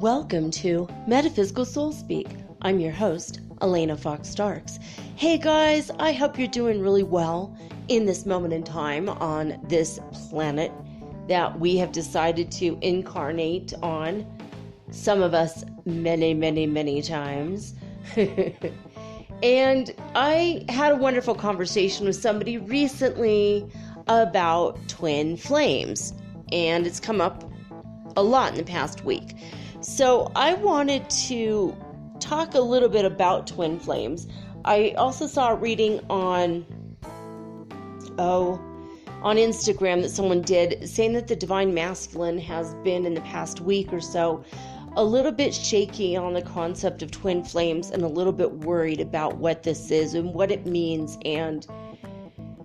Welcome to Metaphysical Soul Speak. I'm your host, Elena Fox Starks. Hey guys, I hope you're doing really well in this moment in time on this planet that we have decided to incarnate on. Some of us many times. And I had a wonderful conversation with somebody recently about twin flames, and it's come up a lot in the past week. So I wanted to talk a little bit about twin flames. I also saw a reading on Instagram that someone did saying that the divine masculine has been in the past week or so a little bit shaky on the concept of twin flames and a little bit worried about what this is and what it means and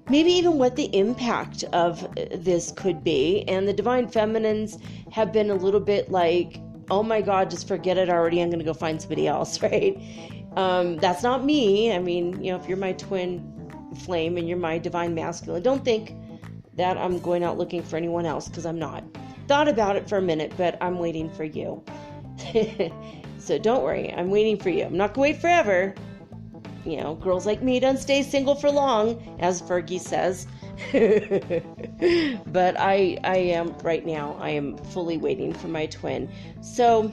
maybe even what the impact of this could be. And the divine feminines have been a little bit like, oh my God, just forget it already. I'm going to go find somebody else, right? That's not me. I mean, if you're my twin flame and you're my divine masculine, don't think that I'm going out looking for anyone else, because I'm not. Thought about it for a minute, but I'm waiting for you. So don't worry, I'm waiting for you. I'm not going to wait forever. Girls like me don't stay single for long, as Fergie says. But I am, right now, I am fully waiting for my twin. So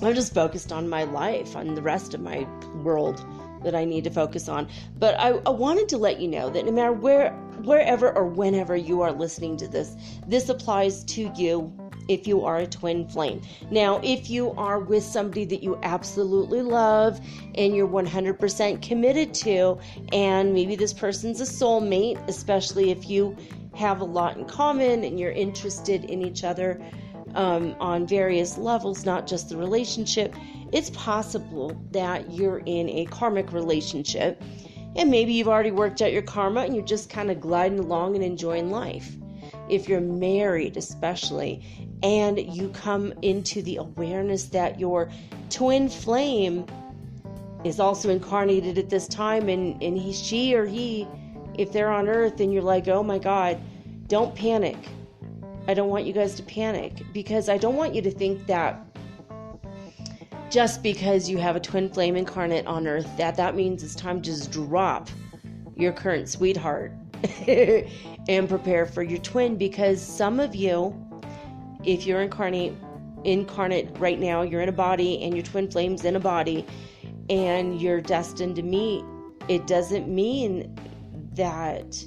I'm just focused on my life, on the rest of my world that I need to focus on. But I wanted to let you know that no matter wherever or whenever you are listening to this, this applies to you if you are a twin flame. Now, if you are with somebody that you absolutely love and you're 100% committed to, and maybe this person's a soulmate, especially if you have a lot in common and you're interested in each other on various levels, not just the relationship, it's possible that you're in a karmic relationship and maybe you've already worked out your karma and you're just kind of gliding along and enjoying life. If you're married especially, and you come into the awareness that your twin flame is also incarnated at this time, and she or he, if they're on earth, and you're like, oh my God, don't panic. I don't want you guys to panic, because I don't want you to think that just because you have a twin flame incarnate on earth, that means it's time to just drop your current sweetheart and prepare for your twin. Because some of you, if you're incarnate right now, you're in a body and your twin flame's in a body and you're destined to meet, it doesn't mean that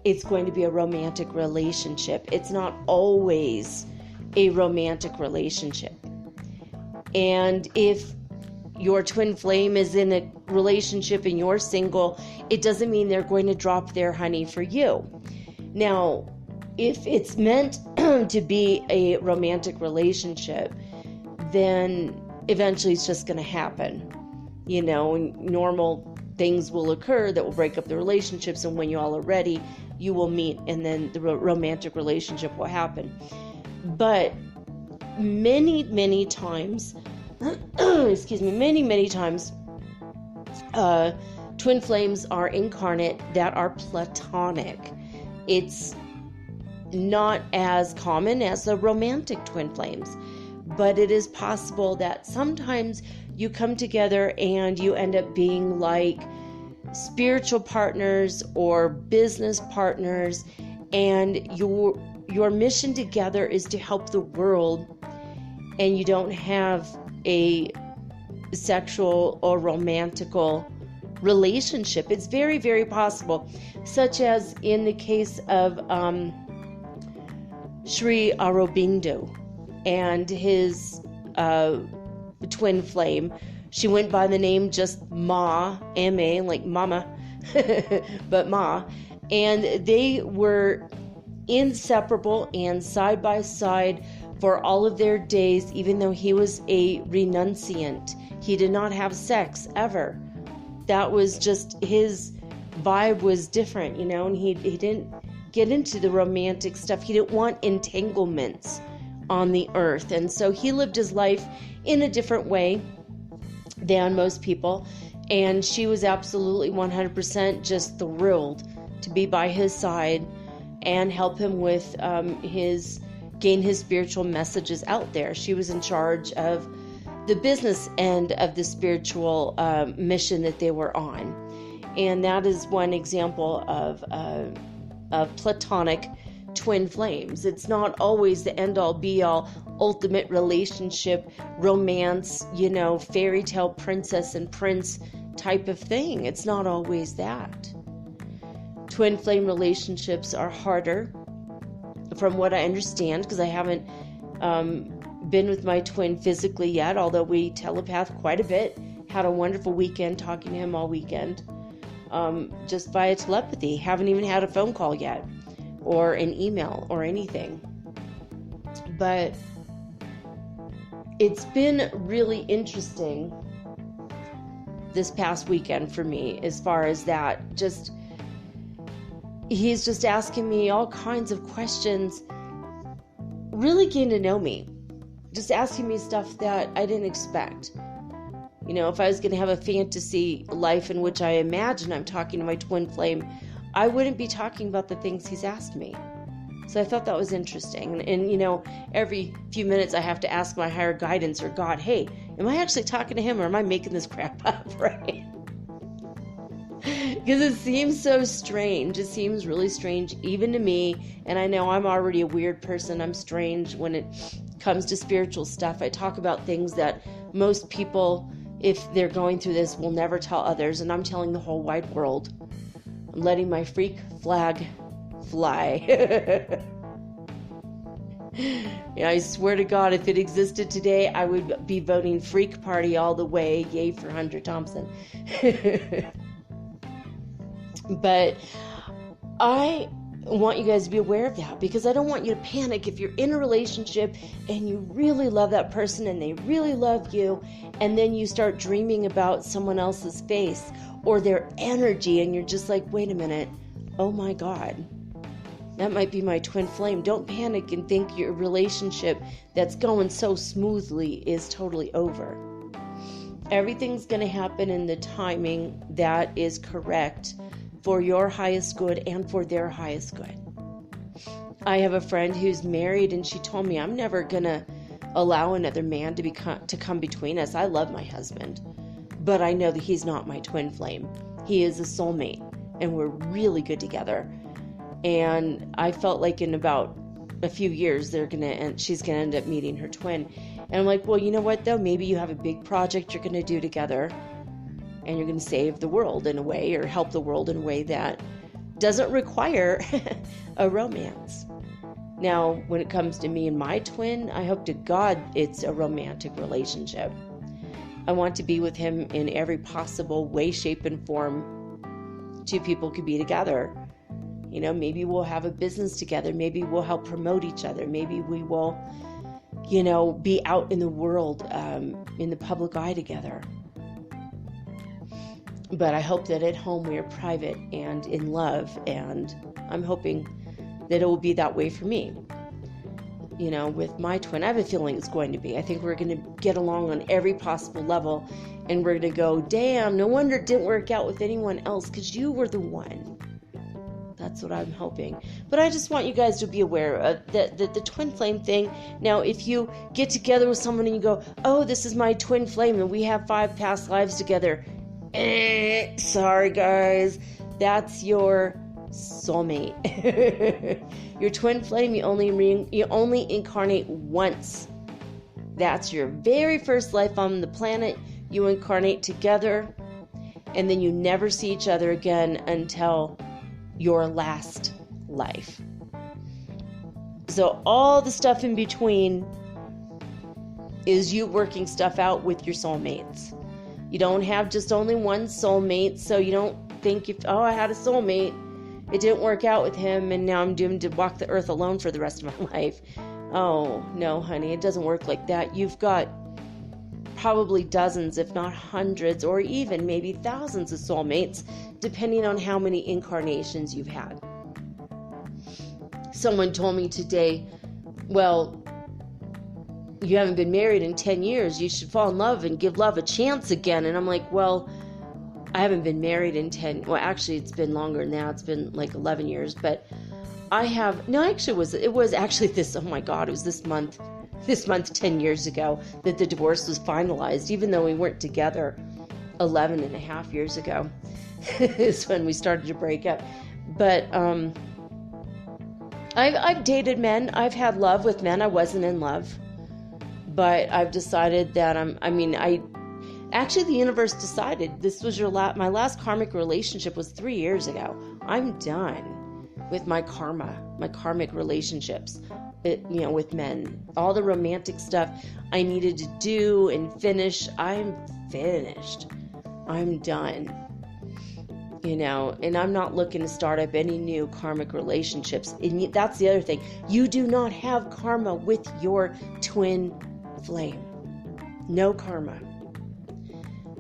it's going to be a romantic relationship. It's not always a romantic relationship. And if your twin flame is in a relationship and you're single, it doesn't mean they're going to drop their honey for you. Now, if it's meant to be a romantic relationship, then eventually it's just going to happen. Normal things will occur that will break up the relationships, and when you all are ready, you will meet, and then the romantic relationship will happen. But many times, many times, twin flames are incarnate that are platonic. It's not as common as the romantic twin flames, but it is possible that sometimes you come together and you end up being like spiritual partners or business partners, and your mission together is to help the world, and you don't have a sexual or romantical relationship. It's very, very possible, such as in the case of Sri Aurobindo and his twin flame. She went by the name just Ma, M-A, like mama, but Ma. And they were inseparable and side by side for all of their days, even though he was a renunciant. He did not have sex ever. That was just, his vibe was different, and he didn't get into the romantic stuff. He didn't want entanglements on the earth. And so he lived his life in a different way than most people. And she was absolutely 100% just thrilled to be by his side and help him with gain his spiritual messages out there. She was in charge of the business end of the spiritual mission that they were on. And that is one example of platonic twin flames. It's not always the end-all be-all ultimate relationship, romance, fairy tale princess and prince type of thing. It's not always that. Twin flame relationships are harder, from what I understand, because I haven't been with my twin physically yet, although we telepath quite a bit. Had a wonderful weekend talking to him all weekend, just via telepathy. Haven't even had a phone call yet, or an email, or anything. But it's been really interesting this past weekend for me, as far as that. He's just asking me all kinds of questions, really getting to know me, just asking me stuff that I didn't expect. If I was going to have a fantasy life in which I imagine I'm talking to my twin flame, I wouldn't be talking about the things he's asked me. So I thought that was interesting. And every few minutes I have to ask my higher guidance or God, hey, am I actually talking to him, or am I making this crap up, right? Because it seems so strange. It seems really strange even to me. And I know I'm already a weird person. I'm strange when it comes to spiritual stuff. I talk about things that most people, if they're going through this, will never tell others. And I'm telling the whole wide world. I'm letting my freak flag fly. I swear to God, if it existed today, I would be voting Freak Party all the way. Yay for Hunter Thompson. But I want you guys to be aware of that, because I don't want you to panic if you're in a relationship and you really love that person and they really love you, and then you start dreaming about someone else's face or their energy, and you're just like, wait a minute, oh my God, that might be my twin flame. Don't panic and think your relationship that's going so smoothly is totally over. Everything's going to happen in the timing that is correct for your highest good and for their highest good. I have a friend who's married, and she told me, I'm never going to allow another man to come between us. I love my husband, but I know that he's not my twin flame. He is a soulmate, and we're really good together. And I felt like in about a few years, she's going to end up meeting her twin. And I'm like, well, you know what, though? Maybe you have a big project you're going to do together, and you're going to save the world in a way, or help the world in a way that doesn't require a romance. Now, when it comes to me and my twin, I hope to God it's a romantic relationship. I want to be with him in every possible way, shape, and form two people could be together. Maybe we'll have a business together. Maybe we'll help promote each other. Maybe we will, be out in the world, in the public eye together. But I hope that at home we are private and in love, and I'm hoping that it will be that way for me. With my twin, I have a feeling it's going to be. I think we're going to get along on every possible level, and we're going to go, damn, no wonder it didn't work out with anyone else, because you were the one. That's what I'm hoping. But I just want you guys to be aware of the twin flame thing. Now, if you get together with someone and you go, oh, this is my twin flame and we have 5 past lives together. Sorry, guys. That's your soulmate. Your twin flame, you only incarnate once. That's your very first life on the planet. You incarnate together, and then you never see each other again until your last life. So all the stuff in between is you working stuff out with your soulmates. You don't have just only one soulmate, so you don't think I had a soulmate, it didn't work out with him, and now I'm doomed to walk the earth alone for the rest of my life. Oh, no, honey, it doesn't work like that. You've got probably dozens, if not hundreds, or even maybe thousands of soulmates, depending on how many incarnations you've had. Someone told me today, well, you haven't been married in 10 years. You should fall in love and give love a chance again. And I'm like, well, I haven't been married in 10. Well, actually, it's been longer than that. It's been like 11 years. But I have, no, actually, it was actually this, oh my God, it was this month. this month 10 years ago that the divorce was finalized, even though we weren't together 11 and a half years ago is when we started to break up. But I've dated men. I've had love with men. I wasn't in love. But I've decided that actually the universe decided this was my last karmic relationship was 3 years ago. I'm done with my karmic relationships, with men. All the romantic stuff I needed to do and finish, I'm finished. I'm done. And I'm not looking to start up any new karmic relationships. And that's the other thing. You do not have karma with your twin flame. No karma.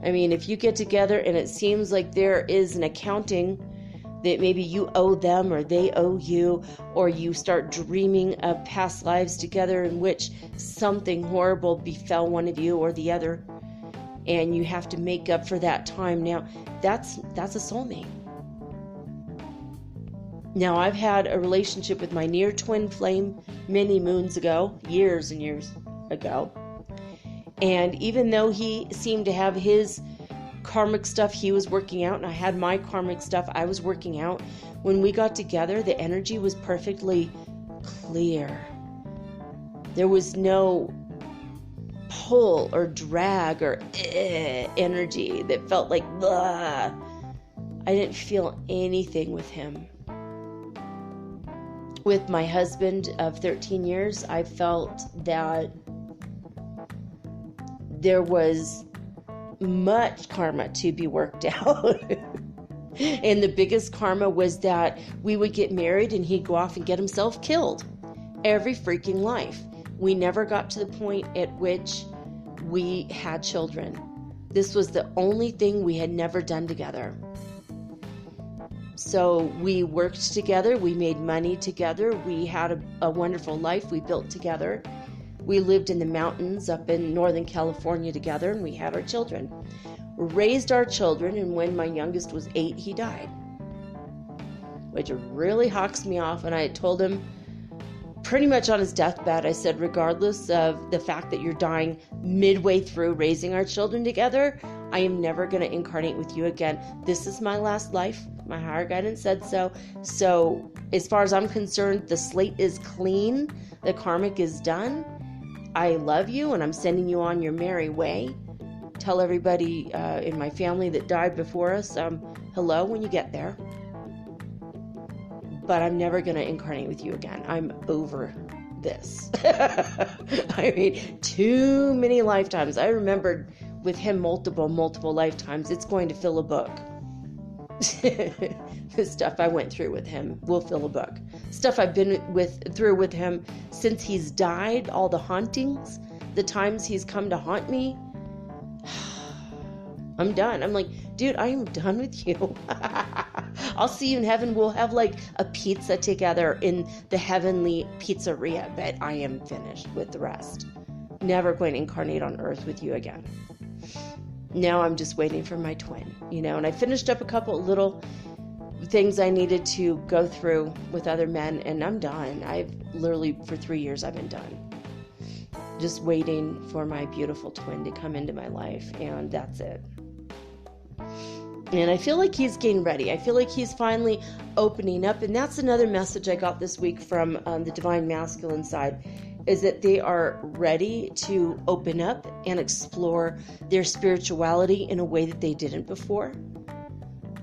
If you get together and it seems like there is an accounting that maybe you owe them or they owe you, or you start dreaming of past lives together in which something horrible befell one of you or the other, and you have to make up for that time now, that's a soulmate. Now, I've had a relationship with my near twin flame many moons ago, years and years ago. And even though he seemed to have his karmic stuff he was working out, and I had my karmic stuff I was working out, when we got together, the energy was perfectly clear. There was no pull or drag or energy that felt like blah. I didn't feel anything with him. With my husband of 13 years, I felt that there was much karma to be worked out. And the biggest karma was that we would get married and he'd go off and get himself killed every freaking life. We never got to the point at which we had children. This was the only thing we had never done together. So we worked together, we made money together, we had a wonderful life we built together. We lived in the mountains up in Northern California together, and we had our children. We raised our children, and when my youngest was 8, he died. Which really hawks me off, and I told him pretty much on his deathbed, I said, regardless of the fact that you're dying midway through raising our children together, I am never going to incarnate with you again. This is my last life. My higher guidance said so. So as far as I'm concerned, the slate is clean. The karmic is done. I love you, and I'm sending you on your merry way. Tell everybody in my family that died before us, hello when you get there. But I'm never going to incarnate with you again. I'm over this. Too many lifetimes. I remembered with him multiple lifetimes. It's going to fill a book. The stuff I went through with him will fill a book. Stuff I've been through with him since he's died, all the hauntings, the times he's come to haunt me. I'm done. I'm like, dude, I am done with you. I'll see you in heaven. We'll have like a pizza together in the heavenly pizzeria, but I am finished with the rest. Never going to incarnate on earth with you again. Now I'm just waiting for my twin, and I finished up a couple little things I needed to go through with other men, and I'm done. I've literally, for 3 years, I've been done. Just waiting for my beautiful twin to come into my life, and that's it. And I feel like he's getting ready. I feel like he's finally opening up, and that's another message I got this week from the Divine Masculine side, is that they are ready to open up and explore their spirituality in a way that they didn't before.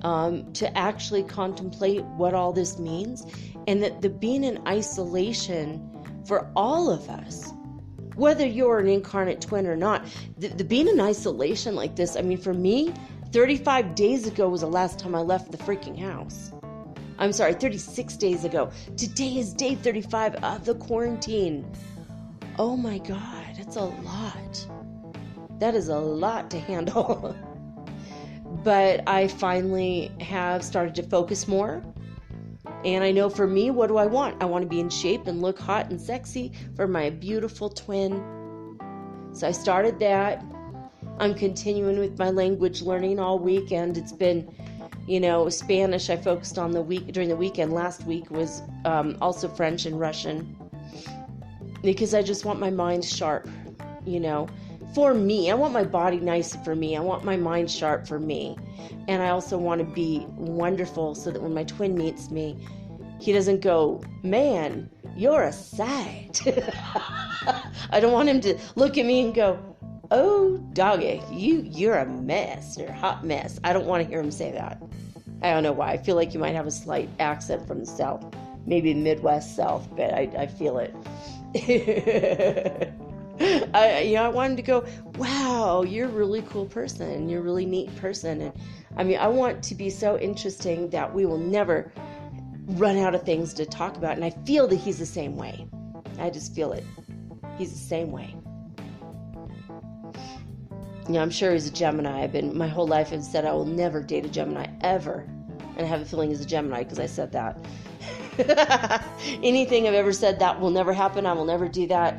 To actually contemplate what all this means, and that the being in isolation for all of us, whether you're an incarnate twin or not, the being in isolation like this, for me, 35 days ago was the last time I left the freaking house. 36 days ago. Today is day 35 of the quarantine. Oh my God, it's a lot. That is a lot to handle. But I finally have started to focus more. And I know for me, what do I want? I want to be in shape and look hot and sexy for my beautiful twin. So I started that. I'm continuing with my language learning all weekend. It's been, Spanish I focused on during the weekend. Last week was also French and Russian. because I just want my mind sharp, for me. I want my body nice for me. I want my mind sharp for me. And I also want to be wonderful so that when my twin meets me, he doesn't go, man, you're a sight. I don't want him to look at me and go, oh, doggy, you're a mess. You're a hot mess. I don't want to hear him say that. I don't know why. I feel like you might have a slight accent from the South, maybe Midwest South, but I feel it. I want him to go, wow, you're a really cool person. You're a really neat person. And I want to be so interesting that we will never run out of things to talk about. And I feel that he's the same way. I just feel it. He's the same way. I'm sure he's a Gemini. My whole life I've said I will never date a Gemini, ever. And I have a feeling he's a Gemini because I said that. Anything I've ever said that will never happen, I will never do that,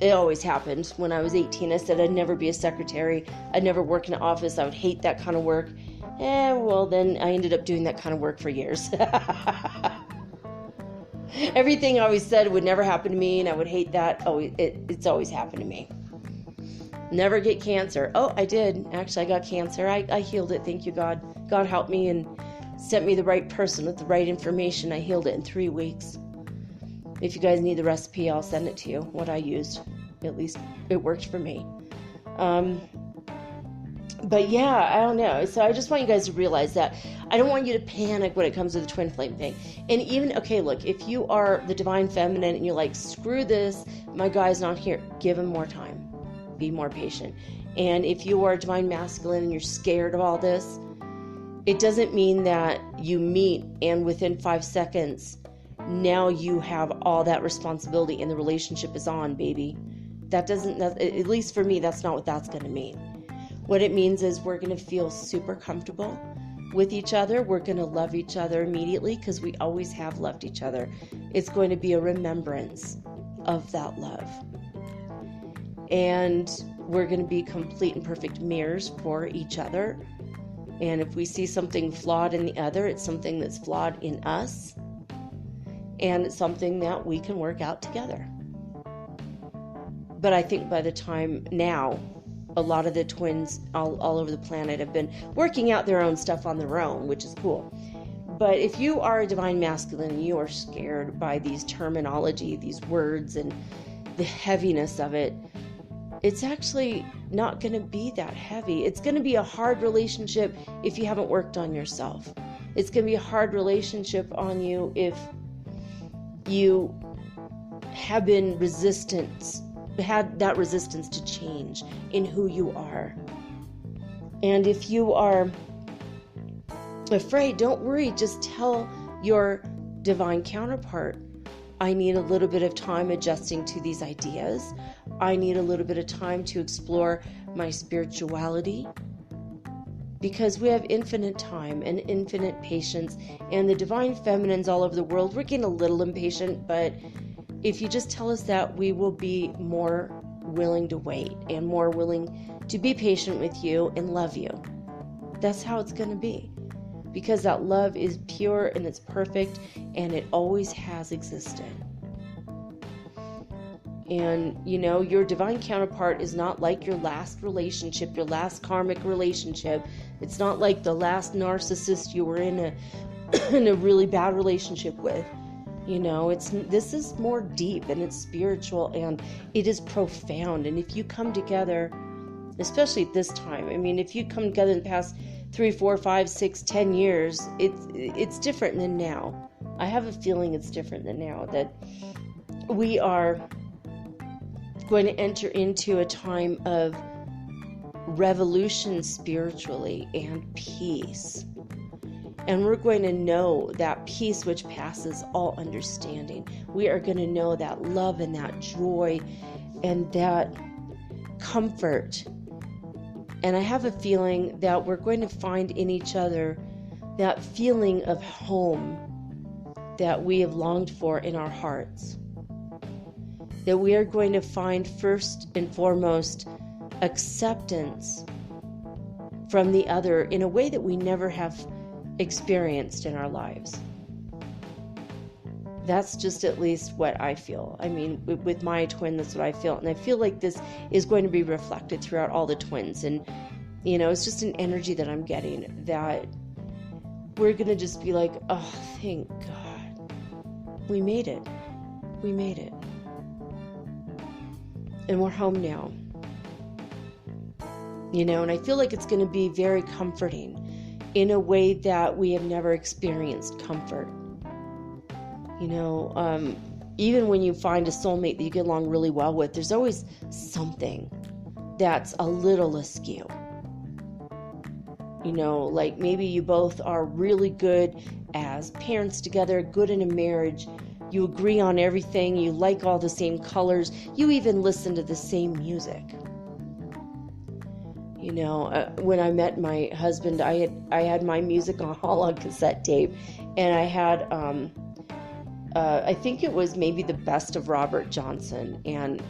it always happened. When I was 18, I said I'd never be a secretary. I'd never work in an office. I would hate that kind of work. Well, then I ended up doing that kind of work for years. Everything I always said would never happen to me, and I would hate that. It's always happened to me. Never get cancer. Oh, I did. Actually, I got cancer. I healed it. Thank you, God. God helped me and sent me the right person with the right information. I healed it in 3 weeks. If you guys need the recipe, I'll send it to you, what I used. At least it worked for me. But yeah, I don't know. So I just want you guys to realize that I don't want you to panic when it comes to the twin flame thing. And even, okay, look, if you are the divine feminine and you're like, screw this, my guy's not here, give him more time. Be more patient. And if you are divine masculine and you're scared of all this, it doesn't mean that you meet and within 5 seconds, now you have all that responsibility and the relationship is on, baby. At least for me, that's not what that's going to mean. What it means is we're going to feel super comfortable with each other. We're going to love each other immediately because we always have loved each other. It's going to be a remembrance of that love. And we're going to be complete and perfect mirrors for each other. And if we see something flawed in the other, it's something that's flawed in us. And it's something that we can work out together. But I think by the time now, a lot of the twins all over the planet have been working out their own stuff on their own, which is cool. But if you are a divine masculine and you are scared by these terminology, these words, and the heaviness of it, it's actually not going to be that heavy. It's going to be a hard relationship if you haven't worked on yourself. It's going to be a hard relationship on you if you have been had that resistance to change in who you are. And if you are afraid, don't worry, just tell your divine counterpart, I need a little bit of time adjusting to these ideas. I need a little bit of time to explore my spirituality. Because we have infinite time and infinite patience, and the divine feminines all over the world, we're getting a little impatient, but if you just tell us that, we will be more willing to wait and more willing to be patient with you and love you. That's how it's going to be. Because that love is pure and it's perfect and it always has existed. And, your divine counterpart is not like your last relationship, your last karmic relationship. It's not like the last narcissist you were in a really bad relationship with. This is more deep and it's spiritual and it is profound. And if you come together, especially at this time, if you come together in the past 3, 4, 5, 6, 10 years, it's different than now. I have a feeling it's different than now, that we are going to enter into a time of revolution spiritually and peace. And we're going to know that peace which passes all understanding. We are going to know that love and that joy and that comfort. And I have a feeling that we're going to find in each other that feeling of home that we have longed for in our hearts. That we are going to find first and foremost acceptance from the other in a way that we never have experienced in our lives. That's just at least what I feel. I mean, with my twin, that's what I feel. And I feel like this is going to be reflected throughout all the twins. And, it's just an energy that I'm getting, that we're going to just be like, oh, thank God. We made it. We made it. And we're home now. And I feel like it's going to be very comforting in a way that we have never experienced comfort. Even when you find a soulmate that you get along really well with, there's always something that's a little askew. Like maybe you both are really good as parents together, good in a marriage. You agree on everything. You like all the same colors. You even listen to the same music. When I met my husband, I had my music all on cassette tape, and I had I think it was maybe the best of Robert Johnson, and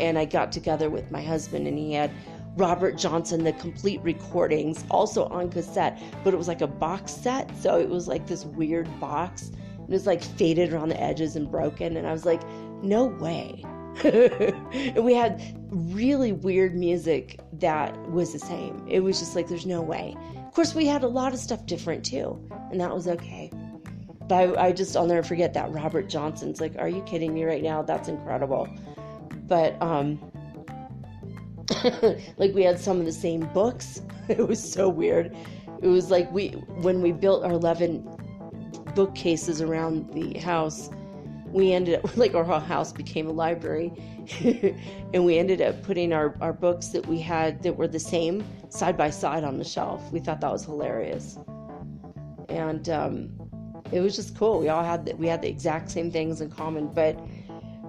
I got together with my husband, and he had Robert Johnson, the complete recordings, also on cassette, but it was like a box set, so it was like this weird box. It was like faded around the edges and broken, and I was like, no way. And we had really weird music that was the same. It was just like, there's no way. Of course, we had a lot of stuff different too, and that was okay. But I'll never forget that Robert Johnson's like, are you kidding me right now? That's incredible. But, like we had some of the same books. It was so weird. It was like when we built our 11 bookcases around the house, we ended up, like our whole house became a library. And we ended up putting our books that we had that were the same side by side on the shelf. We thought that was hilarious. And, it was just cool. We had the exact same things in common, but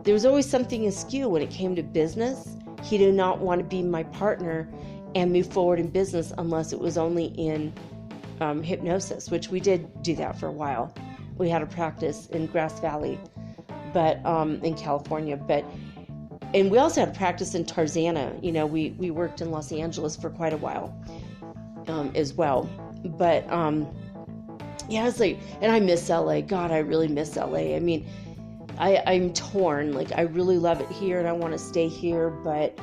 there was always something askew when it came to business. He did not want to be my partner and move forward in business unless it was only in hypnosis, which we did do that for a while. We had a practice in Grass Valley, but in California, and we also had a practice in Tarzana. We worked in Los Angeles for quite a while as well, but yeah, it's like, and I miss LA. God, I really miss LA. I mean, I'm torn. Like, I really love it here and I want to stay here. But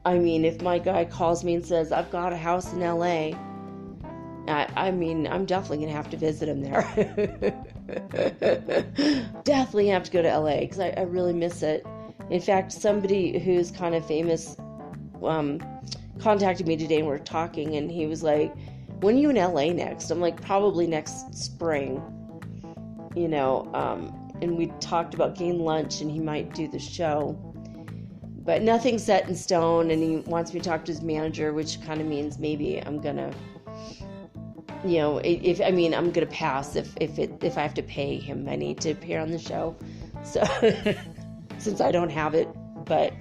I mean, if my guy calls me and says, I've got a house in LA, I mean, I'm definitely going to have to visit him there. Definitely have to go to LA because I really miss it. In fact, somebody who's kind of famous contacted me today and we're talking, and he was like, when are you in LA next? I'm like, probably next spring, and we talked about getting lunch and he might do the show, but nothing's set in stone, and he wants me to talk to his manager, which kind of means maybe I'm gonna, I'm gonna pass if I have to pay him money to appear on the show, so since I don't have it. But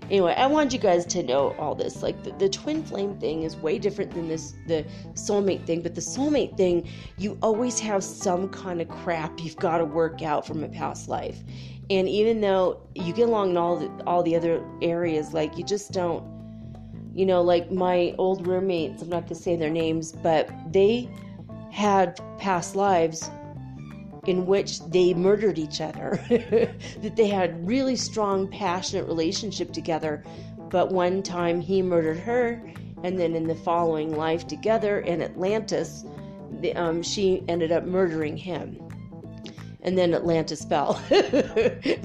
anyway, I wanted you guys to know all this. Like the twin flame thing is way different than the soulmate thing. But the soulmate thing, you always have some kind of crap you've got to work out from a past life. And even though you get along in all the other areas, like you just don't, like my old roommates, I'm not going to say their names, but they had past lives in which they murdered each other, that they had really strong, passionate relationship together, but one time he murdered her, and then in the following life together in Atlantis, she ended up murdering him, and then Atlantis fell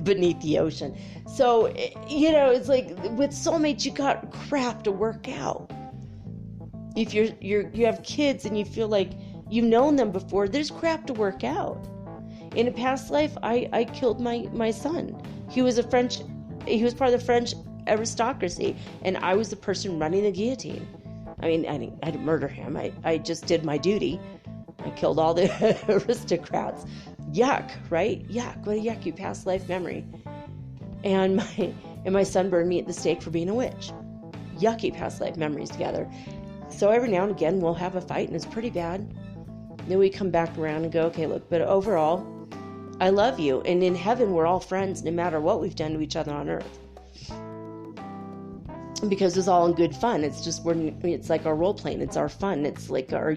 beneath the ocean. So, it's like with soulmates, you got crap to work out. If you have kids and you feel like you've known them before, there's crap to work out. In a past life, I killed my son. He was part of the French aristocracy, and I was the person running the guillotine. I mean, I didn't murder him. I just did my duty. I killed all the aristocrats. Yuck, right? Yuck. What a yucky past life memory. And my son burned me at the stake for being a witch. Yucky past life memories together. So every now and again, we'll have a fight, and it's pretty bad. Then we come back around and go, okay, look, but overall, I love you. And in heaven, we're all friends, no matter what we've done to each other on earth. Because it's all in good fun. It's just, it's like our role playing. It's our fun. It's like our,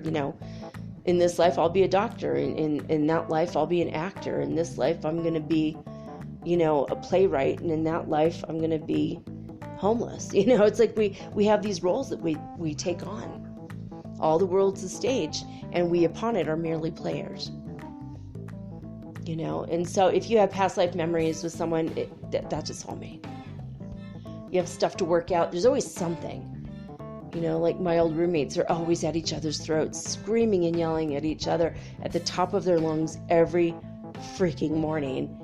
in this life I'll be a doctor, in that life I'll be an actor, in this life I'm going to be, a playwright, and in that life I'm going to be homeless. It's like we have these roles that we take on. All the world's a stage, and we upon it are merely players. And so if you have past life memories with someone, that's a soulmate. You have stuff to work out. There's always something. Like my old roommates are always at each other's throats, screaming and yelling at each other at the top of their lungs every freaking morning.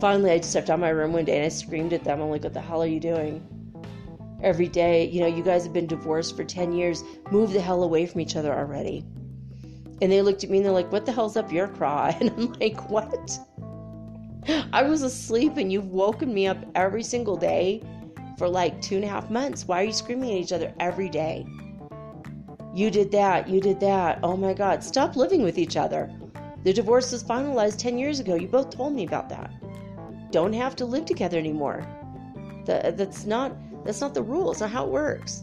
Finally, I stepped out of my room one day and I screamed at them. I'm like, what the hell are you doing? Every day, you guys have been divorced for 10 years. Move the hell away from each other already. And they looked at me and they're like, what the hell's up your craw? And I'm like, what? I was asleep and you've woken me up every single day for like 2.5 months. Why are you screaming at each other every day? You did that. You did that. Oh my God. Stop living with each other. The divorce was finalized 10 years ago. You both told me about that. Don't have to live together anymore. That's not the rule. It's not how it works.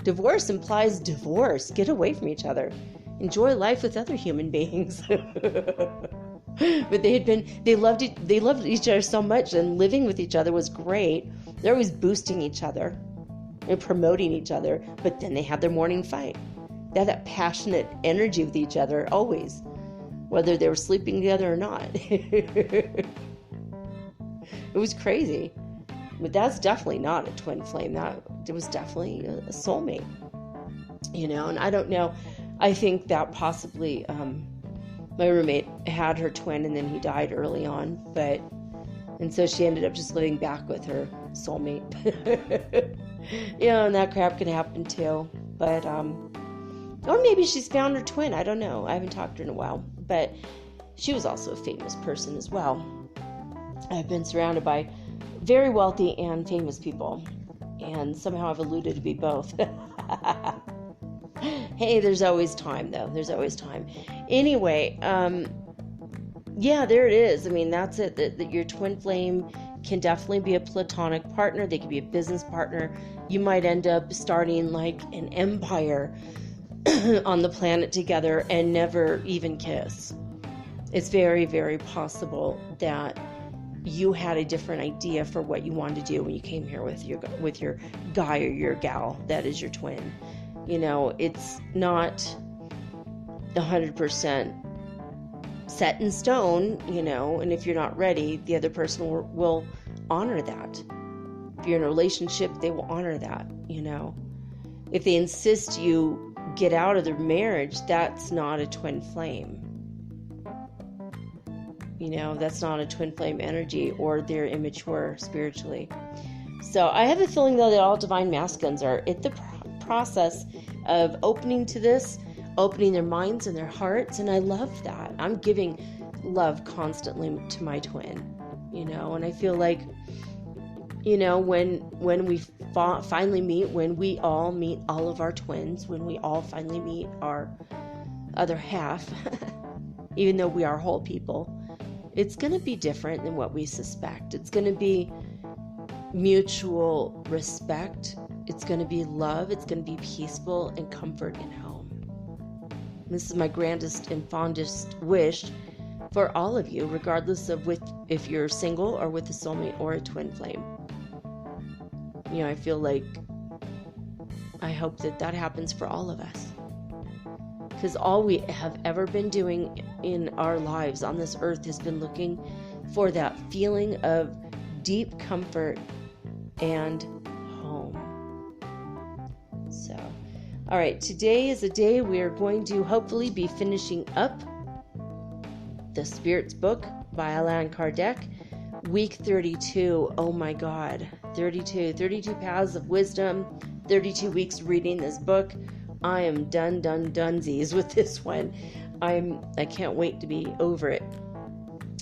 Divorce implies divorce. Get away from each other. Enjoy life with other human beings. But they loved each other so much, and living with each other was great. They're always boosting each other and promoting each other, but then they had their morning fight. They had that passionate energy with each other always, whether they were sleeping together or not. It was crazy. But that's definitely not a twin flame. It was definitely a soulmate. And I don't know. I think that possibly my roommate had her twin and then he died early on, and so she ended up just living back with her soulmate. And that crap can happen too. But or maybe she's found her twin. I don't know. I haven't talked to her in a while. But she was also a famous person as well. I've been surrounded by very wealthy and famous people, and somehow I've alluded to be both. Hey, there's always time, though. There's always time. Anyway, yeah, there it is. I mean, that's it. That your twin flame can definitely be a platonic partner. They can be a business partner. You might end up starting like an empire on the planet together and never even kiss. It's very, very possible that you had a different idea for what you wanted to do when you came here with your guy or your gal that is your twin. It's not 100% set in stone, and if you're not ready, the other person will honor that. If you're in a relationship, they will honor that, If they insist you get out of their marriage, that's not a twin flame. That's not a twin flame energy, or they're immature spiritually. So I have a feeling, though, that all divine masculines are at the process of opening to this, opening their minds and their hearts, and I love that. I'm giving love constantly to my twin, and I feel like, when we finally meet, when we all meet all of our twins, when we all finally meet our other half, even though we are whole people, it's going to be different than what we suspect. It's going to be mutual respect. It's going to be love. It's going to be peaceful and comfort in home. This is my grandest and fondest wish for all of you, regardless of if you're single or with a soulmate or a twin flame. I feel like I hope that happens for all of us. Because all we have ever been doing in our lives on this earth has been looking for that feeling of deep comfort and home. So, all right, today is a day we are going to hopefully be finishing up the Spirits book by Allan Kardec. Week 32, oh my God, 32 paths of wisdom, 32 weeks reading this book. I am dunesies with this one. I can't wait to be over it.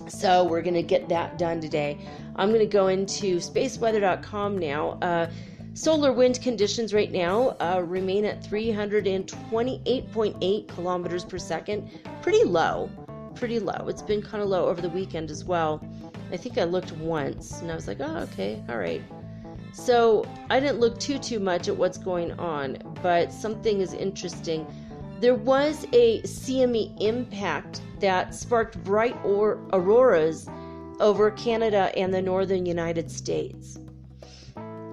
So we're going to get that done today. I'm going to go into spaceweather.com now. Solar wind conditions right now remain at 328.8 kilometers per second. Pretty low. It's been kind of low over the weekend as well. I think I looked once and I was like, oh, okay, all right. So I didn't look too much at what's going on, but something is interesting. there was a CME impact that sparked bright auroras over Canada and the northern United States.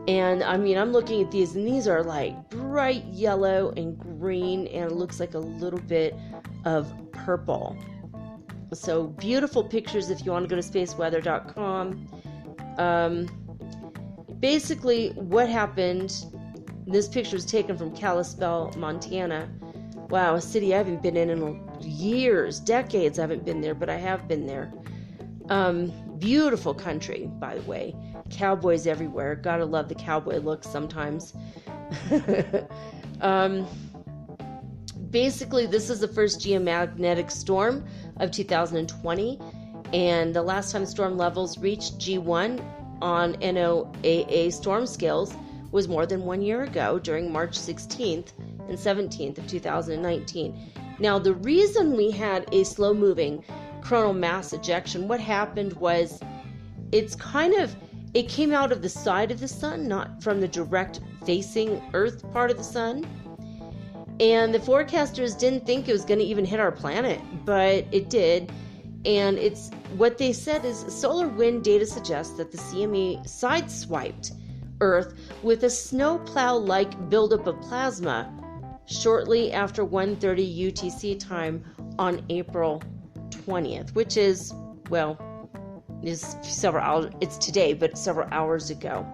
And I mean, I'm looking at these, and these are like bright yellow and green, and it looks like a little bit of purple. So beautiful pictures if you want to go to spaceweather.com. Basically, what happened, this picture is taken from Kalispell, Montana. Wow, a city I haven't been in years, decades I haven't been there, but I have been there. Beautiful country, by the way. Cowboys everywhere. Gotta love the cowboy look sometimes. Basically, this is the first geomagnetic storm of 2020, and the last time storm levels reached G1 on NOAA storm scales was more than 1 year ago, during March 16th and 17th of 2019. Now, the reason we had a slow-moving coronal mass ejection, what happened was it came out of the side of the sun, not from the direct facing Earth part of the sun. And the forecasters didn't think it was going to even hit our planet, but it did. And what they said is solar wind data suggests that the CME sideswiped Earth with a snowplow-like buildup of plasma shortly after 1:30 UTC time on April 20th, which is, well, is several hours. It's today, but several hours ago.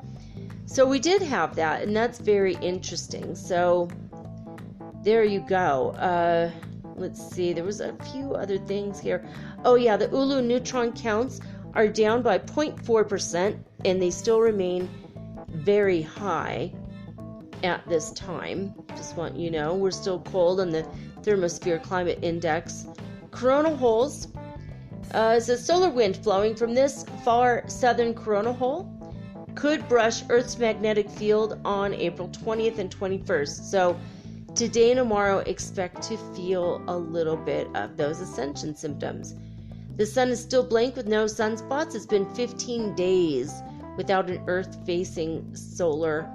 So we did have that, and that's very interesting. So there you go. Let's see. There was a few other things here. Oh yeah, the Ulu neutron counts are down by 0.4%, and they still remain very high at this time. Just want you to know, we're still cold on the thermosphere climate index. Coronal holes. It says solar wind flowing from this far southern coronal hole could brush Earth's magnetic field on April 20th and 21st. So today and tomorrow, expect to feel a little bit of those ascension symptoms. The sun is still blank with no sunspots. It's been 15 days without an Earth-facing solar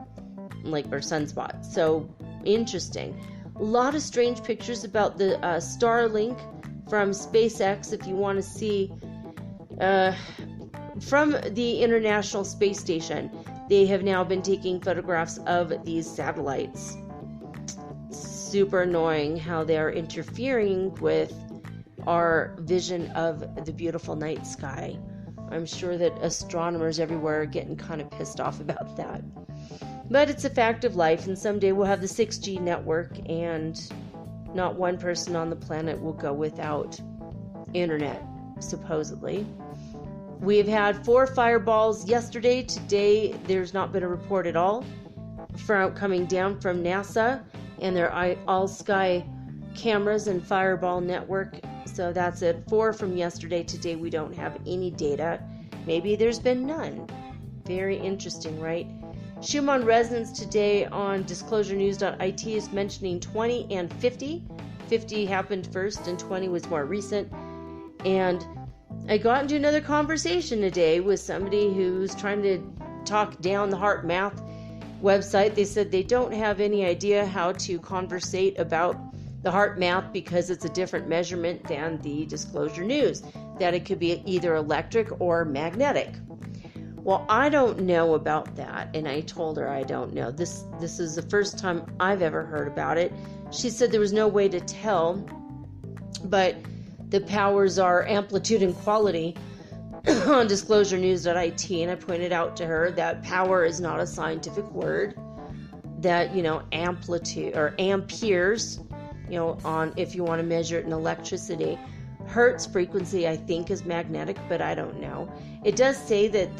or sunspot. So interesting. A lot of strange pictures about the Starlink from SpaceX, if you want to see from the International Space Station. They have now been taking photographs of these satellites. Super annoying how they are interfering with our vision of the beautiful night sky. I'm sure that astronomers everywhere are getting kind of pissed off about that. But it's a fact of life, and someday we'll have the 6G network, and not one person on the planet will go without internet, supposedly. We've had 4 fireballs yesterday. Today, there's not been a report at all coming down from NASA and their all-sky cameras and fireball network. So that's it. 4 from yesterday. Today, we don't have any data. Maybe there's been none. Very interesting, right? Schumann Resonance today on disclosurenews.it is mentioning 20 and 50. 50 happened first and 20 was more recent. And I got into another conversation today with somebody who's trying to talk down the Heart Math website. They said they don't have any idea how to conversate about the Heart Math because it's a different measurement than the Disclosure News, that it could be either electric or magnetic. Well, I don't know about that, and I told her I don't know. This is the first time I've ever heard about it. She said there was no way to tell, but the powers are amplitude and quality on disclosurenews.it, and I pointed out to her that power is not a scientific word, that, amplitude or amperes, on if you want to measure it in electricity. Hertz frequency, I think, is magnetic, but I don't know. It does say that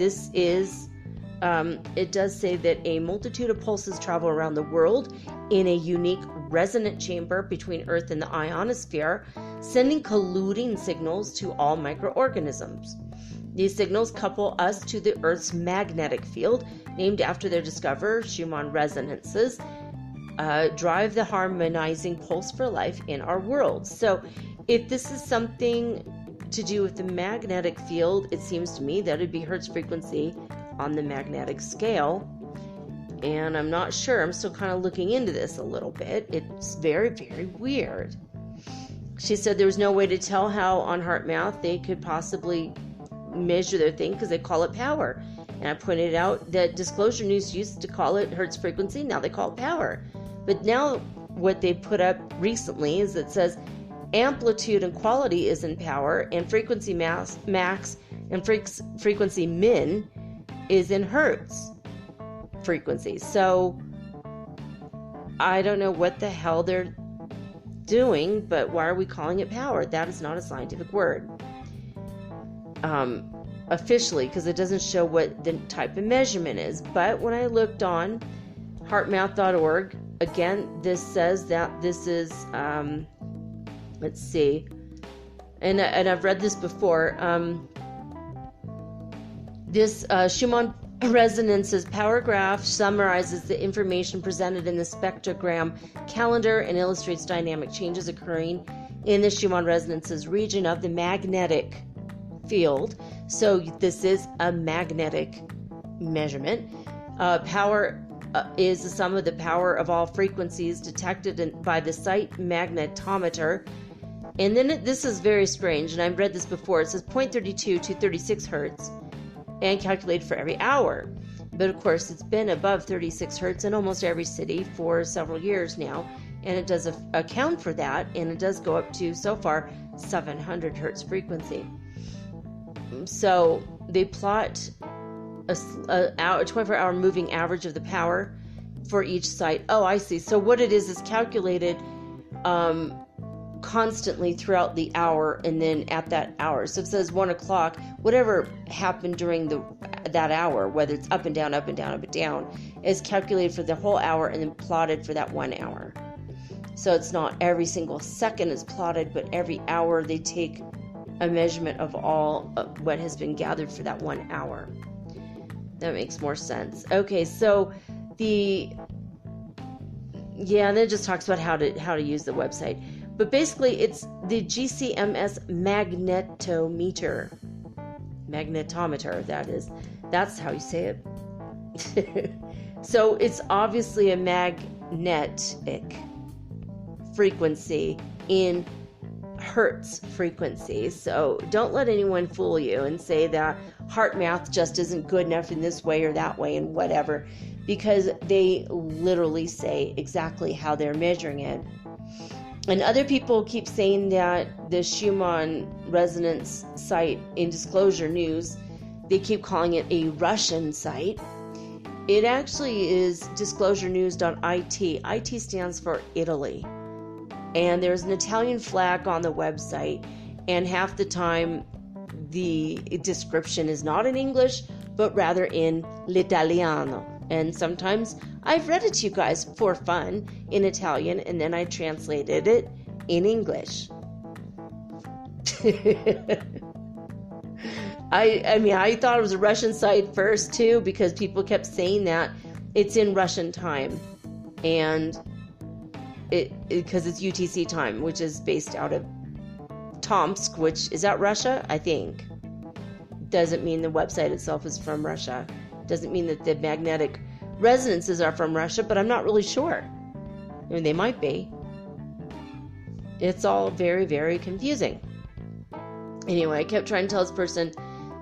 a multitude of pulses travel around the world in a unique resonant chamber between Earth and the ionosphere, sending colluding signals to all microorganisms. These signals couple us to the Earth's magnetic field, named after their discoverer, Schumann Resonances, drive the harmonizing pulse for life in our world. So if this is something to do with the magnetic field, it seems to me that it'd be Hertz frequency on the magnetic scale. and I'm not sure. I'm still kind of looking into this a little bit. It's very, very weird. She said there was no way to tell how on HeartMath they could possibly measure their thing because they call it power. And I pointed out that Disclosure News used to call it Hertz frequency. Now they call it power. But now what they put up recently is it says amplitude and quality is in power, and frequency max and frequency min is in hertz frequency. So I don't know what the hell they're doing, but why are we calling it power? That is not a scientific word officially, because it doesn't show what the type of measurement is. But when I looked on heartmath.org, again, this says that this is let's see, and I've read this before. This Schumann Resonance's power graph summarizes the information presented in the spectrogram calendar and illustrates dynamic changes occurring in the Schumann Resonance's region of the magnetic field. So this is a magnetic measurement. Power is the sum of the power of all frequencies detected by the site magnetometer. And then this is very strange, and I've read this before. It says 0.32 to 36 hertz and calculated for every hour. But of course, it's been above 36 hertz in almost every city for several years now, and it does account for that, and it does go up to, so far, 700 hertz frequency. So they plot a 24-hour moving average of the power for each site. Oh, I see. So what it is calculated constantly throughout the hour, and then at that hour. So it says 1 o'clock, whatever happened during that hour, whether it's up and down, up and down, up and down, is calculated for the whole hour and then plotted for that 1 hour. So it's not every single second is plotted, but every hour they take a measurement of all of what has been gathered for that 1 hour. That makes more sense. Okay, so and then it just talks about how to use the website. But basically, it's the GCMS magnetometer, that is. That's how you say it. So it's obviously a magnetic frequency in hertz frequency. So don't let anyone fool you and say that HeartMath just isn't good enough in this way or that way and whatever, because they literally say exactly how they're measuring it. And other people keep saying that the Schumann Resonance site in Disclosure News, they keep calling it a Russian site. It actually is disclosurenews.it. IT stands for Italy. And there's an Italian flag on the website, and half the time the description is not in English, but rather in l'italiano. And sometimes I've read it to you guys for fun in Italian, and then I translated it in English. I thought it was a Russian site first too, because people kept saying that it's in Russian time, and because it's UTC time, which is based out of Tomsk, which is that Russia, I think. Doesn't mean the website itself is from Russia. Doesn't mean that the magnetic resonances are from Russia, but I'm not really sure. I mean, they might be. It's all very, very confusing. Anyway, I kept trying to tell this person,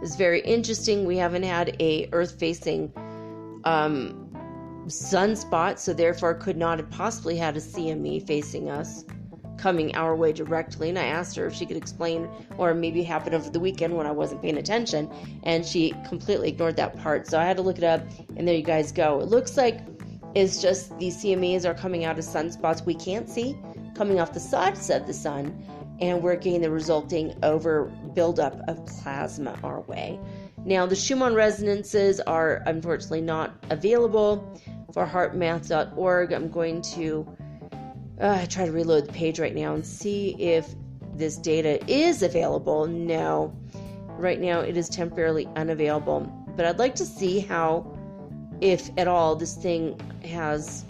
it's very interesting. We haven't had a Earth-facing sunspot, so therefore could not have possibly had a CME facing us, coming our way directly. And I asked her if she could explain, or maybe it happened over the weekend when I wasn't paying attention, and she completely ignored that part. So I had to look it up, and there you guys go. It looks like it's just these CMEs are coming out of sunspots we can't see, coming off the sides of the sun, and we're getting the resulting over buildup of plasma our way. Now, the Schumann resonances are unfortunately not available for heartmath.org. I'm going to try to reload the page right now and see if this data is available. No, right now it is temporarily unavailable. But I'd like to see how, if at all, this thing has,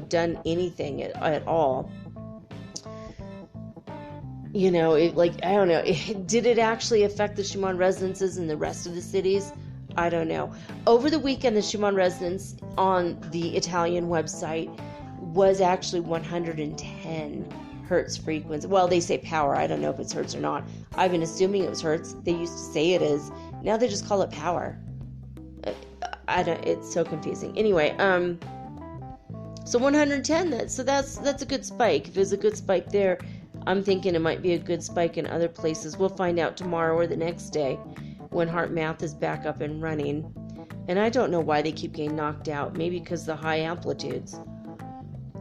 done anything at all. I don't know, did it actually affect the Schumann resonances in the rest of the cities? I don't know. Over the weekend, the Schumann Resonance on the Italian website was actually 110 hertz frequency. Well, they say power. I don't know if it's hertz or not. I've been assuming it was hertz. They used to say it is. Now they just call it power. It's so confusing. Anyway, so 110. That's a good spike. If there's a good spike there, I'm thinking it might be a good spike in other places. We'll find out tomorrow or the next day when Heart Math is back up and running. And I don't know why they keep getting knocked out. Maybe because of the high amplitudes.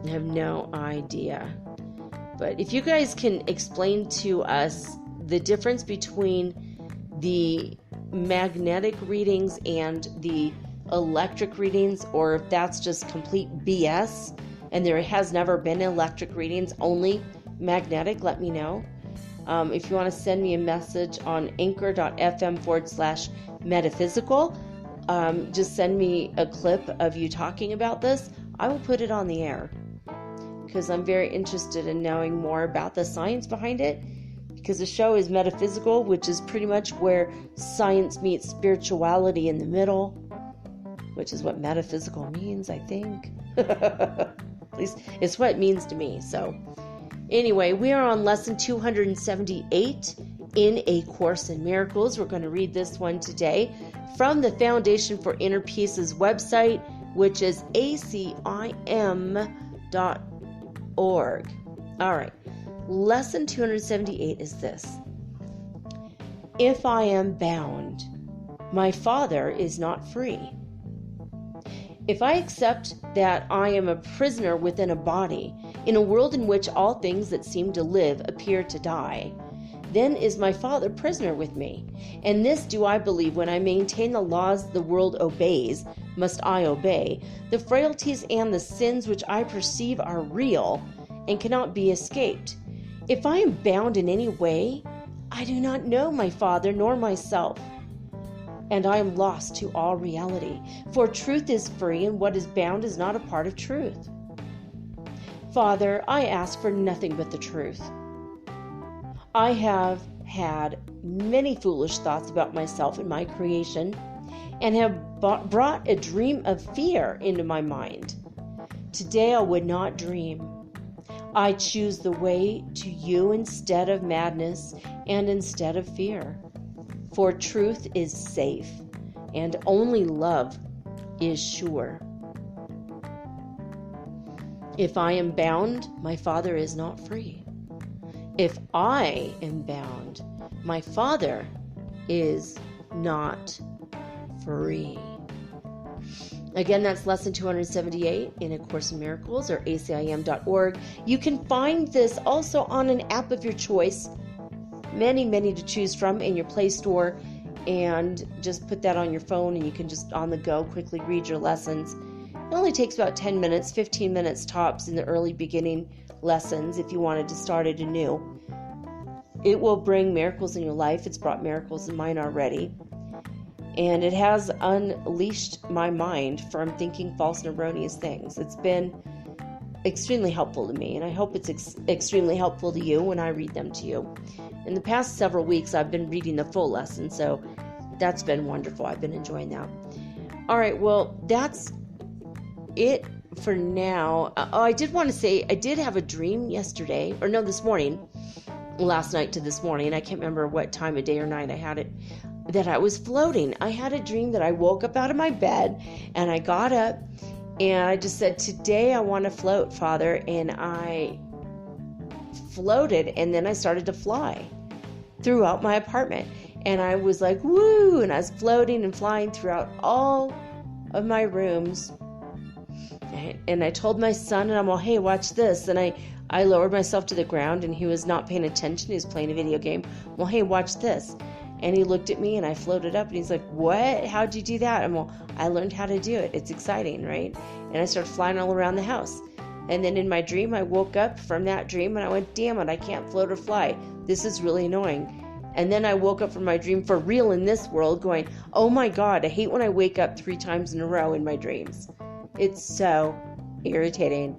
I have no idea. But if you guys can explain to us the difference between the magnetic readings and the electric readings, or if that's just complete BS and there has never been electric readings, only magnetic, let me know. If you want to send me a message on anchor.fm/metaphysical, just send me a clip of you talking about this. I will put it on the air because I'm very interested in knowing more about the science behind it, because the show is metaphysical, which is pretty much where science meets spirituality in the middle, which is what metaphysical means, I think. At least it's what it means to me. So anyway, we are on lesson 278 in A Course in Miracles. We're going to read this one today from the Foundation for Inner Peace's website, which is acim.org. All right. Lesson 278 is this. If I am bound, my Father is not free. If I accept that I am a prisoner within a body, in a world in which all things that seem to live appear to die, then is my Father prisoner with me. And this do I believe when I maintain the laws the world obeys, must I obey. The frailties and the sins which I perceive are real and cannot be escaped. If I am bound in any way, I do not know my Father nor myself, and I am lost to all reality. For truth is free, and what is bound is not a part of truth. Father, I ask for nothing but the truth. I have had many foolish thoughts about myself and my creation, and have brought a dream of fear into my mind. Today I would not dream. I choose the way to you instead of madness and instead of fear. For truth is safe, and only love is sure. If I am bound, my Father is not free. If I am bound, my Father is not free. Again, that's lesson 278 in A Course in Miracles, or acim.org. You can find this also on an app of your choice. Many to choose from in your Play Store, and just put that on your phone and you can just on the go quickly read your lessons. It only takes about 10 minutes, 15 minutes tops in the early beginning lessons if you wanted to start it anew. It will bring miracles in your life. It's brought miracles in mine already. And it has unleashed my mind from thinking false and erroneous things. It's been extremely helpful to me, and I hope it's extremely helpful to you when I read them to you. In the past several weeks, I've been reading the full lesson, so that's been wonderful. I've been enjoying that. All right, well, that's it for now. I did want to say, I did have a dream yesterday, or no, this morning, last night to this morning. I can't remember what time of day or night I had it, that I was floating. I had a dream that I woke up out of my bed, and I got up, and I just said, today I want to float, Father, and I floated, and then I started to fly throughout my apartment, and I was like, woo, and I was floating and flying throughout all of my rooms, and I told my son, and I'm all, hey, watch this, and I lowered myself to the ground, and he was not paying attention, he was playing a video game. Well, hey, watch this. And he looked at me, and I floated up, and he's like, what? How'd you do that? I'm well, I learned how to do it. It's exciting, right? And I started flying all around the house. And then in my dream, I woke up from that dream, and I went, damn it, I can't float or fly. This is really annoying. And then I woke up from my dream for real in this world going, oh my God, I hate when I wake up 3 times in a row in my dreams. It's so irritating.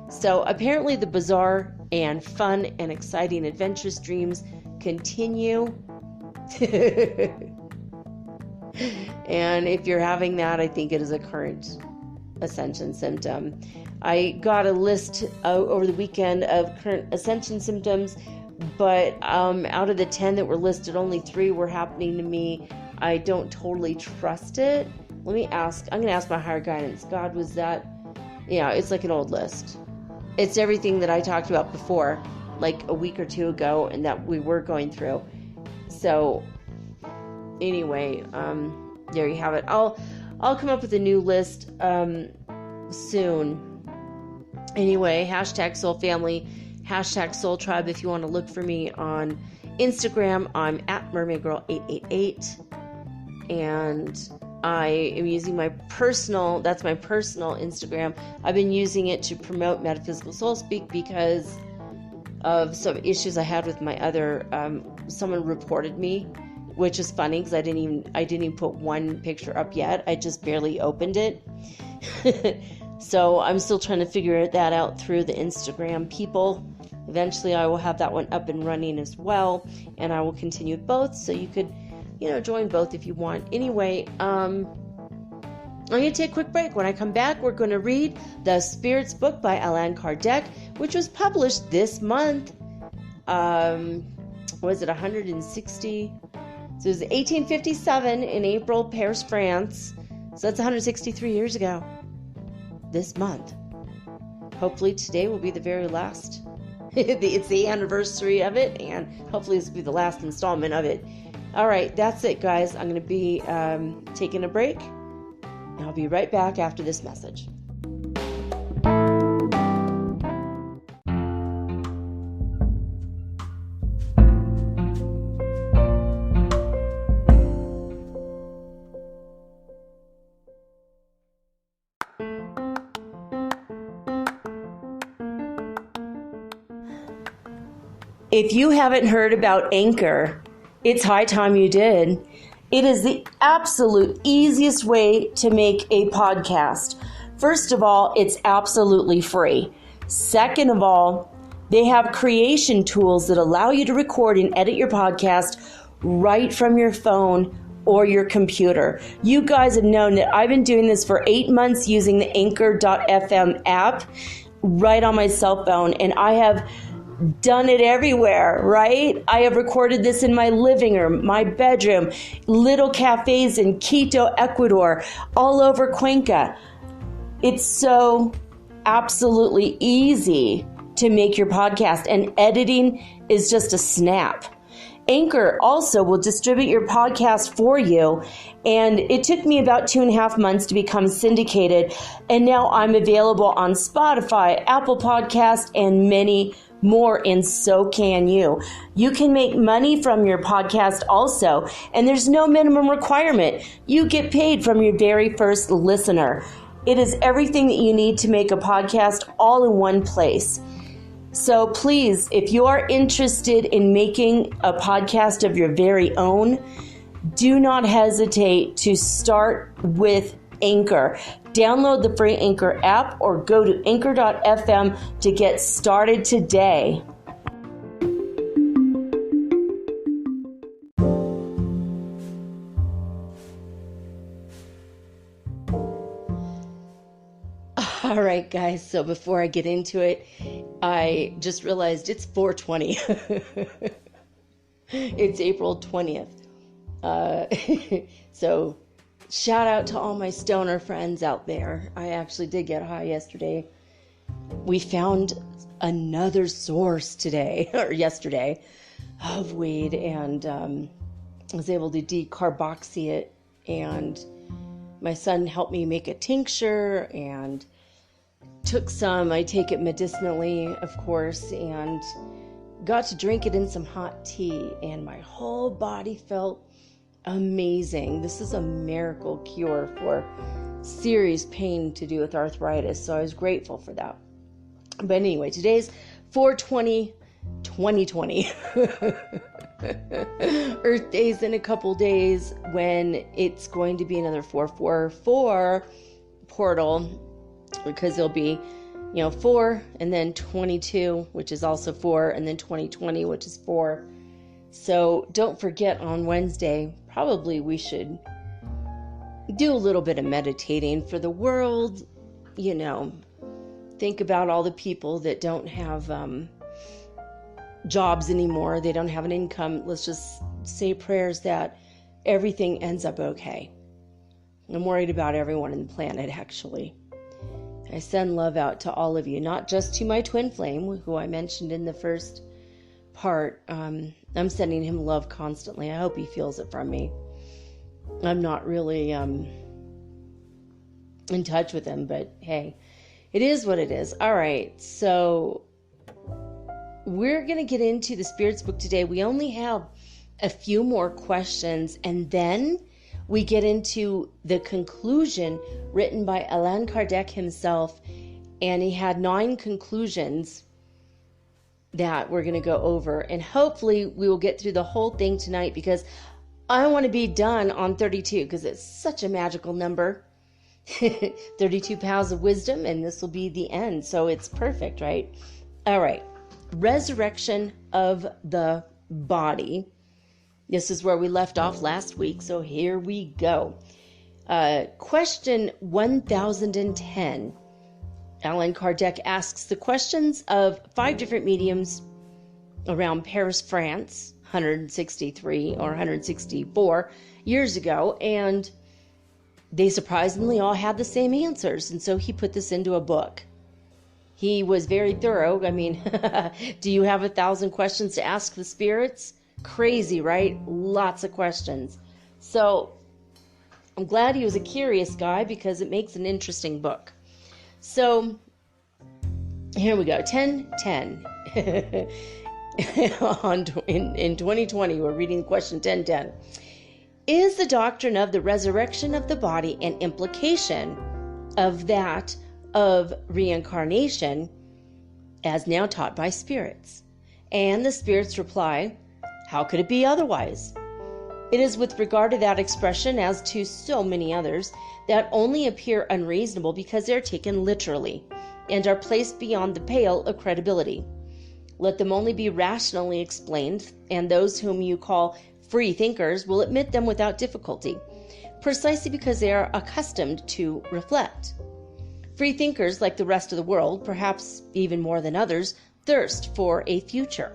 So apparently the bizarre and fun and exciting adventurous dreams continue. And if you're having that, I think it is a current ascension symptom. I got a list over the weekend of current ascension symptoms, but out of the 10 that were listed, only 3 were happening to me. I don't totally trust it. Let me ask. I'm going to ask my higher guidance. God, was that? Yeah, it's like an old list. It's everything that I talked about before, like a week or 2 ago, and that we were going through. So anyway, there you have it. I'll come up with a new list soon. Anyway, hashtag Soul Family, hashtag Soul Tribe. If you want to look for me on Instagram, I'm at mermaidgirl888, and I am using my personal Instagram. I've been using it to promote Metaphysical Soul Speak because of some issues I had with my other, someone reported me, which is funny because I didn't even put one picture up yet. I just barely opened it. So I'm still trying to figure that out through the Instagram people. Eventually I will have that one up and running as well, and I will continue both, so you could, join both if you want. Anyway, I'm going to take a quick break. When I come back, we're going to read The Spirits book by Allan Kardec, which was published this month. Was it 160? So it was 1857 in April, Paris, France. So that's 163 years ago. This month. Hopefully today will be the very last. It's the anniversary of it, and hopefully this will be the last installment of it. All right, that's it, guys. I'm going to be taking a break, and I'll be right back after this message. If you haven't heard about Anchor, it's high time you did. It is the absolute easiest way to make a podcast. First of all, it's absolutely free. Second of all, they have creation tools that allow you to record and edit your podcast right from your phone or your computer. You guys have known that I've been doing this for 8 months using the Anchor.fm app right on my cell phone, and I have done it everywhere, right? I have recorded this in my living room, my bedroom, little cafes in Quito, Ecuador, all over Cuenca. It's so absolutely easy to make your podcast, and editing is just a snap. Anchor also will distribute your podcast for you, and it took me about 2.5 months to become syndicated, and now I'm available on Spotify, Apple Podcast, and many more, and so can you. You can make money from your podcast also, and there's no minimum requirement. You get paid from your very first listener. It is everything that you need to make a podcast all in one place. So please, if you are interested in making a podcast of your very own, do not hesitate to start with Anchor. Download the free Anchor app or go to anchor.fm to get started today. All right, guys. So before I get into it, I just realized it's 420. It's April 20th. So shout out to all my stoner friends out there. I actually did get high yesterday. We found another source today, or yesterday, of weed, and I was able to decarboxy it, and my son helped me make a tincture, and took some. I take it medicinally, of course, and got to drink it in some hot tea, and my whole body felt amazing. This is a miracle cure for serious pain to do with arthritis, so I was grateful for that. But anyway, today's 4/20/2020. Earth Day's in a couple days, when it's going to be another 444 portal, because there'll be 4 and then 22, which is also 4, and then 2020, which is 4. So don't forget, on Wednesday, probably we should do a little bit of meditating for the world, think about all the people that don't have jobs anymore. They don't have an income. Let's just say prayers that everything ends up okay. I'm worried about everyone on the planet, actually. I send love out to all of you, not just to my twin flame, who I mentioned in the first part. I'm sending him love constantly. I hope he feels it from me. I'm not really in touch with him, but hey, it is what it is. All right, so we're going to get into the Spirit's book today. We only have a few more questions, and then we get into the conclusion written by Allan Kardec himself, and he had 9 conclusions that we're going to go over, and hopefully we will get through the whole thing tonight, because I want to be done on 32, because it's such a magical number. 32 pounds of wisdom, and this will be the end, so it's perfect, right? All right. Resurrection of the body. This is where we left off last week, so here we go. Question 1010. Allan Kardec asks the questions of 5 different mediums around Paris, France, 163 or 164 years ago, and they surprisingly all had the same answers, and so he put this into a book. He was very thorough. I mean, do you have 1,000 questions to ask the spirits? Crazy, right? Lots of questions. So I'm glad he was a curious guy, because it makes an interesting book. So here we go. 1010. In 2020, we're reading question 1010. Is the doctrine of the resurrection of the body an implication of that of reincarnation as now taught by spirits? And the spirits reply, how could it be otherwise? It is with regard to that expression, as to so many others, that only appear unreasonable because they are taken literally and are placed beyond the pale of credibility. Let them only be rationally explained, and those whom you call free thinkers will admit them without difficulty, precisely because they are accustomed to reflect. Free thinkers, like the rest of the world, perhaps even more than others, thirst for a future.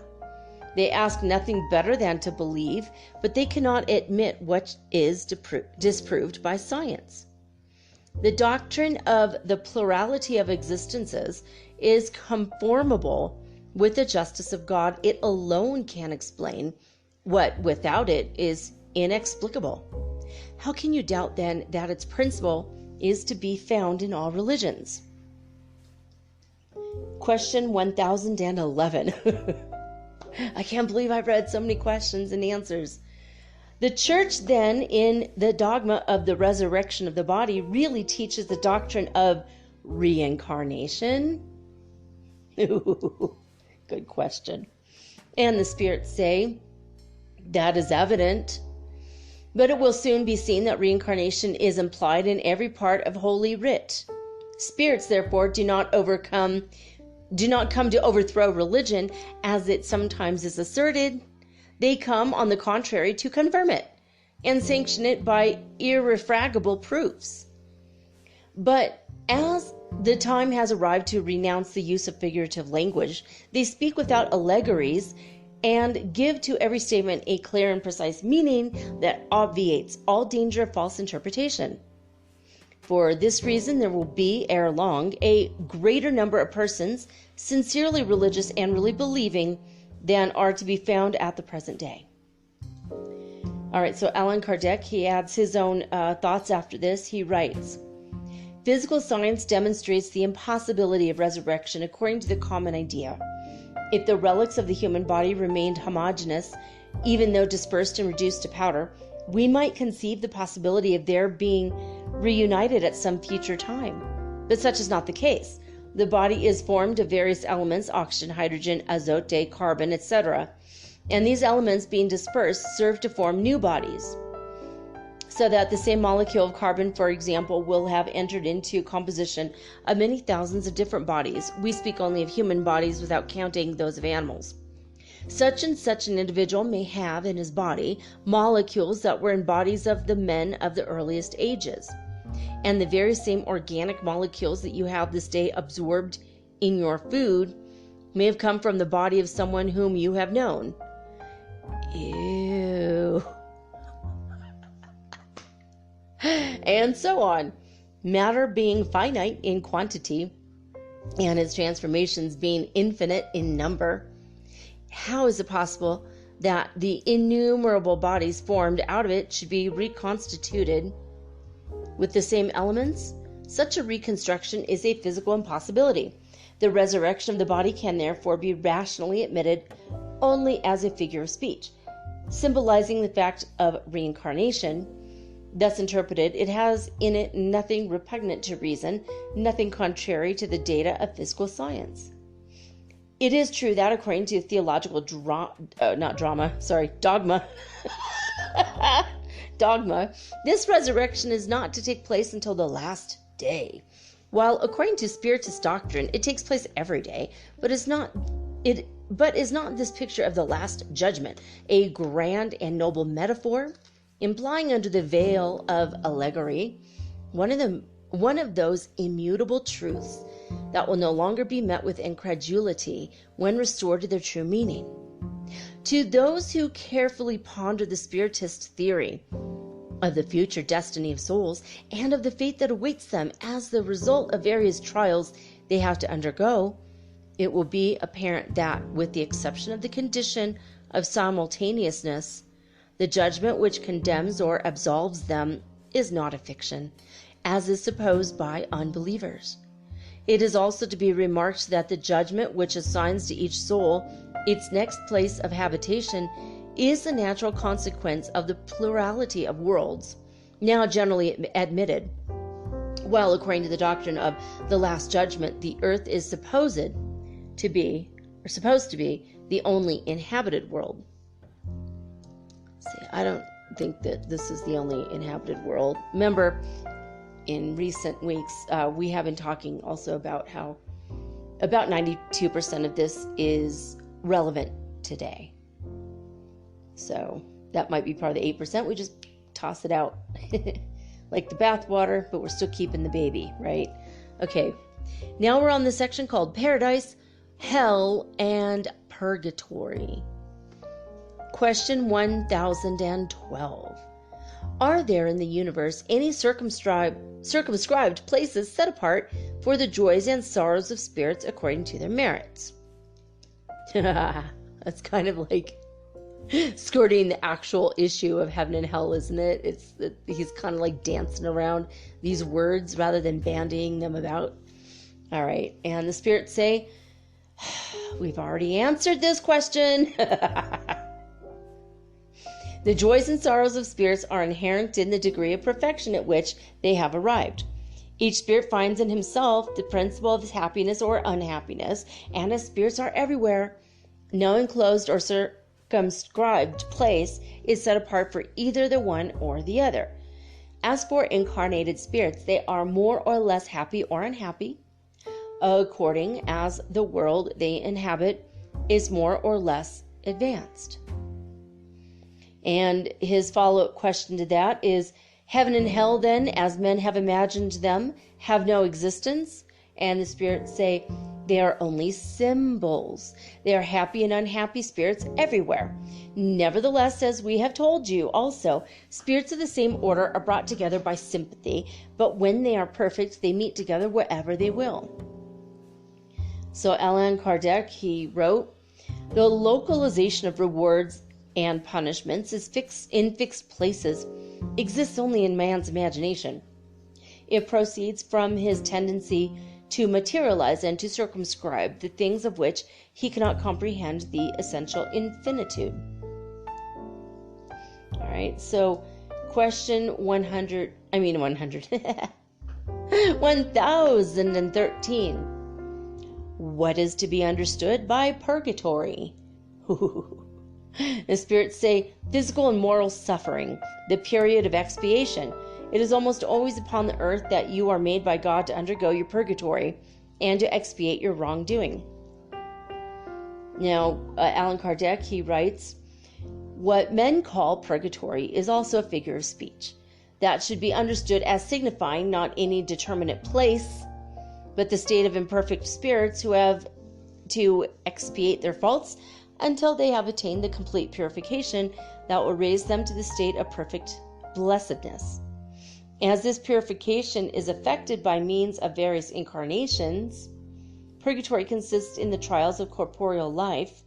They ask nothing better than to believe, but they cannot admit what is disproved by science. The doctrine of the plurality of existences is conformable with the justice of God. It alone can explain what without it is inexplicable. How can you doubt then that its principle is to be found in all religions? Question 1011. I can't believe I've read so many questions and answers. The Church then, in the dogma of the resurrection of the body, really teaches the doctrine of reincarnation? Good question. And the spirits say, that is evident. But it will soon be seen that reincarnation is implied in every part of Holy Writ. Spirits, therefore, do not come to overthrow religion, as it sometimes is asserted. They come, on the contrary, to confirm it and sanction it by irrefragable proofs. But as the time has arrived to renounce the use of figurative language, they speak without allegories and give to every statement a clear and precise meaning that obviates all danger of false interpretation. For this reason, there will be, ere long, a greater number of persons sincerely religious and really believing than are to be found at the present day. All right, so Allan Kardec, he adds his own thoughts after this. He writes, physical science demonstrates the impossibility of resurrection according to the common idea. If the relics of the human body remained homogeneous, even though dispersed and reduced to powder, we might conceive the possibility of their being reunited at some future time. But such is not the case. The body is formed of various elements, oxygen, hydrogen, azote, carbon, etc. And these elements, being dispersed, serve to form new bodies. So that the same molecule of carbon, for example, will have entered into composition of many thousands of different bodies. We speak only of human bodies without counting those of animals. Such and such an individual may have in his body molecules that were in bodies of the men of the earliest ages. And the very same organic molecules that you have this day absorbed in your food may have come from the body of someone whom you have known. Ew. And so on. Matter being finite in quantity and its transformations being infinite in number, how is it possible that the innumerable bodies formed out of it should be reconstituted with the same elements? Such a reconstruction is a physical impossibility. The resurrection of the body can therefore be rationally admitted only as a figure of speech, symbolizing the fact of reincarnation. Thus interpreted, it has in it nothing repugnant to reason, nothing contrary to the data of physical science. It is true that according to theological dogma, dogma, this resurrection is not to take place until the last day, while according to Spiritist doctrine, it takes place every day, but is not this picture of the last judgment a grand and noble metaphor, implying under the veil of allegory one of those immutable truths that will no longer be met with incredulity when restored to their true meaning? To those who carefully ponder the Spiritist theory of the future destiny of souls and of the fate that awaits them as the result of various trials they have to undergo, it will be apparent that, with the exception of the condition of simultaneousness, the judgment which condemns or absolves them is not a fiction, as is supposed by unbelievers. It is also to be remarked that the judgment which assigns to each soul its next place of habitation is the natural consequence of the plurality of worlds now generally admitted. While according to the doctrine of the last judgment, the earth is supposed to be the only inhabited world. See, I don't think that this is the only inhabited world. Remember, in recent weeks, we have been talking also about how about 92% of this is relevant today. So that might be part of the 8%. We just toss it out like the bathwater, but we're still keeping the baby, right? Okay, now we're on the section called Paradise, Hell, and Purgatory. Question 1012. Are there in the universe any circumscribed places set apart for the joys and sorrows of spirits according to their merits? That's kind of like skirting the actual issue of heaven and hell, isn't it? He's kind of like dancing around these words rather than bandying them about. All right, and the spirits say, we've already answered this question. The joys and sorrows of spirits are inherent in the degree of perfection at which they have arrived. Each spirit finds in himself the principle of his happiness or unhappiness, and as spirits are everywhere, no enclosed or circumscribed place is set apart for either the one or the other. As for incarnated spirits, they are more or less happy or unhappy, according as the world they inhabit is more or less advanced. And his follow-up question to that is, heaven and hell then, as men have imagined them, have no existence? And the spirits say, they are only symbols. They are happy and unhappy spirits everywhere. Nevertheless, as we have told you also, spirits of the same order are brought together by sympathy, but when they are perfect, they meet together wherever they will. So Allan Kardec, he wrote, the localization of rewards and punishments is fixed places exists only in man's imagination. It proceeds from his tendency to materialize and to circumscribe the things of which he cannot comprehend the essential infinitude. All right, so question 1013. What is to be understood by purgatory? The spirits say physical and moral suffering, the period of expiation. It is almost always upon the earth that you are made by God to undergo your purgatory and to expiate your wrongdoing. Now, Allan Kardec, he writes, what men call purgatory is also a figure of speech that should be understood as signifying not any determinate place, but the state of imperfect spirits who have to expiate their faults until they have attained the complete purification that will raise them to the state of perfect blessedness. As this purification is effected by means of various incarnations, purgatory consists in the trials of corporeal life.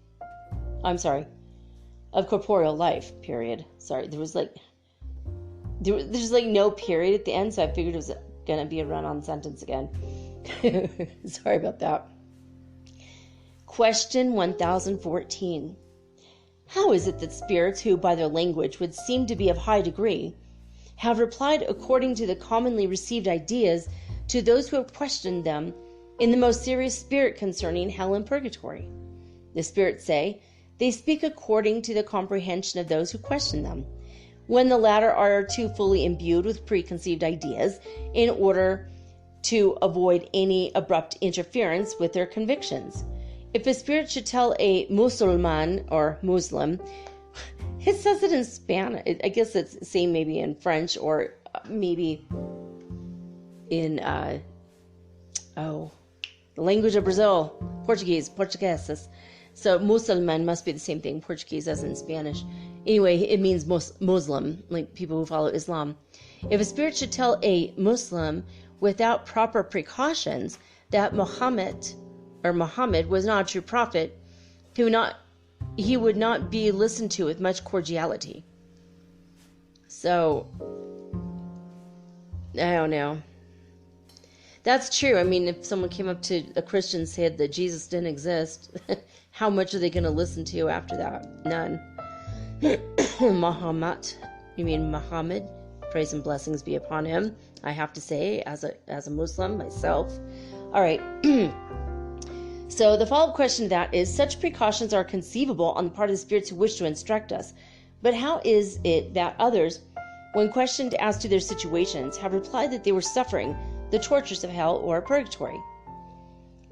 Of corporeal life, period. Sorry, there's like no period at the end, so I figured it was going to be a run-on sentence again. Sorry about that. Question 1014. How is it that spirits who, by their language, would seem to be of high degree, have replied according to the commonly received ideas to those who have questioned them in the most serious spirit concerning hell and purgatory? The spirits say, they speak according to the comprehension of those who question them, when the latter are too fully imbued with preconceived ideas in order to avoid any abrupt interference with their convictions. If a spirit should tell a Musulman or Muslim, it says it in Spanish. I guess it's the same maybe in French or maybe in, the language of Brazil, Portuguese. So Musulman must be the same thing, Portuguese as in Spanish. Anyway, it means Muslim, like people who follow Islam. If a spirit should tell a Muslim without proper precautions that Muhammad was not a true prophet, he would not be listened to with much cordiality. So, I don't know. That's true. I mean, if someone came up to a Christian and said that Jesus didn't exist, how much are they going to listen to after that? None. Muhammad, praise and blessings be upon him, I have to say, as a Muslim myself. All right. So the follow-up question to that is, such precautions are conceivable on the part of the spirits who wish to instruct us. But how is it that others, when questioned as to their situations, have replied that they were suffering the tortures of hell or purgatory?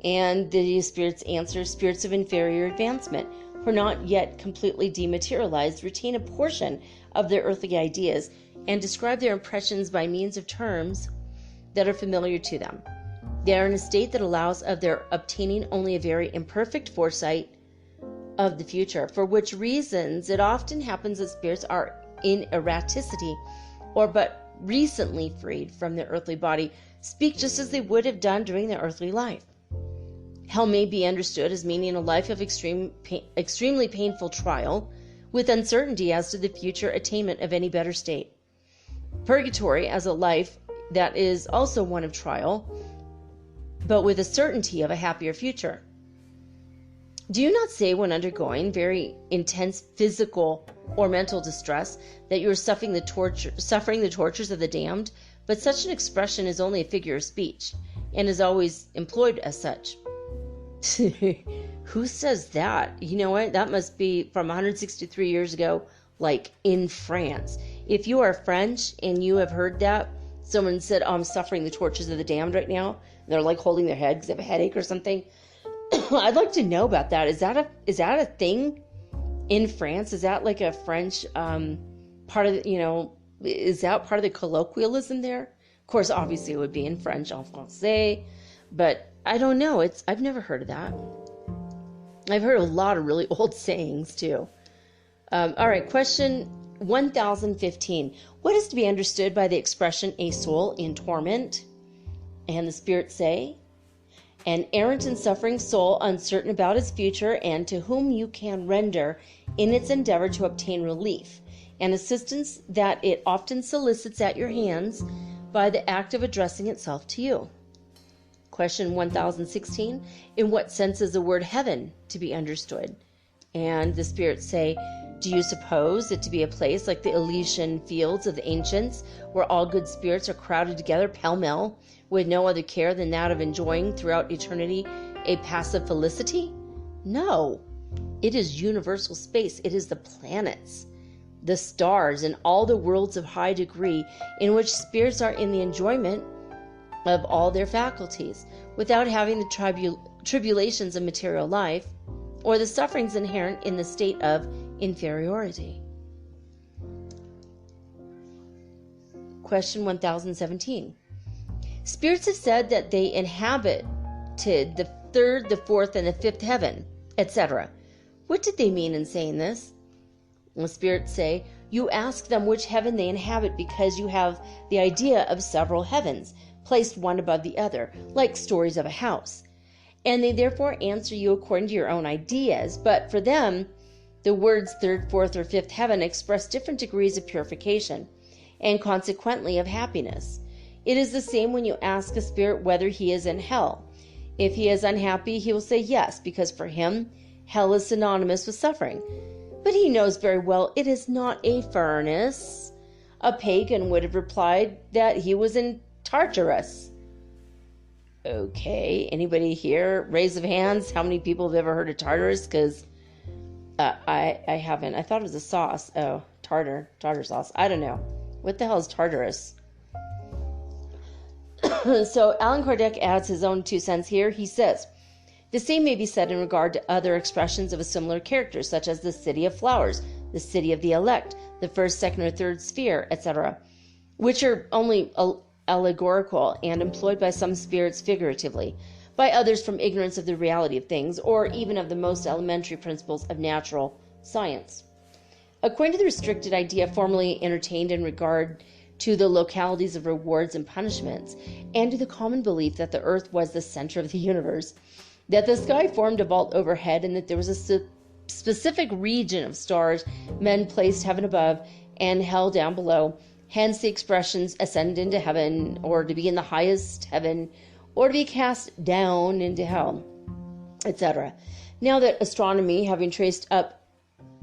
And the spirits answer, spirits of inferior advancement, who are not yet completely dematerialized, retain a portion of their earthly ideas and describe their impressions by means of terms that are familiar to them. They are in a state that allows of their obtaining only a very imperfect foresight of the future, for which reasons it often happens that spirits are in erraticity or but recently freed from their earthly body, speak just as they would have done during their earthly life. Hell may be understood as meaning a life of extremely painful trial, with uncertainty as to the future attainment of any better state. Purgatory as a life that is also one of trial, but with a certainty of a happier future. Do you not say when undergoing very intense physical or mental distress that you are suffering the tortures of the damned? But such an expression is only a figure of speech, and is always employed as such. Who says that? You know what? That must be from 163 years ago, like in France. If you are French and you have heard that, someone said, oh, I'm suffering the tortures of the damned right now, and they're like holding their head because they have a headache or something. I'd like to know about that. Is that a thing in France? Is that like a French part of is that part of the colloquialism there? Of course, obviously it would be in French, en français, but I don't know. I've never heard of that. I've heard a lot of really old sayings too. All right, question 1015. What is to be understood by the expression a soul in torment? And the spirits say, an errant and suffering soul, uncertain about its future, and to whom you can render in its endeavor to obtain relief and assistance that it often solicits at your hands by the act of addressing itself to you. Question 1016. In what sense is the word heaven to be understood? And the spirits say, do you suppose it to be a place like the Elysian fields of the ancients, where all good spirits are crowded together pell-mell, with no other care than that of enjoying throughout eternity a passive felicity? No. It is universal space. It is the planets, the stars, and all the worlds of high degree in which spirits are in the enjoyment of all their faculties, without having the tribulations of material life or the sufferings inherent in the state of inferiority. Question 1017. Spirits have said that they inhabited the third, the fourth, and the fifth heaven, etc. What did they mean in saying this? The spirits say, you ask them which heaven they inhabit because you have the idea of several heavens, placed one above the other, like stories of a house. And they therefore answer you according to your own ideas, but for them, the words third, fourth, or fifth heaven express different degrees of purification, and consequently of happiness. It is the same when you ask a spirit whether he is in hell. If he is unhappy, he will say yes, because for him, hell is synonymous with suffering. But he knows very well it is not a furnace. A pagan would have replied that he was in Tartarus. Okay, anybody here? Raise of hands. How many people have ever heard of Tartarus? Because I haven't. I thought it was a sauce. Oh, tartar sauce. I don't know. What the hell is Tartarus? So Allan Kardec adds his own 2 cents here. He says, the same may be said in regard to other expressions of a similar character, such as the city of flowers, the city of the elect, the first, second, or third sphere, etc., which are only allegorical and employed by some spirits figuratively, by others from ignorance of the reality of things, or even of the most elementary principles of natural science. According to the restricted idea formerly entertained in regard to the localities of rewards and punishments, and to the common belief that the earth was the center of the universe, that the sky formed a vault overhead, and that there was a specific region of stars, men placed heaven above and hell down below, hence the expressions ascend into heaven, or to be in the highest heaven, or to be cast down into hell, etc. Now that astronomy, having traced up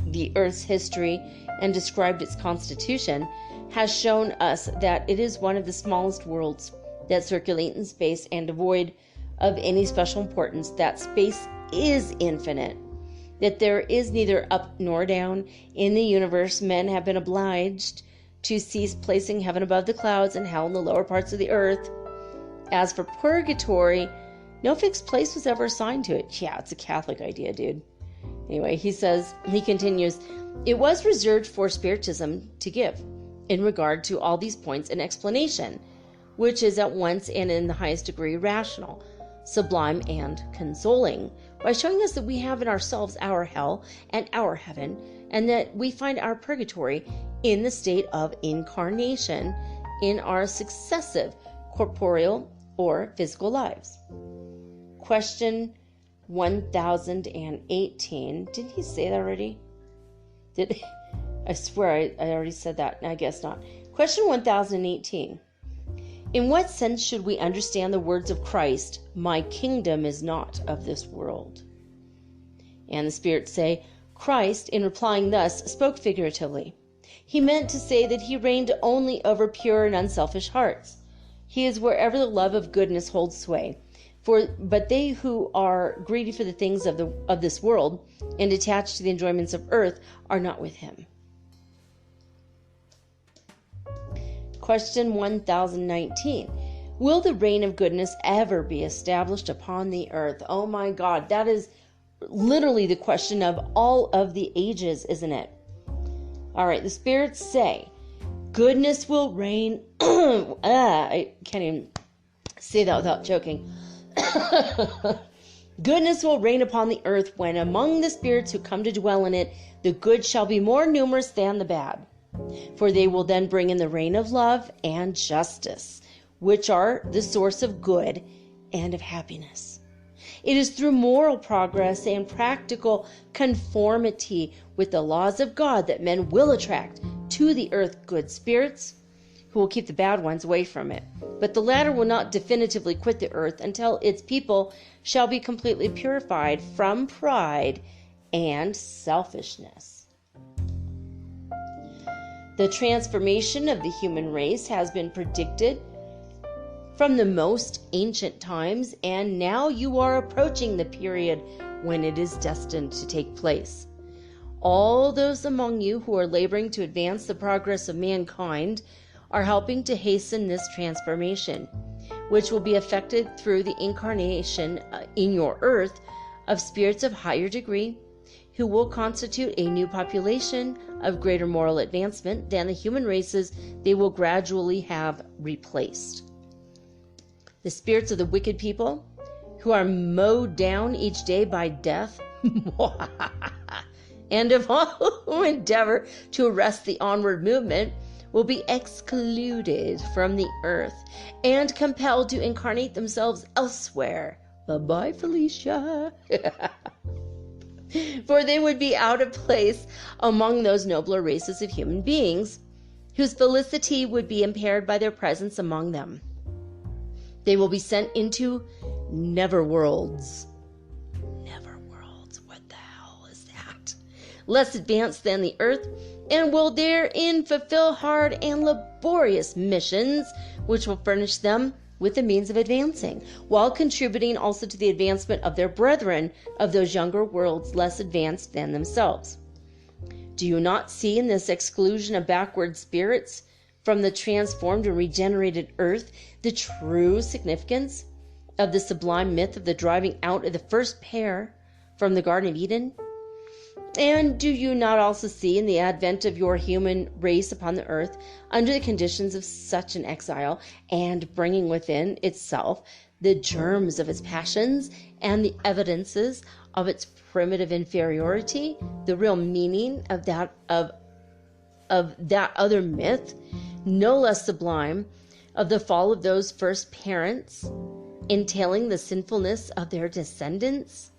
the earth's history and described its constitution, has shown us that it is one of the smallest worlds that circulate in space and devoid of any special importance, that space is infinite, that there is neither up nor down in the universe, men have been obliged to cease placing heaven above the clouds and hell in the lower parts of the earth. As for purgatory, no fixed place was ever assigned to it. Yeah, it's a Catholic idea, dude. Anyway, he continues, it was reserved for spiritism to give in regard to all these points an explanation, which is at once and in the highest degree rational, sublime, and consoling, by showing us that we have in ourselves our hell and our heaven, and that we find our purgatory in the state of incarnation in our successive corporeal or physical lives. Question 1018. Didn't he say that already? I swear I already said that. I guess not. Question 1018. In what sense should we understand the words of Christ, my kingdom is not of this world? And the spirits say, Christ, in replying thus, spoke figuratively. He meant to say that he reigned only over pure and unselfish hearts. He is wherever the love of goodness holds sway. But they who are greedy for the things of this world and attached to the enjoyments of earth are not with him. Question 1019. Will the reign of goodness ever be established upon the earth? Oh my God, that is literally the question of all of the ages, isn't it? All right, the spirits say, goodness will reign. I can't even say that without choking. Goodness will reign upon the earth when among the spirits who come to dwell in it, the good shall be more numerous than the bad. For they will then bring in the reign of love and justice, which are the source of good and of happiness. It is through moral progress and practical conformity with the laws of God that men will attract to the earth good spirits who will keep the bad ones away from it. But the latter will not definitively quit the earth until its people shall be completely purified from pride and selfishness. The transformation of the human race has been predicted from the most ancient times, and now you are approaching the period when it is destined to take place. All those among you who are laboring to advance the progress of mankind are helping to hasten this transformation, which will be effected through the incarnation in your earth of spirits of higher degree, who will constitute a new population of greater moral advancement than the human races they will gradually have replaced. The spirits of the wicked people, who are mowed down each day by death, and of all who endeavor to arrest the onward movement, will be excluded from the earth and compelled to incarnate themselves elsewhere. Bye-bye, Felicia. For they would be out of place among those nobler races of human beings, whose felicity would be impaired by their presence among them. They will be sent into netherworlds. Netherworlds, what the hell is that? Less advanced than the earth, and will therein fulfill hard and laborious missions, which will furnish them with the means of advancing, while contributing also to the advancement of their brethren of those younger worlds less advanced than themselves. Do you not see in this exclusion of backward spirits from the transformed and regenerated earth the true significance of the sublime myth of the driving out of the first pair from the Garden of Eden? And do you not also see in the advent of your human race upon the earth, under the conditions of such an exile, and bringing within itself the germs of its passions and the evidences of its primitive inferiority, the real meaning of that other myth, no less sublime, of the fall of those first parents, entailing the sinfulness of their descendants?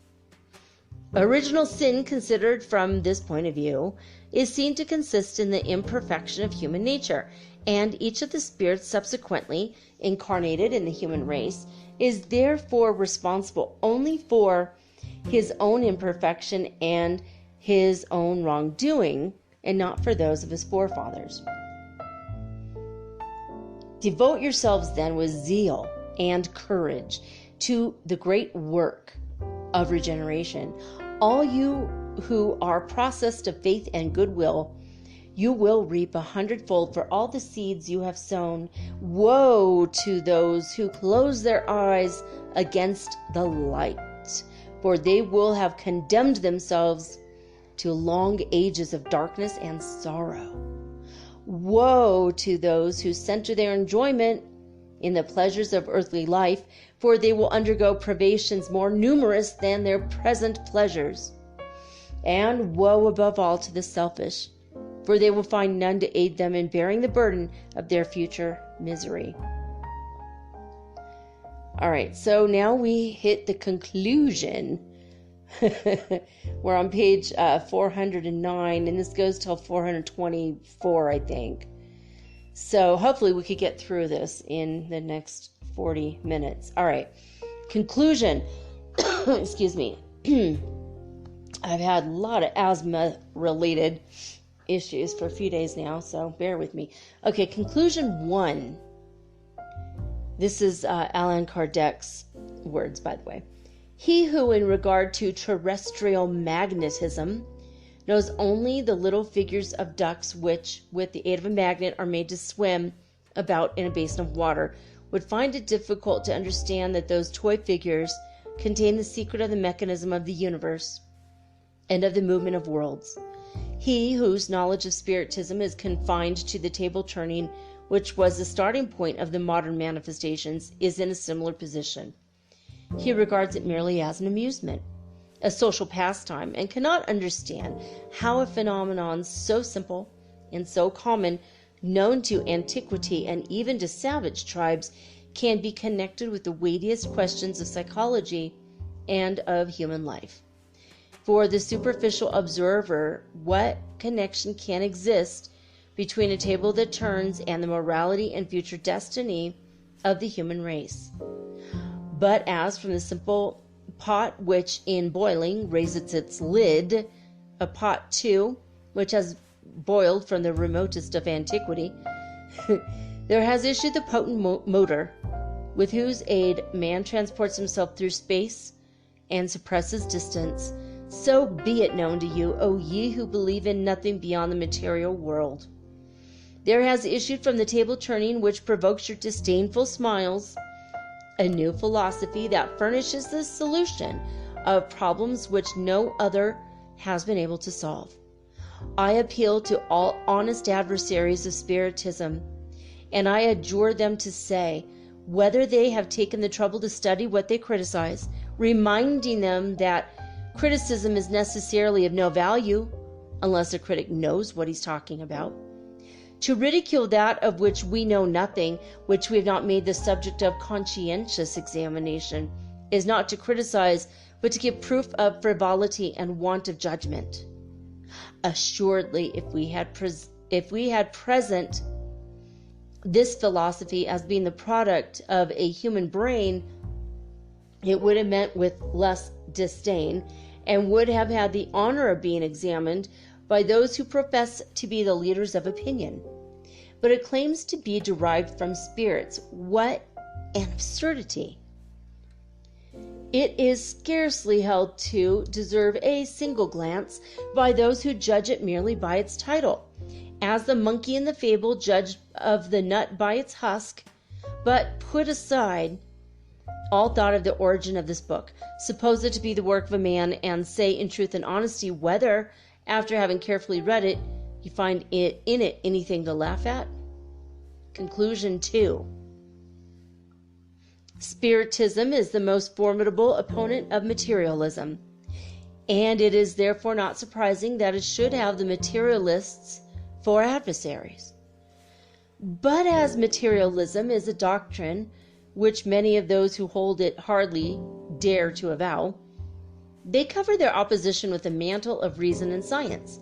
Original sin, considered from this point of view, is seen to consist in the imperfection of human nature, and each of the spirits subsequently incarnated in the human race is therefore responsible only for his own imperfection and his own wrongdoing, and not for those of his forefathers. Devote yourselves then with zeal and courage to the great work of regeneration. All you who are processed of faith and goodwill, you will reap 100-fold for all the seeds you have sown. Woe to those who close their eyes against the light, for they will have condemned themselves to long ages of darkness and sorrow. Woe to those who center their enjoyment in the pleasures of earthly life, for they will undergo privations more numerous than their present pleasures. And woe above all to the selfish, for they will find none to aid them in bearing the burden of their future misery. All right, so now we hit the conclusion. We're on page 409, and this goes till 424, I think. So hopefully we could get through this in the next 40 minutes. All right. Conclusion. Excuse me. I've had a lot of asthma-related issues for a few days now, so bear with me. Okay, conclusion 1. This is Allan Kardec's words, by the way. He who, in regard to terrestrial magnetism, knows only the little figures of ducks which, with the aid of a magnet, are made to swim about in a basin of water, would find it difficult to understand that those toy figures contain the secret of the mechanism of the universe and of the movement of worlds. He whose knowledge of spiritism is confined to the table turning, which was the starting point of the modern manifestations, is in a similar position. He regards it merely as an amusement, a social pastime, and cannot understand how a phenomenon so simple and so common, known to antiquity and even to savage tribes, can be connected with the weightiest questions of psychology and of human life. For the superficial observer, what connection can exist between a table that turns and the morality and future destiny of the human race? But as from the simple pot which in boiling raises its lid, a pot too, which has boiled from the remotest of antiquity, there has issued the potent motor, with whose aid man transports himself through space and suppresses distance. So be it known to you, O ye who believe in nothing beyond the material world. There has issued from the table turning which provokes your disdainful smiles a new philosophy that furnishes the solution of problems which no other has been able to solve. I appeal to all honest adversaries of Spiritism, and I adjure them to say whether they have taken the trouble to study what they criticize, reminding them that criticism is necessarily of no value unless a critic knows what he's talking about. To ridicule that of which we know nothing, which we have not made the subject of conscientious examination, is not to criticize, but to give proof of frivolity and want of judgment. Assuredly, if we had present this philosophy as being the product of a human brain, it would have met with less disdain, and would have had the honor of being examined by those who profess to be the leaders of opinion. But it claims to be derived from spirits. What an absurdity! It is scarcely held to deserve a single glance by those who judge it merely by its title, as the monkey in the fable judged of the nut by its husk. But put aside all thought of the origin of this book, suppose it to be the work of a man, and say in truth and honesty whether, after having carefully read it, you find in it anything to laugh at. Conclusion 2. Spiritism is the most formidable opponent of materialism, and it is therefore not surprising that it should have the materialists for adversaries. But as materialism is a doctrine which many of those who hold it hardly dare to avow, they cover their opposition with a mantle of reason and science.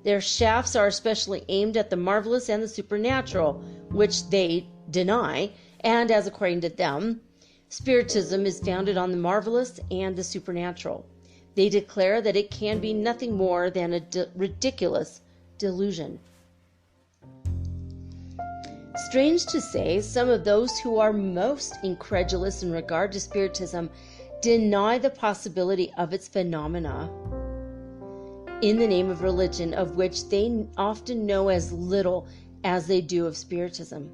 Their shafts are especially aimed at the marvelous and the supernatural, which they deny, and as according to them, Spiritism is founded on the marvelous and the supernatural. They declare that it can be nothing more than a ridiculous delusion. Strange to say, some of those who are most incredulous in regard to Spiritism deny the possibility of its phenomena in the name of religion, of which they often know as little as they do of Spiritism.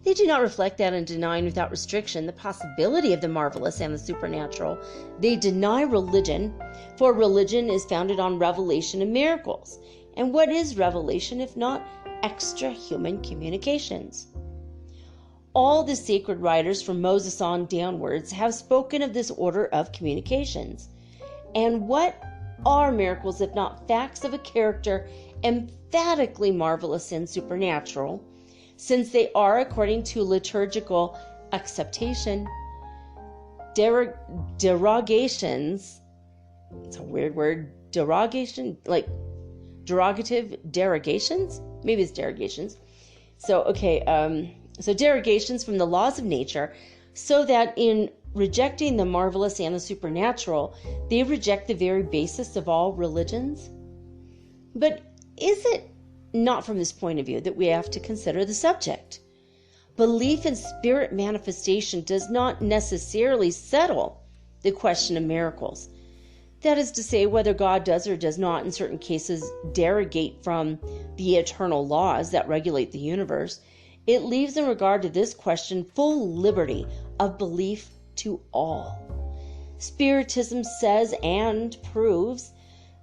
They do not reflect that in denying without restriction the possibility of the marvelous and the supernatural. They deny religion, for religion is founded on revelation and miracles. And what is revelation if not extra-human communications? All the sacred writers from Moses on downwards have spoken of this order of communications. And what are miracles if not facts of a character emphatically marvelous and supernatural, since they are, according to liturgical acceptation, derogations. It's a weird word. Derogation, like derogative derogations? Maybe it's derogations. So derogations from the laws of nature, so that in rejecting the marvelous and the supernatural, they reject the very basis of all religions. But is it not from this point of view that we have to consider the subject? Belief in spirit manifestation does not necessarily settle the question of miracles. That is to say, whether God does or does not in certain cases derogate from the eternal laws that regulate the universe. It leaves in regard to this question full liberty of belief to all. Spiritism says and proves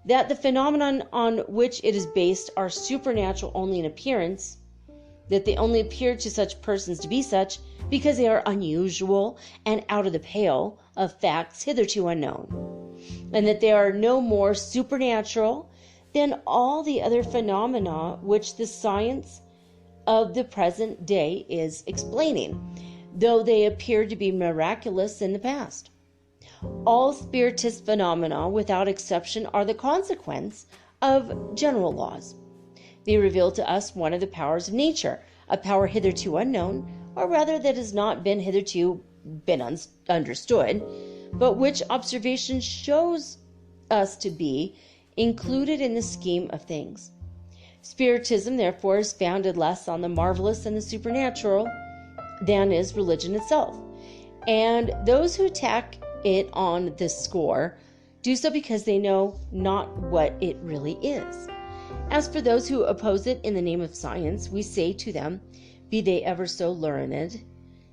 that the phenomenon on which it is based are supernatural only in appearance, that they only appear to such persons to be such because they are unusual and out of the pale of facts hitherto unknown, and that they are no more supernatural than all the other phenomena which the science of the present day is explaining, though they appeared to be miraculous in the past. All spiritist phenomena, without exception, are the consequence of general laws. They reveal to us one of the powers of nature, a power hitherto unknown, or rather that has not been hitherto understood, but which observation shows us to be included in the scheme of things. Spiritism, therefore, is founded less on the marvelous and the supernatural than is religion itself. And those who attack it on this score do so because they know not what it really is. As for those who oppose it in the name of science, we say to them, be they ever so learned,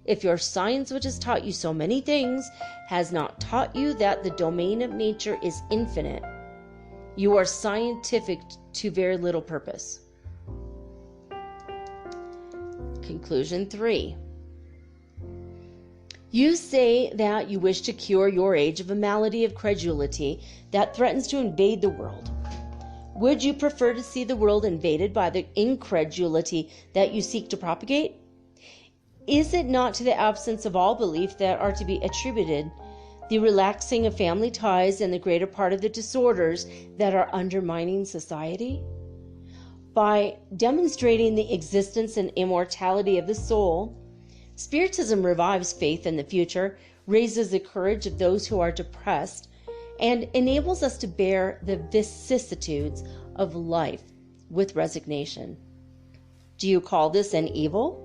if your science, which has taught you so many things, has not taught you that the domain of nature is infinite, you are scientific to very little purpose. Conclusion 3. You say that you wish to cure your age of a malady of credulity that threatens to invade the world. Would you prefer to see the world invaded by the incredulity that you seek to propagate? Is it not to the absence of all belief that are to be attributed the relaxing of family ties and the greater part of the disorders that are undermining society? By demonstrating the existence and immortality of the soul, Spiritism revives faith in the future, raises the courage of those who are depressed, and enables us to bear the vicissitudes of life with resignation. Do you call this an evil?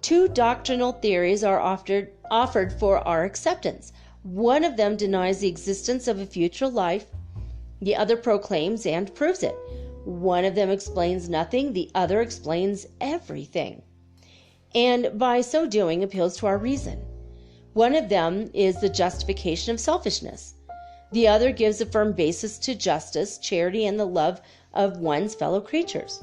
2 doctrinal theories are offered for our acceptance. One of them denies the existence of a future life. The other proclaims and proves it. One of them explains nothing. The other explains everything, and by so doing appeals to our reason. One of them is the justification of selfishness. The other gives a firm basis to justice, charity, and the love of one's fellow creatures.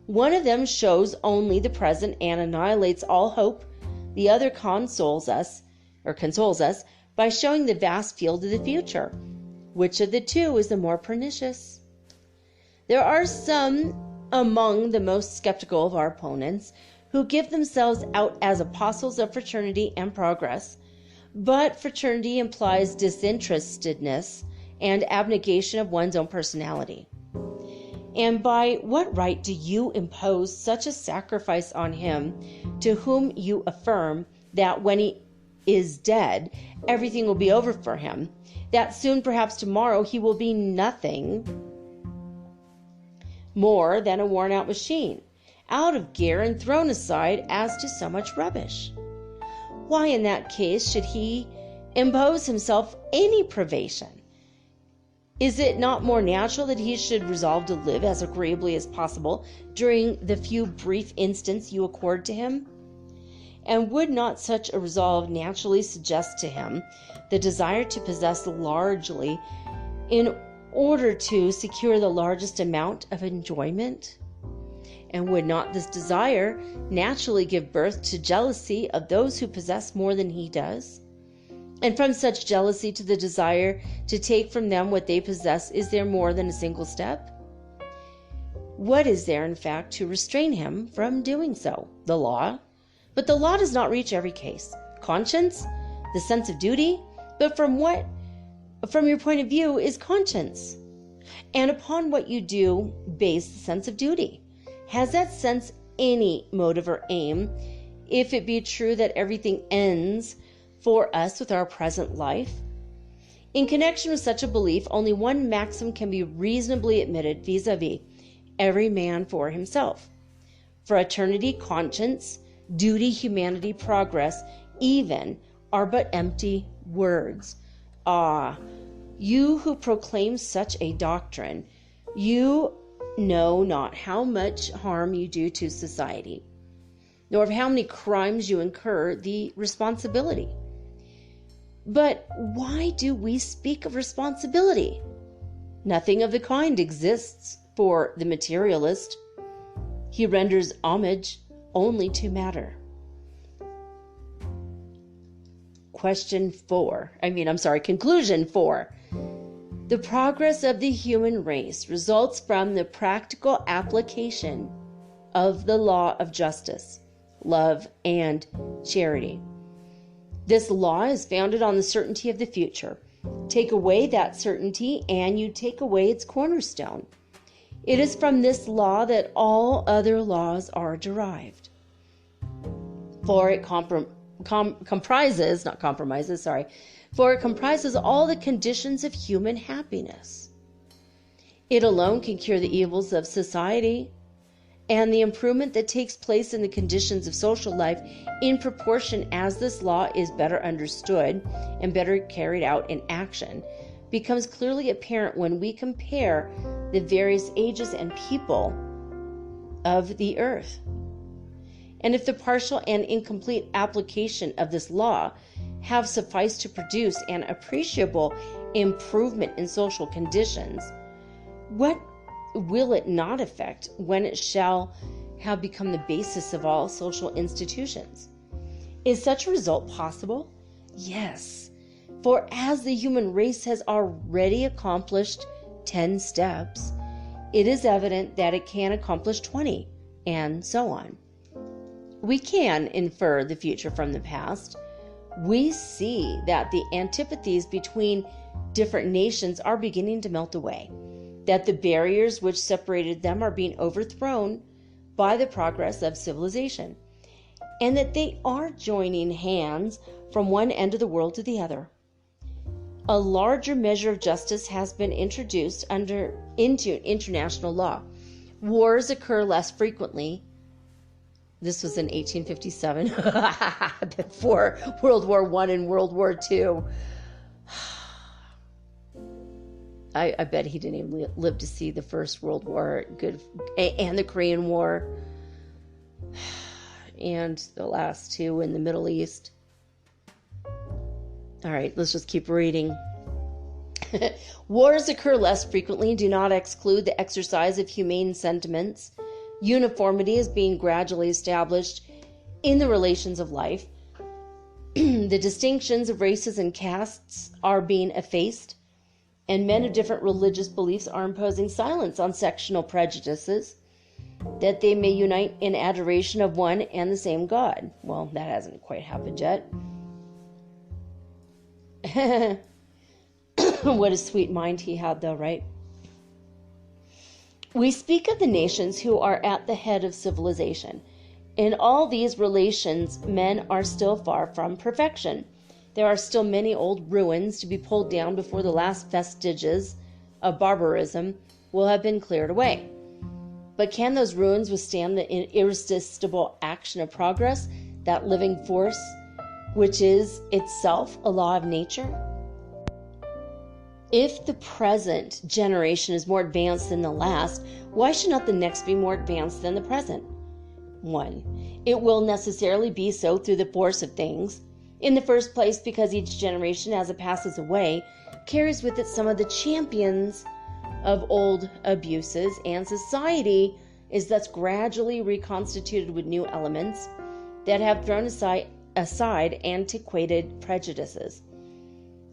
One of them shows only the present and annihilates all hope. The other consoles us by showing the vast field of the future. Which of the two is the more pernicious? There are some among the most skeptical of our opponents who give themselves out as apostles of fraternity and progress, but fraternity implies disinterestedness and abnegation of one's own personality. And by what right do you impose such a sacrifice on him to whom you affirm that when he is dead, everything will be over for him, that soon, perhaps tomorrow, he will be nothing more than a worn-out machine, out of gear and thrown aside as to so much rubbish? Why, in that case, should he impose himself any privation? Is it not more natural that he should resolve to live as agreeably as possible during the few brief instants you accord to him? And would not such a resolve naturally suggest to him the desire to possess largely in order to secure the largest amount of enjoyment? And would not this desire naturally give birth to jealousy of those who possess more than he does? And from such jealousy to the desire to take from them what they possess, is there more than a single step? What is there, in fact, to restrain him from doing so? The law? But the law does not reach every case. Conscience? The sense of duty? But from your point of view, is conscience? And upon what you do base the sense of duty? Has that sense any motive or aim, if it be true that everything ends for us with our present life? In connection with such a belief, only one maxim can be reasonably admitted vis-a-vis: every man for himself. Fraternity, conscience, duty, humanity, progress, even, are but empty words. Ah, you who proclaim such a doctrine, you know not how much harm you do to society, nor of how many crimes you incur the responsibility. But why do we speak of responsibility? Nothing of the kind exists for the materialist. He renders homage only to matter. Conclusion 4. The progress of the human race results from the practical application of the law of justice, love, and charity. This law is founded on the certainty of the future. Take away that certainty, and you take away its cornerstone. It is from this law that all other laws are derived. For it comprises all the conditions of human happiness. It alone can cure the evils of society, and the improvement that takes place in the conditions of social life in proportion as this law is better understood and better carried out in action becomes clearly apparent when we compare the various ages and people of the earth. And if the partial and incomplete application of this law have sufficed to produce an appreciable improvement in social conditions, what will it not affect when it shall have become the basis of all social institutions? Is such a result possible? Yes, for as the human race has already accomplished 10 steps, it is evident that it can accomplish 20, and so on. We can infer the future from the past. We see that the antipathies between different nations are beginning to melt away, that the barriers which separated them are being overthrown by the progress of civilization, and that they are joining hands from one end of the world to the other. A larger measure of justice has been introduced into international law. Wars occur less frequently. This was in 1857, before World War I and World War II. I bet he didn't even live to see the First World War, and the Korean War, and the last two in the Middle East. All right, let's just keep reading. Wars occur less frequently and do not exclude the exercise of humane sentiments. Uniformity is being gradually established in the relations of life. The distinctions of races and castes are being effaced, and men of different religious beliefs are imposing silence on sectional prejudices, that they may unite in adoration of one and the same God. Well, that hasn't quite happened yet. What a sweet mind he had, though, right? We speak of the nations who are at the head of civilization. In all these relations, men are still far from perfection. There are still many old ruins to be pulled down before the last vestiges of barbarism will have been cleared away. But can those ruins withstand the irresistible action of progress, that living force which is itself a law of nature? If the present generation is more advanced than the last, why should not the next be more advanced than the present? 1. It will necessarily be so through the force of things. In the first place, because each generation, as it passes away, carries with it some of the champions of old abuses, and society is thus gradually reconstituted with new elements that have thrown aside antiquated prejudices.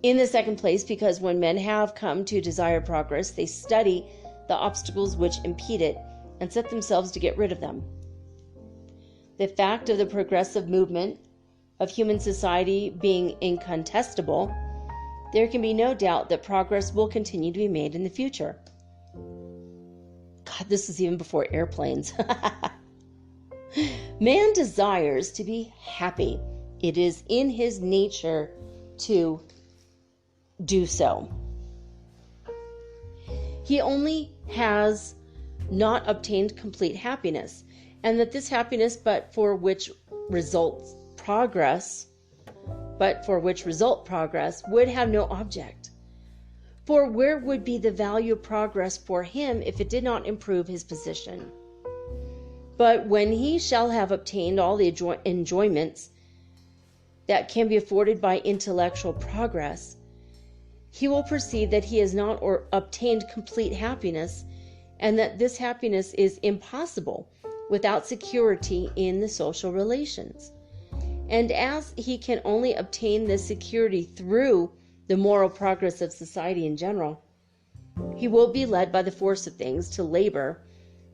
In the second place, because when men have come to desire progress, they study the obstacles which impede it and set themselves to get rid of them. The fact of the progressive movement of human society being incontestable, there can be no doubt that progress will continue to be made in the future. God, this is even before airplanes. Man desires to be happy. It is in his nature to do so. He only has not obtained complete happiness, and that this happiness, but for which result progress, would have no object. For where would be the value of progress for him if it did not improve his position? But when he shall have obtained all the enjoyments that can be afforded by intellectual progress, he will perceive that he has not obtained complete happiness, and that this happiness is impossible without security in the social relations. And as he can only obtain this security through the moral progress of society in general, he will be led by the force of things to labor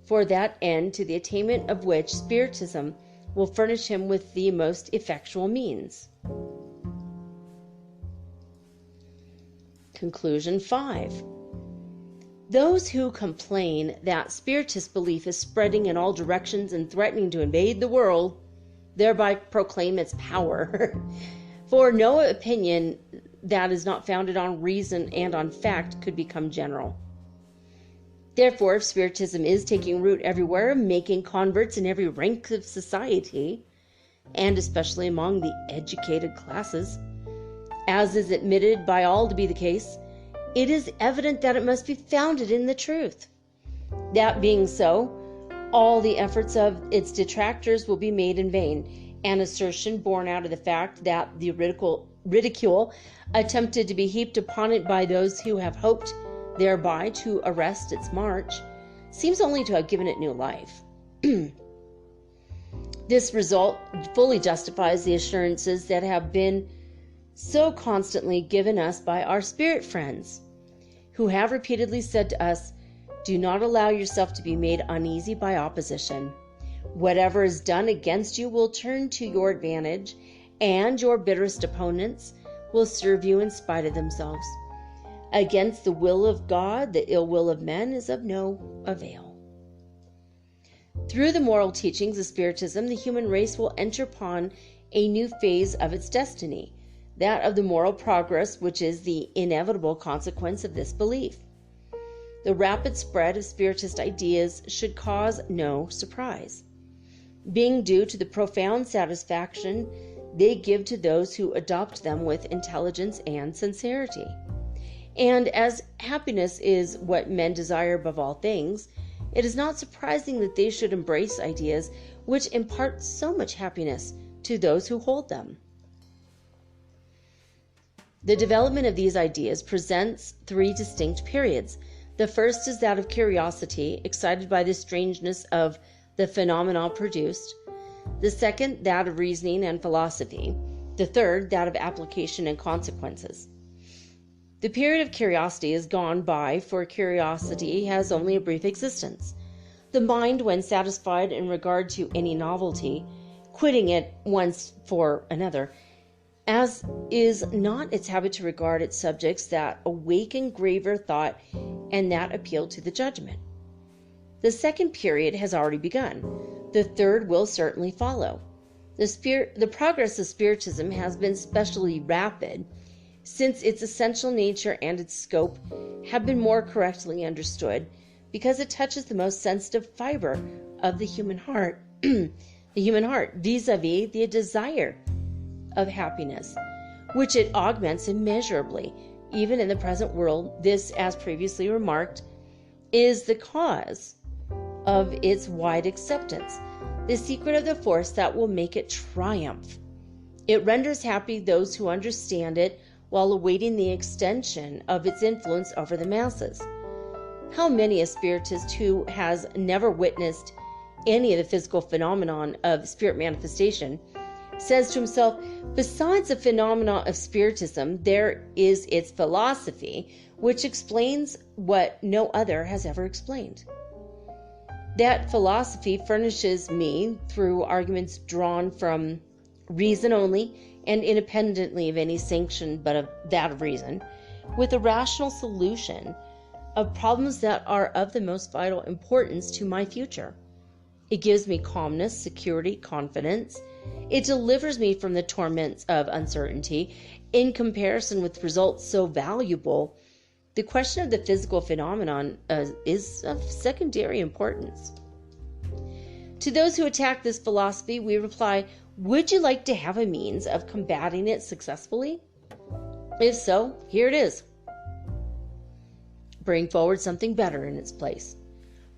for that end, to the attainment of which spiritism will furnish him with the most effectual means. Conclusion 5. Those who complain that spiritist belief is spreading in all directions and threatening to invade the world, thereby proclaim its power. For no opinion that is not founded on reason and on fact could become general. Therefore, if spiritism is taking root everywhere, making converts in every rank of society, and especially among the educated classes, as is admitted by all to be the case, it is evident that it must be founded in the truth. That being so, all the efforts of its detractors will be made in vain, an assertion born out of the fact that the ridicule attempted to be heaped upon it by those who have hoped thereby to arrest its march seems only to have given it new life. This result fully justifies the assurances that have been so constantly given us by our spirit friends, who have repeatedly said to us, "Do not allow yourself to be made uneasy by opposition. Whatever is done against you will turn to your advantage, and your bitterest opponents will serve you in spite of themselves. Against the will of God, the ill will of men is of no avail." Through the moral teachings of Spiritism, the human race will enter upon a new phase of its destiny, that of the moral progress which is the inevitable consequence of this belief. The rapid spread of Spiritist ideas should cause no surprise, being due to the profound satisfaction they give to those who adopt them with intelligence and sincerity. And as happiness is what men desire above all things, it is not surprising that they should embrace ideas which impart so much happiness to those who hold them. The development of these ideas presents three distinct periods. The first is that of curiosity, excited by the strangeness of the phenomena produced. The second, that of reasoning and philosophy. The third, that of application and consequences. The period of curiosity is gone by, for curiosity has only a brief existence. The mind, when satisfied in regard to any novelty, quitting it once for another, as is not its habit to regard its subjects that awaken graver thought and that appeal to the judgment. The second period has already begun. The third will certainly follow. The progress of Spiritism has been specially rapid, since its essential nature and its scope have been more correctly understood, because it touches the most sensitive fiber of the human heart, vis-a-vis the desire of happiness, which it augments immeasurably. Even in the present world, this, as previously remarked, is the cause of its wide acceptance, the secret of the force that will make it triumph. It renders happy those who understand it while awaiting the extension of its influence over the masses. How many a spiritist who has never witnessed any of the physical phenomenon of spirit manifestation says to himself, besides the phenomena of Spiritism, there is its philosophy, which explains what no other has ever explained. That philosophy furnishes me, through arguments drawn from reason only and independently of any sanction but of that of reason, with a rational solution of problems that are of the most vital importance to my future. It gives me calmness, security, confidence. It delivers me from the torments of uncertainty. In comparison with results so valuable, the question of the physical phenomenon is of secondary importance. To those who attack this philosophy, we reply, would you like to have a means of combating it successfully? If so, here it is. Bring forward something better in its place.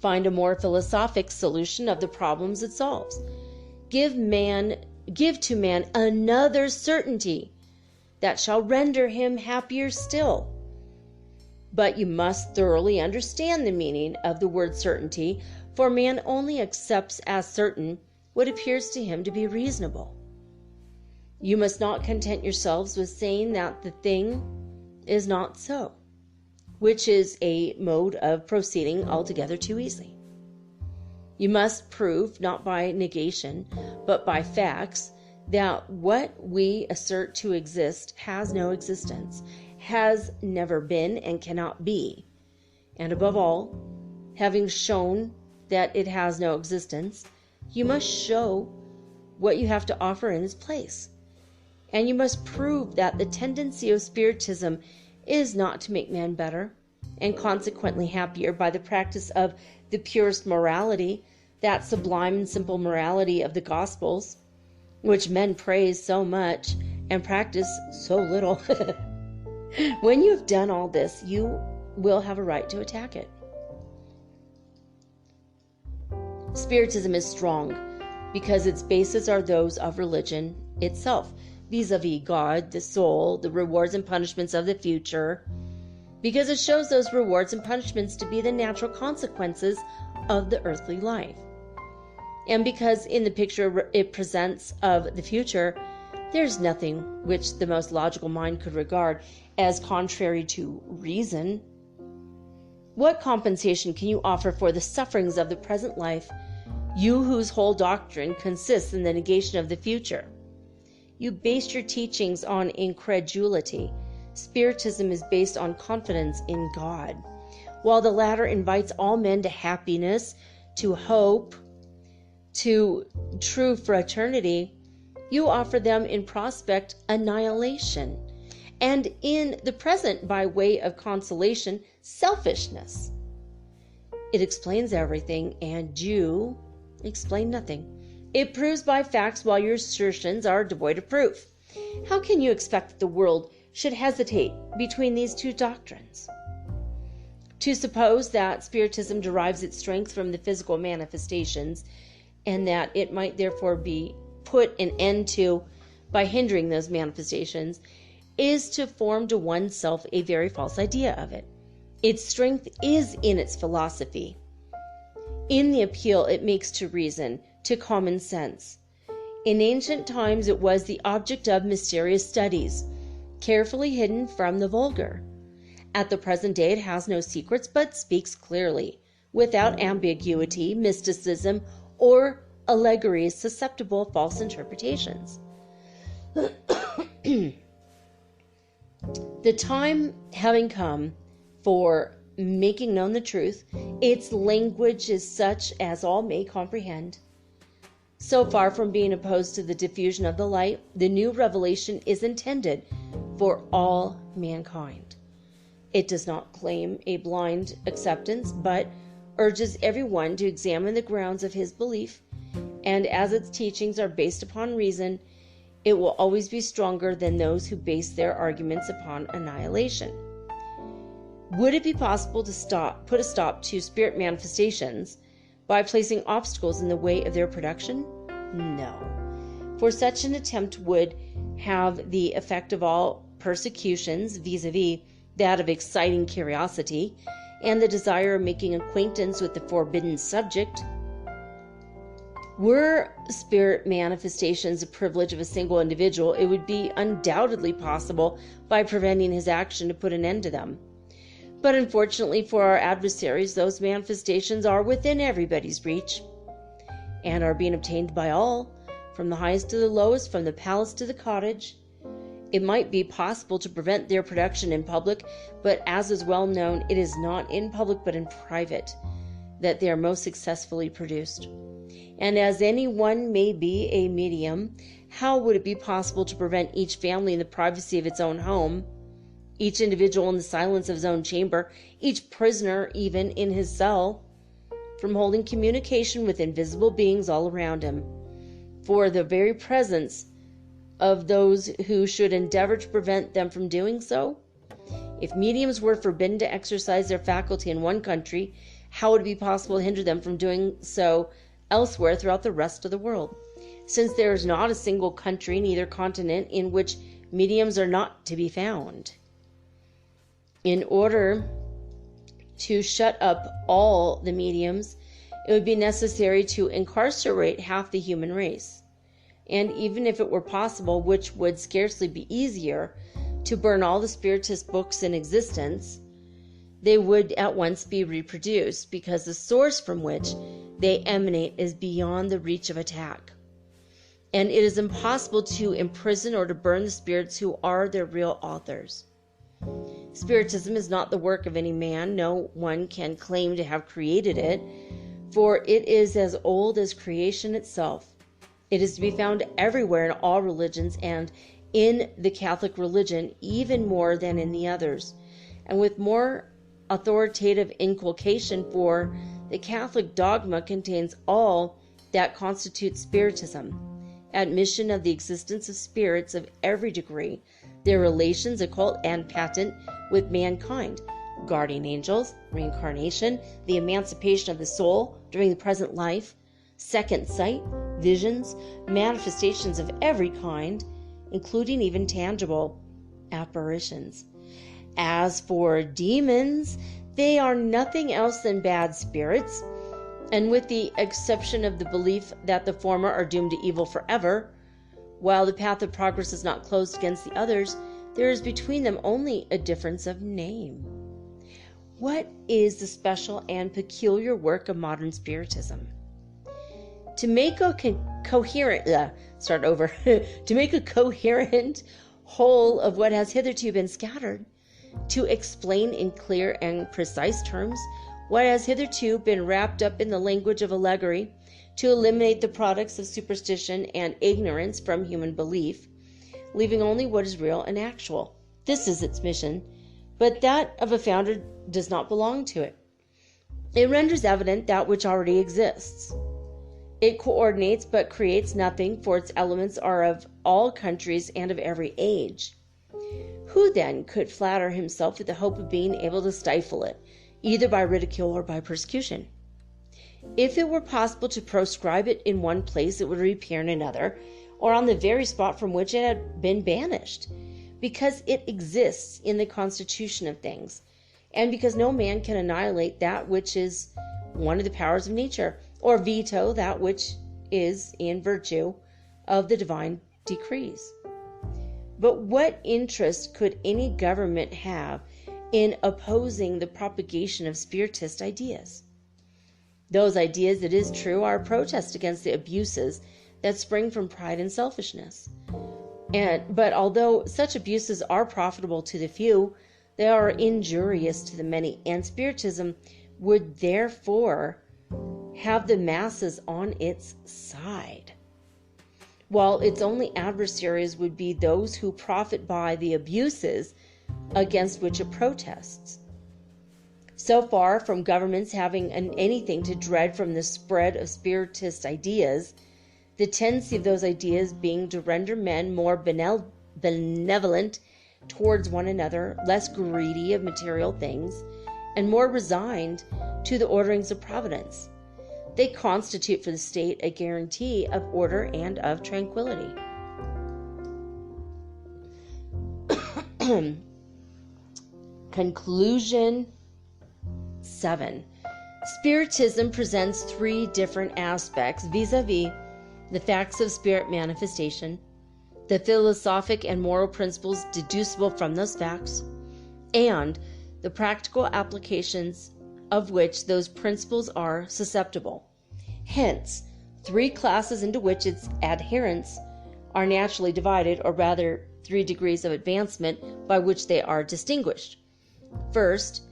Find a more philosophic solution of the problems it solves. Give to man another certainty that shall render him happier still. But you must thoroughly understand the meaning of the word certainty, for man only accepts as certain what appears to him to be reasonable. You must not content yourselves with saying that the thing is not so, which is a mode of proceeding altogether too easy. You must prove, not by negation, but by facts, that what we assert to exist has no existence, has never been, and cannot be. And above all, having shown that it has no existence, you must show what you have to offer in its place. And you must prove that the tendency of Spiritism is not to make man better, and consequently happier, by the practice of the purest morality, that sublime and simple morality of the Gospels, which men praise so much and practice so little. When you have done all this, you will have a right to attack it. Spiritism is strong because its bases are those of religion itself, vis-a-vis God, the soul, the rewards and punishments of the future, because it shows those rewards and punishments to be the natural consequences of the earthly life. And because in the picture it presents of the future, there's nothing which the most logical mind could regard as contrary to reason. What compensation can you offer for the sufferings of the present life, you whose whole doctrine consists in the negation of the future? You base your teachings on incredulity. Spiritism is based on confidence in God, while the latter invites all men to happiness, to hope, to true fraternity. You offer them in prospect annihilation, and in the present, by way of consolation, selfishness. It explains everything, and you explain nothing. It proves by facts while your assertions are devoid of proof. How can you expect that the world should hesitate between these two doctrines? To suppose that Spiritism derives its strength from the physical manifestations, and that it might therefore be put an end to by hindering those manifestations, is to form to oneself a very false idea of it. Its strength is in its philosophy, in the appeal it makes to reason, to common sense. In ancient times it was the object of mysterious studies, carefully hidden from the vulgar. At the present day it has no secrets, but speaks clearly, without ambiguity, mysticism, or allegories susceptible of false interpretations. The time having come for making known the truth, its language is such as all may comprehend. So far from being opposed to the diffusion of the light, the new revelation is intended for all mankind. It does not claim a blind acceptance, but urges everyone to examine the grounds of his belief, and as its teachings are based upon reason, it will always be stronger than those who base their arguments upon annihilation. Would it be possible to put a stop to spirit manifestations by placing obstacles in the way of their production? No, for such an attempt would have the effect of all persecutions, vis-a-vis that of exciting curiosity and the desire of making acquaintance with the forbidden subject. Were spirit manifestations the privilege of a single individual, it would be undoubtedly possible by preventing his action to put an end to them. But unfortunately for our adversaries, those manifestations are within everybody's reach and are being obtained by all, from the highest to the lowest, from the palace to the cottage. It might be possible to prevent their production in public, but as is well known, it is not in public but in private that they are most successfully produced. And as any one may be a medium, how would it be possible to prevent each family in the privacy of its own home, each individual in the silence of his own chamber, each prisoner even in his cell, from holding communication with invisible beings all around him, for the very presence of those who should endeavor to prevent them from doing so? If mediums were forbidden to exercise their faculty in one country, how would it be possible to hinder them from doing so elsewhere throughout the rest of the world? Since there is not a single country, neither continent, in which mediums are not to be found. In order to shut up all the mediums, it would be necessary to incarcerate half the human race. And even if it were possible, which would scarcely be easier, to burn all the spiritist books in existence, they would at once be reproduced, because the source from which they emanate is beyond the reach of attack. And it is impossible to imprison or to burn the spirits who are their real authors. Spiritism is not the work of any man. No one can claim to have created it, for it is as old as creation itself. It is to be found everywhere in all religions, and in the Catholic religion even more than in the others, and with more authoritative inculcation, for the Catholic dogma contains all that constitutes Spiritism: admission of the existence of spirits of every degree, their relations, occult and patent, with mankind, guardian angels, reincarnation, the emancipation of the soul during the present life, second sight, visions, manifestations of every kind, including even tangible apparitions. As for demons, they are nothing else than bad spirits, and with the exception of the belief that the former are doomed to evil forever, while the path of progress is not closed against the others, there is between them only a difference of name. What is the special and peculiar work of modern spiritism? To make a coherent whole of what has hitherto been scattered, to explain in clear and precise terms what has hitherto been wrapped up in the language of allegory, to eliminate the products of superstition and ignorance from human belief, leaving only what is real and actual. This is its mission, but that of a founder does not belong to it. It renders evident that which already exists. It coordinates but creates nothing, for its elements are of all countries and of every age. Who then could flatter himself with the hope of being able to stifle it, either by ridicule or by persecution? If it were possible to proscribe it in one place, it would reappear in another, or on the very spot from which it had been banished, because it exists in the constitution of things, and because no man can annihilate that which is one of the powers of nature, or veto that which is in virtue of the divine decrees. But what interest could any government have in opposing the propagation of spiritist ideas? Those ideas, it is true, are a protest against the abuses that spring from pride and selfishness. But although such abuses are profitable to the few, they are injurious to the many, and spiritism would therefore have the masses on its side, while its only adversaries would be those who profit by the abuses against which it protests. So far from governments having anything to dread from the spread of spiritist ideas, the tendency of those ideas being to render men more benevolent towards one another, less greedy of material things, and more resigned to the orderings of Providence. They constitute for the state a guarantee of order and of tranquility. Conclusion 7. Spiritism presents three different aspects vis-a-vis the facts of spirit manifestation, the philosophic and moral principles deducible from those facts, and the practical applications of which those principles are susceptible. Hence, three classes into which its adherents are naturally divided, or rather, 3 degrees of advancement by which they are distinguished. First,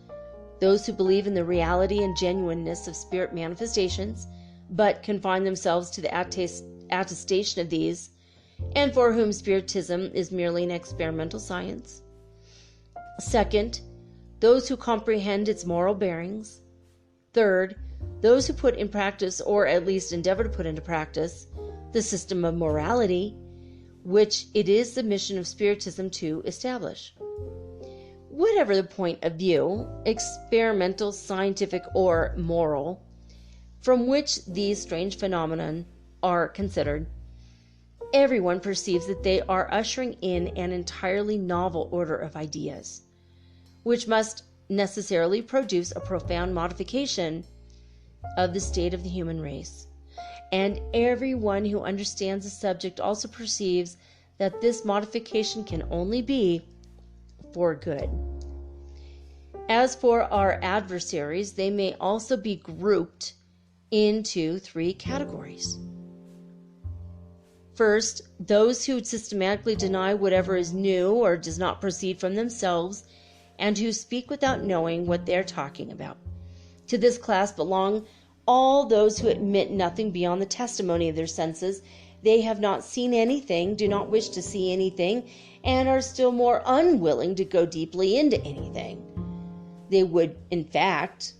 those who believe in the reality and genuineness of spirit manifestations, but confine themselves to the attestation of these, and for whom spiritism is merely an experimental science. Second, those who comprehend its moral bearings. Third, those who put in practice, or at least endeavor to put into practice, the system of morality, which it is the mission of spiritism to establish. Whatever the point of view, experimental, scientific, or moral, from which these strange phenomena are considered, everyone perceives that they are ushering in an entirely novel order of ideas, which must necessarily produce a profound modification of the state of the human race. And everyone who understands the subject also perceives that this modification can only be for good. As for our adversaries, they may also be grouped into 3 categories. First, those who systematically deny whatever is new or does not proceed from themselves, and who speak without knowing what they're talking about. To this class belong all those who admit nothing beyond the testimony of their senses. They have not seen anything, do not wish to see anything, and are still more unwilling to go deeply into anything. They would, in fact,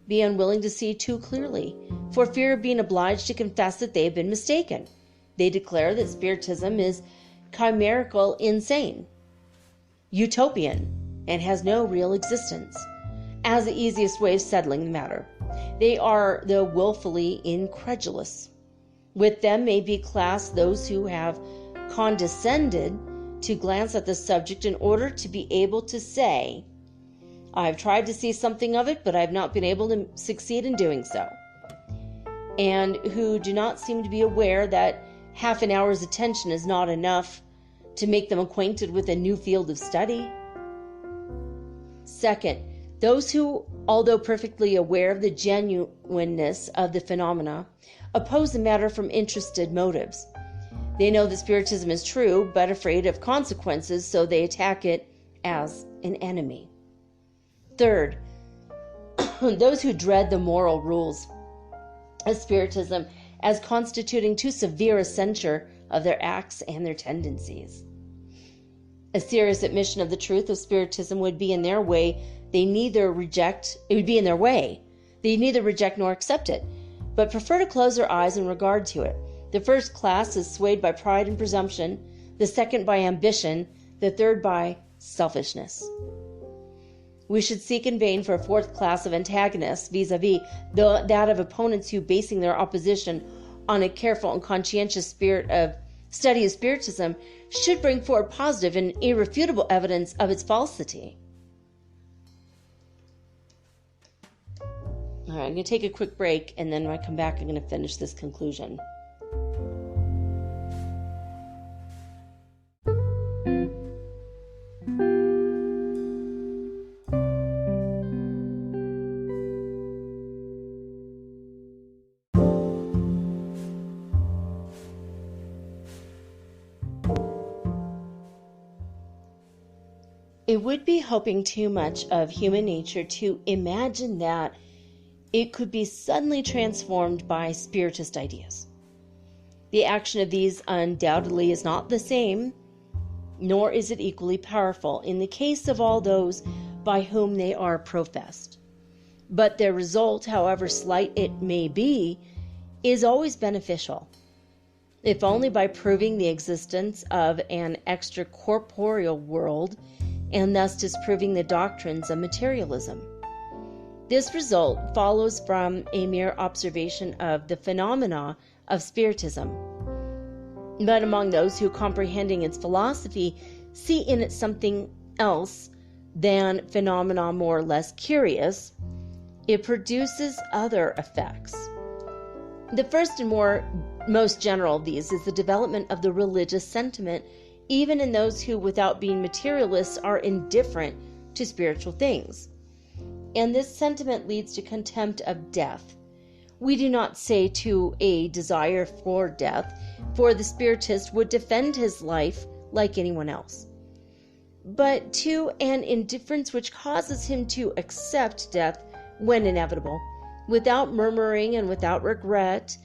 be unwilling to see too clearly, for fear of being obliged to confess that they have been mistaken. They declare that spiritism is chimerical, insane, utopian, and has no real existence, as the easiest way of settling the matter. They are the willfully incredulous. With them may be classed those who have condescended to glance at the subject in order to be able to say, I've tried to see something of it, but I've not been able to succeed in doing so. And who do not seem to be aware that half an hour's attention is not enough to make them acquainted with a new field of study. Second, those who, although perfectly aware of the genuineness of the phenomena, oppose the matter from interested motives. They know that Spiritism is true, but afraid of consequences, so they attack it as an enemy. Third, those who dread the moral rules of Spiritism as constituting too severe a censure of their acts and their tendencies. A serious admission of the truth of Spiritism would be in their way. They neither reject nor accept it, but prefer to close their eyes in regard to it. The first class is swayed by pride and presumption, the second by ambition, the third by selfishness. We should seek in vain for a fourth class of antagonists, vis-a-vis that of opponents who, basing their opposition on a careful and conscientious study of Spiritism, should bring forward positive and irrefutable evidence of its falsity. All right, I'm going to take a quick break, and then when I come back, I'm going to finish this conclusion. It would be hoping too much of human nature to imagine that it could be suddenly transformed by Spiritist ideas. The action of these undoubtedly is not the same, nor is it equally powerful in the case of all those by whom they are professed. But their result, however slight it may be, is always beneficial, if only by proving the existence of an extracorporeal world and thus disproving the doctrines of materialism. This result follows from a mere observation of the phenomena of Spiritism. But among those who, comprehending its philosophy, see in it something else than phenomena more or less curious, it produces other effects. The first and most general of these is the development of the religious sentiment, even in those who, without being materialists, are indifferent to spiritual things. And this sentiment leads to contempt of death. We do not say to a desire for death, for the Spiritist would defend his life like anyone else, but to an indifference which causes him to accept death when inevitable, without murmuring and without regret,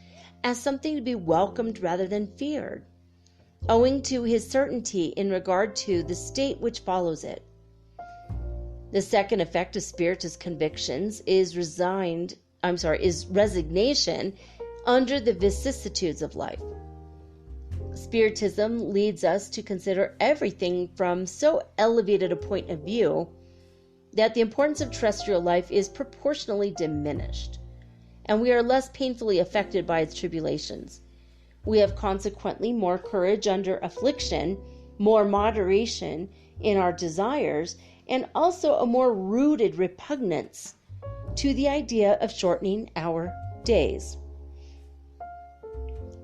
as something to be welcomed rather than feared, owing to his certainty in regard to the state which follows it. The second effect of Spiritist convictions is resignation under the vicissitudes of life. Spiritism leads us to consider everything from so elevated a point of view that the importance of terrestrial life is proportionally diminished, and we are less painfully affected by its tribulations. We have consequently more courage under affliction, more moderation in our desires, and also a more rooted repugnance to the idea of shortening our days.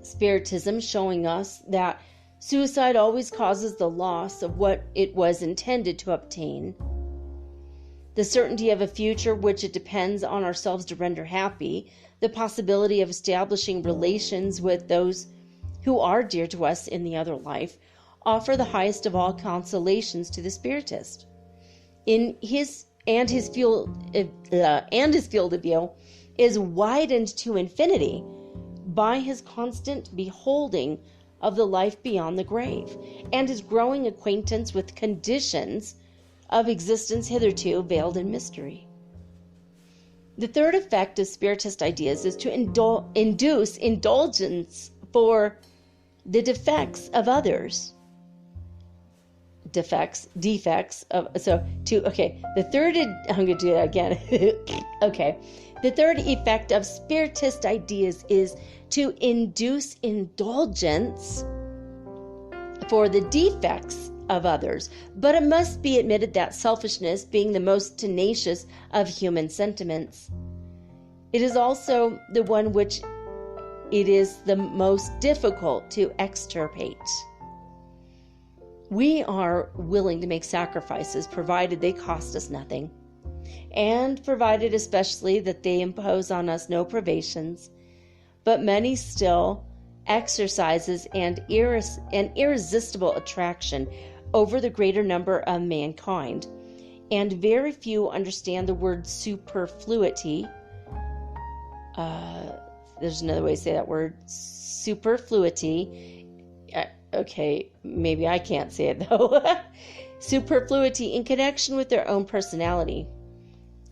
Spiritism showing us that suicide always causes the loss of what it was intended to obtain. The certainty of a future which it depends on ourselves to render happy, the possibility of establishing relations with those who are dear to us in the other life, offer the highest of all consolations to the Spiritist. His field of view is widened to infinity by his constant beholding of the life beyond the grave, and his growing acquaintance with conditions of existence hitherto veiled in mystery. The third effect of Spiritist ideas is to induce indulgence for the defects of others. I'm going to do that again. Okay, the third effect of spiritist ideas is to induce indulgence for the defects of others, but it must be admitted that selfishness, being the most tenacious of human sentiments, it is also the one which it is the most difficult to extirpate. We are willing to make sacrifices, provided they cost us nothing, and provided especially that they impose on us no privations, but many still exercises an irresistible attraction over the greater number of mankind, and very few understand the word superfluity. There's another way to say that word, superfluity. Okay, maybe I can't say it though. Superfluity in connection with their own personality.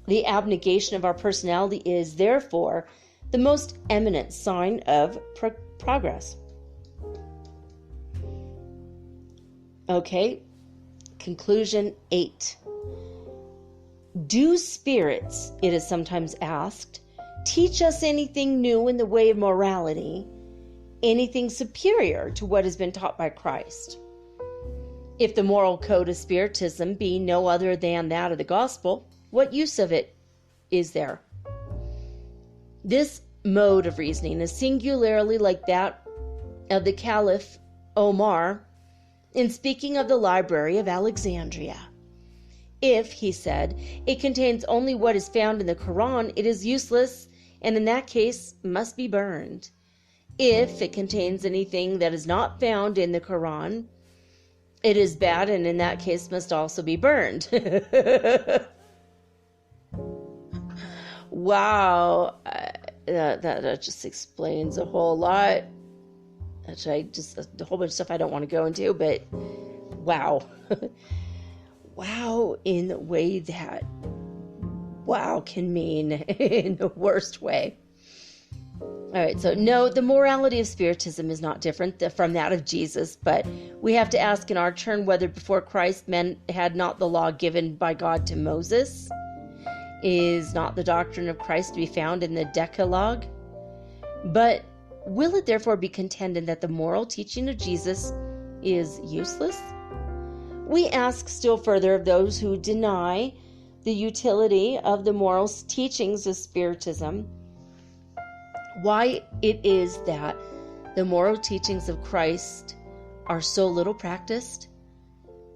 The abnegation of our personality is, therefore, the most eminent sign of progress. Okay, conclusion 8. Do spirits, it is sometimes asked, teach us anything new in the way of morality, anything superior to what has been taught by Christ? If the moral code of Spiritism be no other than that of the gospel, what use of it is there? This mode of reasoning is singularly like that of the Caliph Omar in speaking of the Library of Alexandria. If, he said, it contains only what is found in the Quran, it is useless, and in that case must be burned. If it contains anything that is not found in the Quran, it is bad, and in that case must also be burned. Wow, that just explains a whole lot. Actually, just a whole bunch of stuff I don't want to go into, but wow. Wow in the way that wow can mean in the worst way. All right, so no, the morality of Spiritism is not different from that of Jesus, but we have to ask in our turn whether before Christ men had not the law given by God to Moses. Is not the doctrine of Christ to be found in the Decalogue? But will it therefore be contended that the moral teaching of Jesus is useless? We ask still further of those who deny the utility of the moral teachings of Spiritism, why it is that the moral teachings of Christ are so little practiced,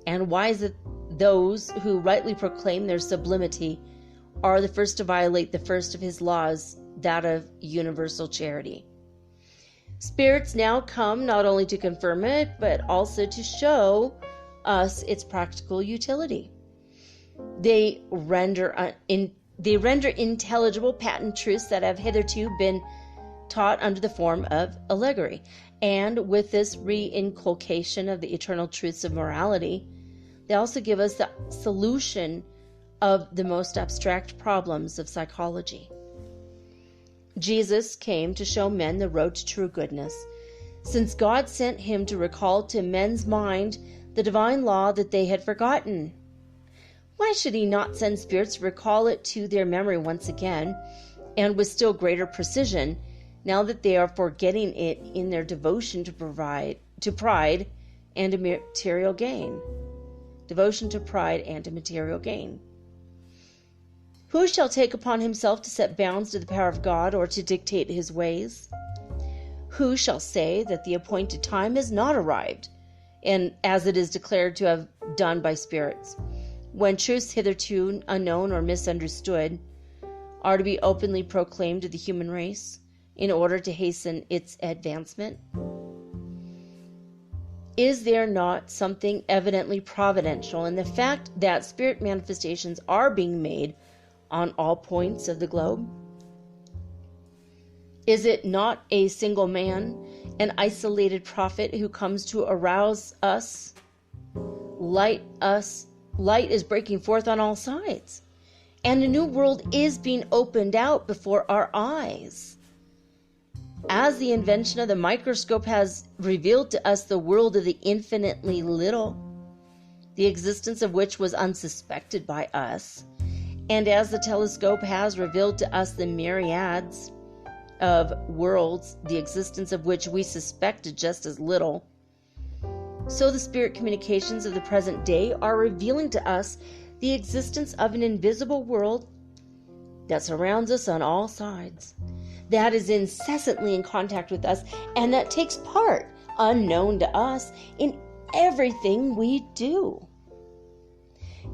and why is it those who rightly proclaim their sublimity are the first to violate the first of his laws, that of universal charity. Spirits now come not only to confirm it, but also to show us its practical utility. They render intelligible patent truths that have hitherto been taught under the form of allegory. And with this reinculcation of the eternal truths of morality, they also give us the solution of the most abstract problems of psychology. Jesus came to show men the road to true goodness, since God sent him to recall to men's mind the divine law that they had forgotten. Why should he not send spirits to recall it to their memory once again, and with still greater precision, now that they are forgetting it in their devotion to pride and to material gain? Devotion to pride and to material gain. Who shall take upon himself to set bounds to the power of God, or to dictate his ways? Who shall say that the appointed time has not arrived, and as it is declared to have done by spirits, when truths hitherto unknown or misunderstood are to be openly proclaimed to the human race in order to hasten its advancement? Is there not something evidently providential in the fact that spirit manifestations are being made on all points of the globe? Is it not a single man, an isolated prophet who comes to arouse us? Light is breaking forth on all sides, and a new world is being opened out before our eyes. As the invention of the microscope has revealed to us the world of the infinitely little, the existence of which was unsuspected by us, And as the telescope has revealed to us the myriads of worlds, the existence of which we suspected just as little, so the spirit communications of the present day are revealing to us the existence of an invisible world that surrounds us on all sides, that is incessantly in contact with us, and that takes part, unknown to us, in everything we do.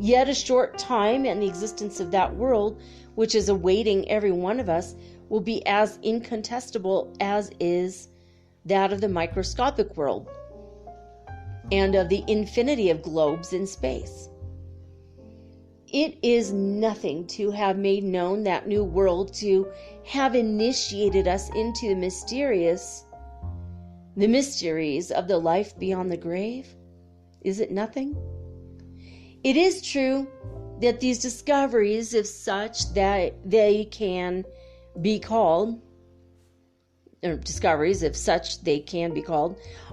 Yet a short time, and the existence of that world, which is awaiting every one of us, will be as incontestable as is that of the microscopic world and of the infinity of globes in space. It is nothing to have made known that new world, to have initiated us into the mysteries of the life beyond the grave. Is it nothing? It is true that these discoveries, if such that they can be called,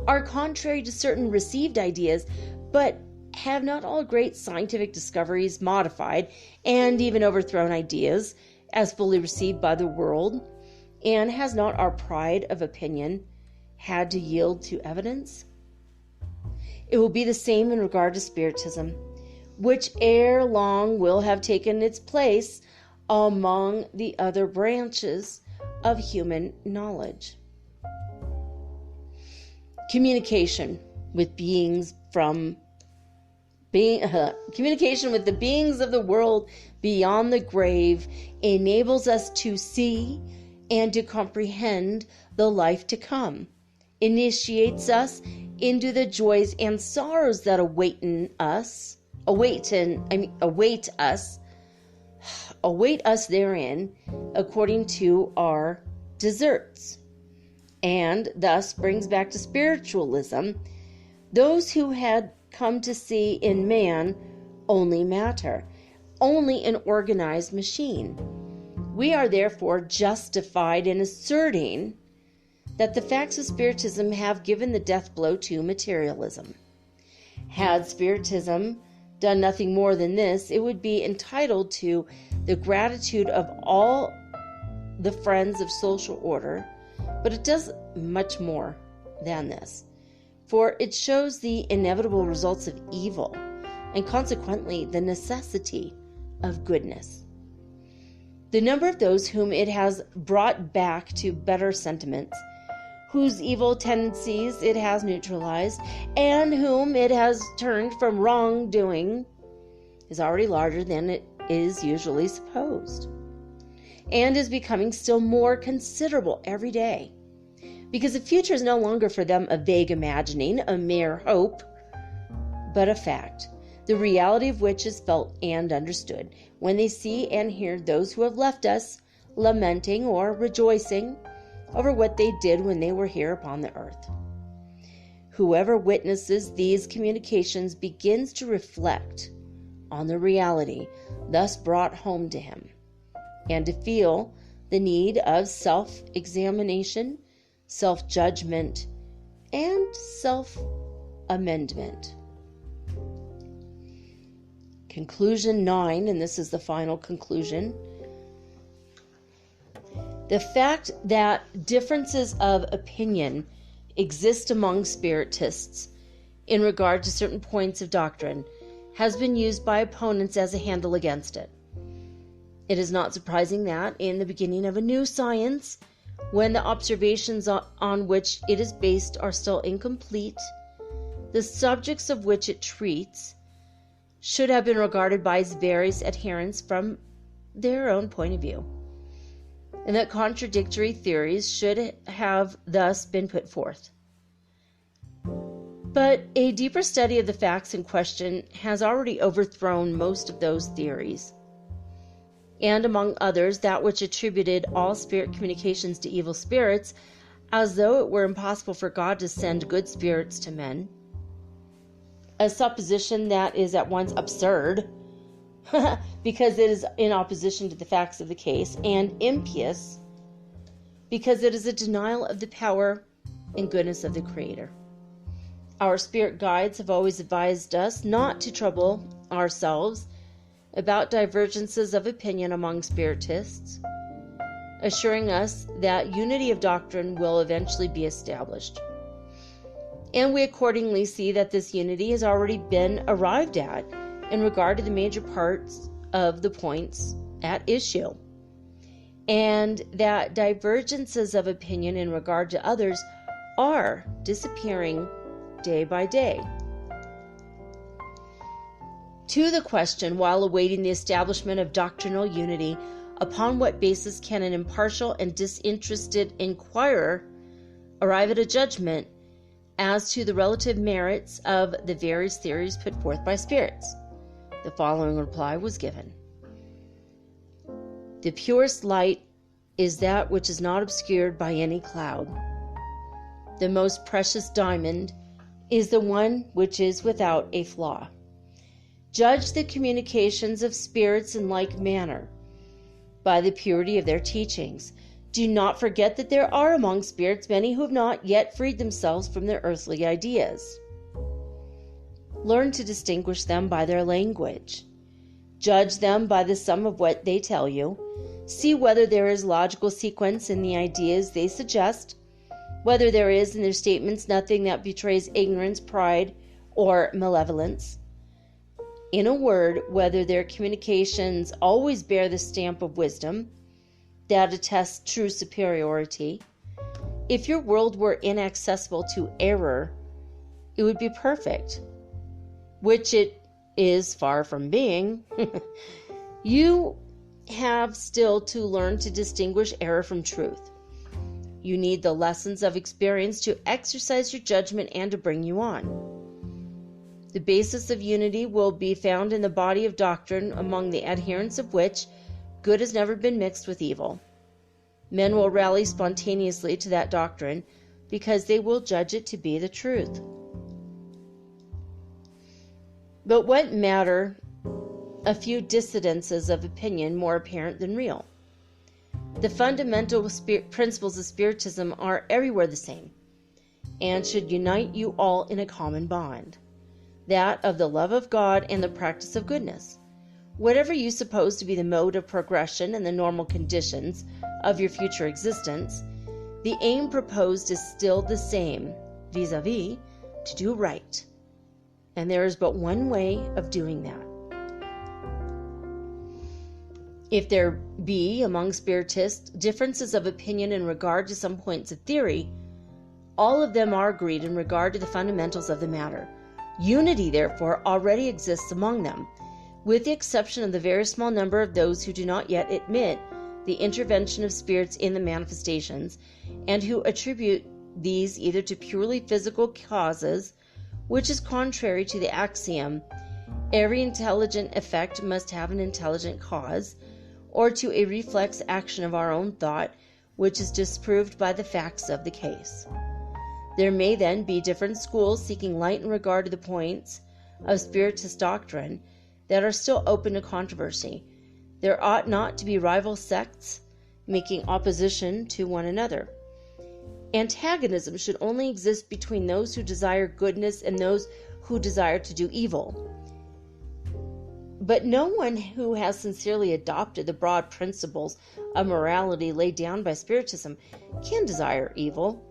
are contrary to certain received ideas, but have not all great scientific discoveries modified and even overthrown ideas as fully received by the world? And has not our pride of opinion had to yield to evidence? It will be the same in regard to Spiritism, which ere long will have taken its place among the other branches of human knowledge. Communication with the beings of the world beyond the grave enables us to see and to comprehend the life to come, initiates us into the joys and sorrows that await us therein according to our deserts, and thus brings back to spiritualism those who had come to see in man only matter, only an organized machine. We are therefore justified in asserting that the facts of Spiritism have given the death blow to materialism. Had Spiritism done nothing more than this, it would be entitled to the gratitude of all the friends of social order, but it does much more than this, for it shows the inevitable results of evil and consequently the necessity of goodness. The number of those whom it has brought back to better sentiments, whose evil tendencies it has neutralized, and whom it has turned from wrongdoing, is already larger than it is usually supposed, and is becoming still more considerable every day, because the future is no longer for them a vague imagining, a mere hope, but a fact, the reality of which is felt and understood when they see and hear those who have left us lamenting or rejoicing over what they did when they were here upon the earth. Whoever witnesses these communications begins to reflect on the reality thus brought home to him, and to feel the need of self-examination, self-judgment, and self-amendment. Conclusion 9, and this is the final conclusion. The fact that differences of opinion exist among Spiritists in regard to certain points of doctrine has been used by opponents as a handle against it. It is not surprising that, in the beginning of a new science, when the observations on which it is based are still incomplete, the subjects of which it treats should have been regarded by its various adherents from their own point of view, and that contradictory theories should have thus been put forth. But a deeper study of the facts in question has already overthrown most of those theories, and among others that which attributed all spirit communications to evil spirits, as though it were impossible for God to send good spirits to men. A supposition that is at once absurd, because it is in opposition to the facts of the case, and impious, because it is a denial of the power and goodness of the Creator. Our spirit guides have always advised us not to trouble ourselves about divergences of opinion among spiritists, assuring us that unity of doctrine will eventually be established. And we accordingly see that this unity has already been arrived at in regard to the major parts of the points at issue, and that divergences of opinion in regard to others are disappearing day by day. To the question, while awaiting the establishment of doctrinal unity, upon what basis can an impartial and disinterested inquirer arrive at a judgment as to the relative merits of the various theories put forth by spirits? The following reply was given. The purest light is that which is not obscured by any cloud. The most precious diamond is the one which is without a flaw. Judge the communications of spirits in like manner, by the purity of their teachings. Do not forget that there are among spirits many who have not yet freed themselves from their earthly ideas. Learn to distinguish them by their language. Judge them by the sum of what they tell you. See whether there is logical sequence in the ideas they suggest, whether there is in their statements nothing that betrays ignorance, pride, or malevolence. In a word, whether their communications always bear the stamp of wisdom that attests true superiority. If your world were inaccessible to error, it would be perfect, which it is far from being. You have still to learn to distinguish error from truth. You need the lessons of experience to exercise your judgment and to bring you on. The basis of unity will be found in the body of doctrine, among the adherents of which good has never been mixed with evil. Men will rally spontaneously to that doctrine because they will judge it to be the truth. But what matter a few dissidences of opinion more apparent than real? The fundamental principles of Spiritism are everywhere the same, and should unite you all in a common bond, that of the love of God and the practice of goodness. Whatever you suppose to be the mode of progression and the normal conditions of your future existence, the aim proposed is still the same, vis-a-vis, to do right. And there is but one way of doing that. If there be among spiritists differences of opinion in regard to some points of theory, all of them are agreed in regard to the fundamentals of the matter. Unity, therefore, already exists among them, with the exception of the very small number of those who do not yet admit the intervention of spirits in the manifestations, and who attribute these either to purely physical causes, which is contrary to the axiom, every intelligent effect must have an intelligent cause, or to a reflex action of our own thought, which is disproved by the facts of the case. There may then be different schools seeking light in regard to the points of Spiritist doctrine that are still open to controversy. There ought not to be rival sects making opposition to one another. Antagonism should only exist between those who desire goodness and those who desire to do evil. But no one who has sincerely adopted the broad principles of morality laid down by Spiritism can desire evil,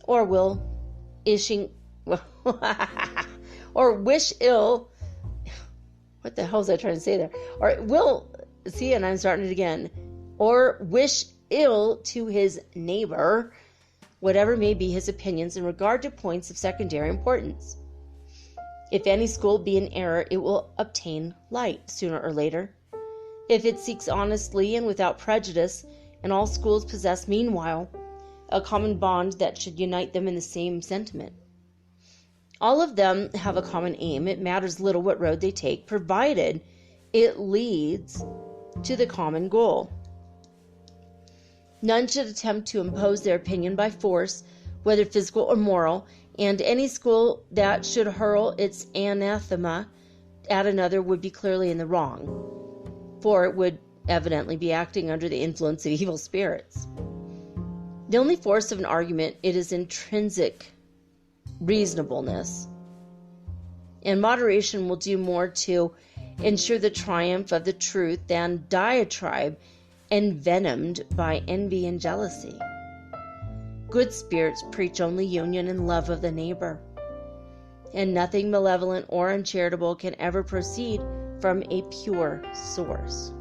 or will or wish ill. What the hell was I trying to say there? Or will, see, and I'm starting it again. Or wish ill to his neighbor, whatever may be his opinions in regard to points of secondary importance. If any school be in error, it will obtain light sooner or later. If it seeks honestly and without prejudice, and all schools possess meanwhile a common bond that should unite them in the same sentiment. All of them have a common aim. It matters little what road they take, provided it leads to the common goal. None should attempt to impose their opinion by force, whether physical or moral, and any school that should hurl its anathema at another would be clearly in the wrong, for it would evidently be acting under the influence of evil spirits. The only force of an argument, it is intrinsic reasonableness, and moderation will do more to ensure the triumph of the truth than diatribe envenomed by envy and jealousy. Good spirits preach only union and love of the neighbor, and nothing malevolent or uncharitable can ever proceed from a pure source.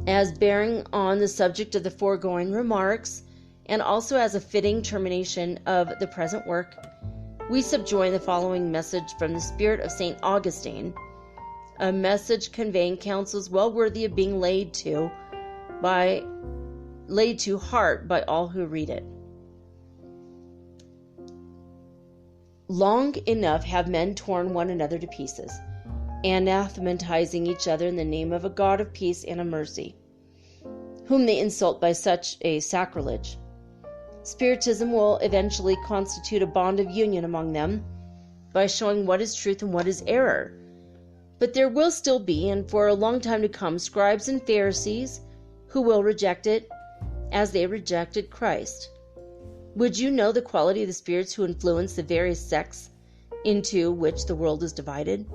As bearing on the subject of the foregoing remarks, and also as a fitting termination of the present work, we subjoin the following message from the spirit of St. Augustine, a message conveying counsels well worthy of being laid to heart by all who read it. Long enough have men torn one another to pieces, anathematizing each other in the name of a God of peace and of mercy, whom they insult by such a sacrilege. Spiritism will eventually constitute a bond of union among them by showing what is truth and what is error. But there will still be, and for a long time to come, scribes and Pharisees who will reject it as they rejected Christ. Would you know the quality of the spirits who influence the various sects into which the world is divided?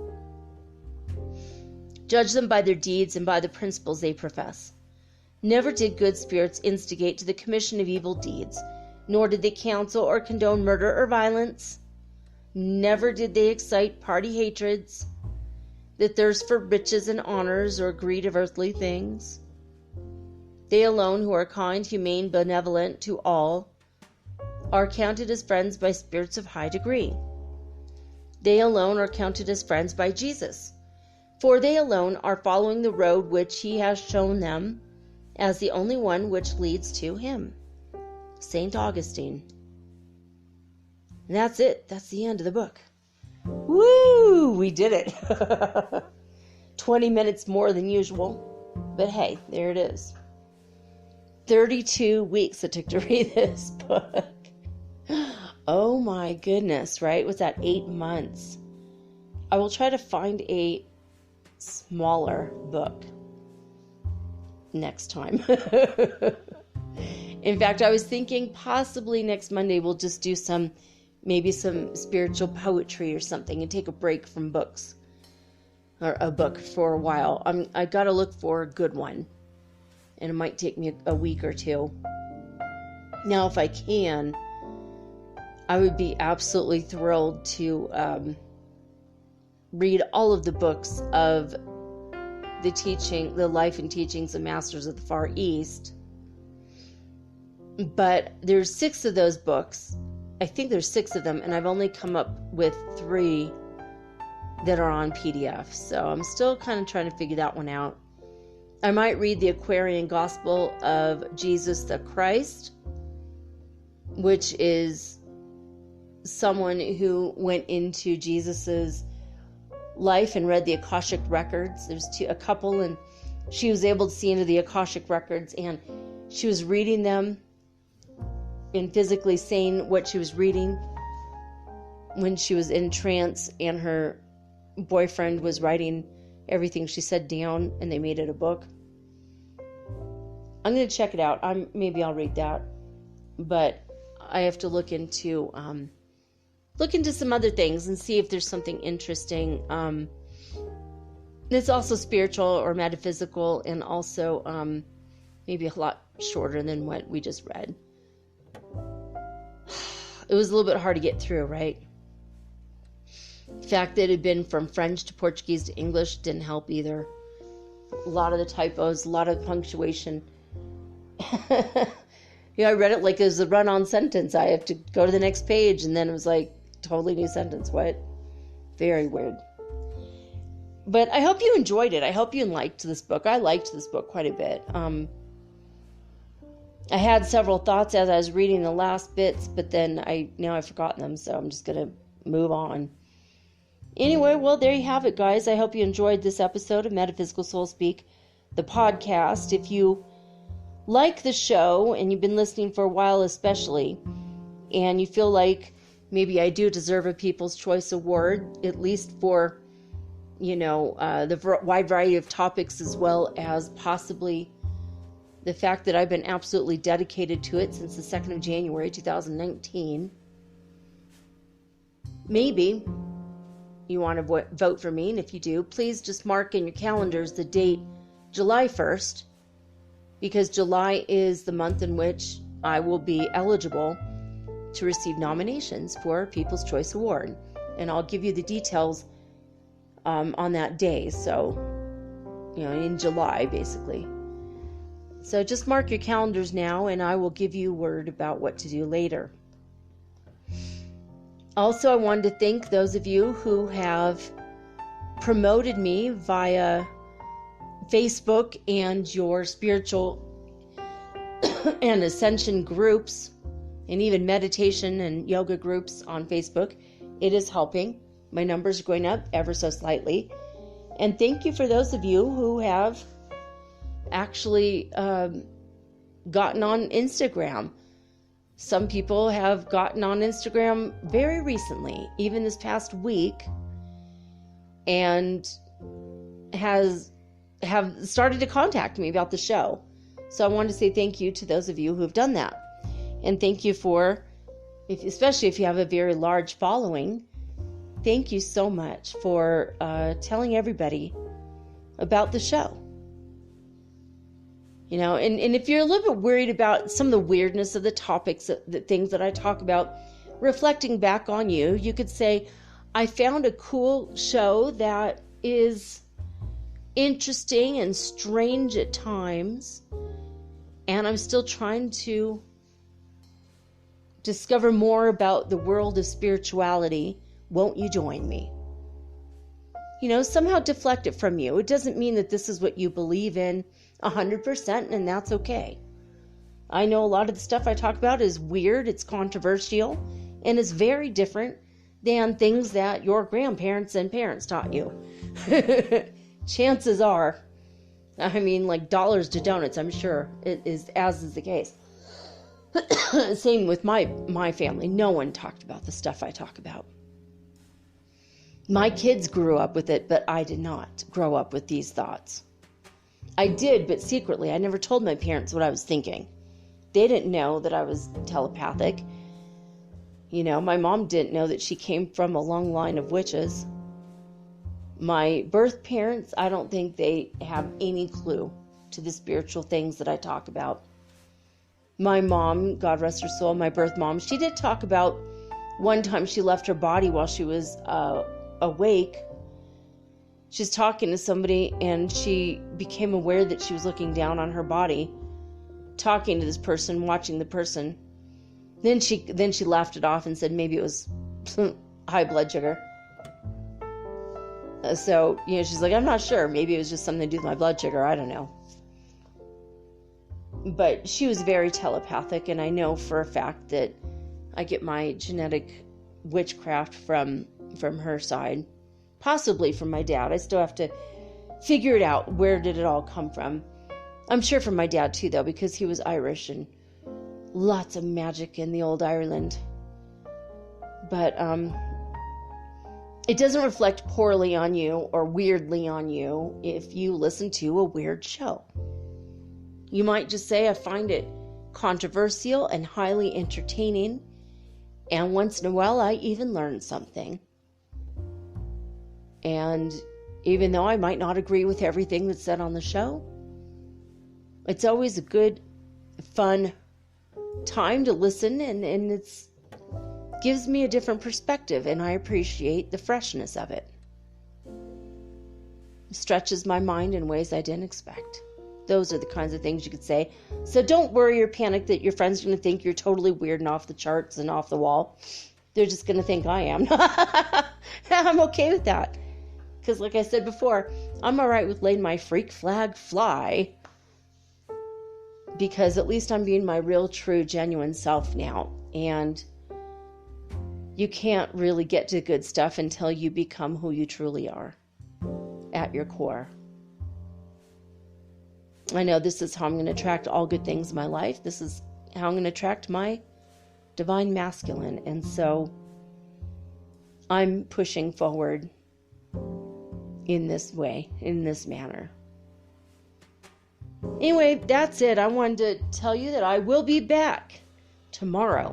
Judge them by their deeds and by the principles they profess. Never did good spirits instigate to the commission of evil deeds, nor did they counsel or condone murder or violence. Never did they excite party hatreds, the thirst for riches and honors, or greed of earthly things. They alone who are kind, humane, benevolent to all are counted as friends by spirits of high degree. They alone are counted as friends by Jesus, for they alone are following the road which he has shown them as the only one which leads to him. St. Augustine. And that's it. That's the end of the book. Woo! We did it. 20 minutes more than usual. But hey, there it is. 32 weeks it took to read this book. Oh my goodness, right? Was that 8 months? I will try to find a smaller book next time. In fact, I was thinking possibly next Monday we'll just do maybe some spiritual poetry or something and take a break from books, or a book for a while. I got to look for a good one, and it might take me a week or two. Now, if I can, I would be absolutely thrilled to read all of the books of the life and teachings of Masters of the Far East. But there's 6 of those books. I think there's 6 of them, and I've only come up with 3 that are on PDF. So I'm still kind of trying to figure that one out. I might read the Aquarian Gospel of Jesus the Christ, which is someone who went into Jesus's life and read the Akashic records. There's a couple, and she was able to see into the Akashic records, and she was reading them and physically saying what she was reading when she was in trance, and her boyfriend was writing everything she said down, and they made it a book. I'm going to check it out. Maybe I'll read that, but I have to look into some other things and see if there's something interesting. It's also spiritual or metaphysical, and also maybe a lot shorter than what we just read. It was a little bit hard to get through, right? The fact that it had been from French to Portuguese to English didn't help either. A lot of the typos, a lot of punctuation. I read it like it was a run-on sentence. I have to go to the next page, and then it was like totally new sentence. What? Very weird. But I hope you enjoyed it. I hope you liked this book. I liked this book quite a bit. I had several thoughts as I was reading the last bits, but then I've forgotten them, so I'm just going to move on. Anyway, well, there you have it, guys. I hope you enjoyed this episode of Metaphysical Soul Speak, the podcast. If you like the show, and you've been listening for a while especially, and you feel like maybe I do deserve a People's Choice Award, at least for, the wide variety of topics, as well as possibly the fact that I've been absolutely dedicated to it since the 2nd of January, 2019. Maybe you want to vote for me. And if you do, please just mark in your calendars the date July 1st, because July is the month in which I will be eligible to receive nominations for People's Choice Award. And I'll give you the details on that day. So, in July, basically. So just mark your calendars now, and I will give you word about what to do later. Also, I wanted to thank those of you who have promoted me via Facebook and your spiritual and ascension groups, and even meditation and yoga groups on Facebook. It is helping. My numbers are going up ever so slightly. And thank you for those of you who have actually gotten on Instagram. Some people have gotten on Instagram very recently, even this past week, and have started to contact me about the show. So I wanted to say thank you to those of you who have done that. And thank you especially if you have a very large following, thank you so much for telling everybody about the show. And if you're a little bit worried about some of the weirdness of the topics, the things that I talk about, reflecting back on you, you could say, I found a cool show that is interesting and strange at times, and I'm still trying to discover more about the world of spirituality. Won't you join me? Somehow deflect it from you. It doesn't mean that this is what you believe in 100%, and that's okay. I know a lot of the stuff I talk about is weird, it's controversial, and it's very different than things that your grandparents and parents taught you. Chances are, like dollars to donuts, I'm sure it is, as is the case. Same with my family. No one talked about the stuff I talk about. My kids grew up with it, but I did not grow up with these thoughts. I did, but secretly. I never told my parents what I was thinking. They didn't know that I was telepathic. My mom didn't know that she came from a long line of witches. My birth parents, I don't think they have any clue to the spiritual things that I talk about. My mom, God rest her soul, my birth mom, she did talk about one time she left her body while she was awake. She's talking to somebody, and she became aware that she was looking down on her body, talking to this person, watching the person. Then she laughed it off and said maybe it was high blood sugar. So, she's like, I'm not sure. Maybe it was just something to do with my blood sugar. I don't know. But she was very telepathic, and I know for a fact that I get my genetic witchcraft from her side. Possibly from my dad. I still have to figure it out. Where did it all come from? I'm sure from my dad too, though, because he was Irish and lots of magic in the old Ireland. But it doesn't reflect poorly on you or weirdly on you if you listen to a weird show. You might just say, I find it controversial and highly entertaining, and once in a while I even learn something. And even though I might not agree with everything that's said on the show, it's always a good, fun time to listen, and it gives me a different perspective, and I appreciate the freshness of it. It stretches my mind in ways I didn't expect. Those are the kinds of things you could say. So don't worry or panic that your friends are going to think you're totally weird and off the charts and off the wall. They're just going to think I am. I'm okay with that. Because like I said before, I'm all right with letting my freak flag fly. Because at least I'm being my real, true, genuine self now. And you can't really get to good stuff until you become who you truly are at your core. I know this is how I'm going to attract all good things in my life. This is how I'm going to attract my divine masculine. And so I'm pushing forward in this way, in this manner. Anyway, that's it. I wanted to tell you that I will be back tomorrow,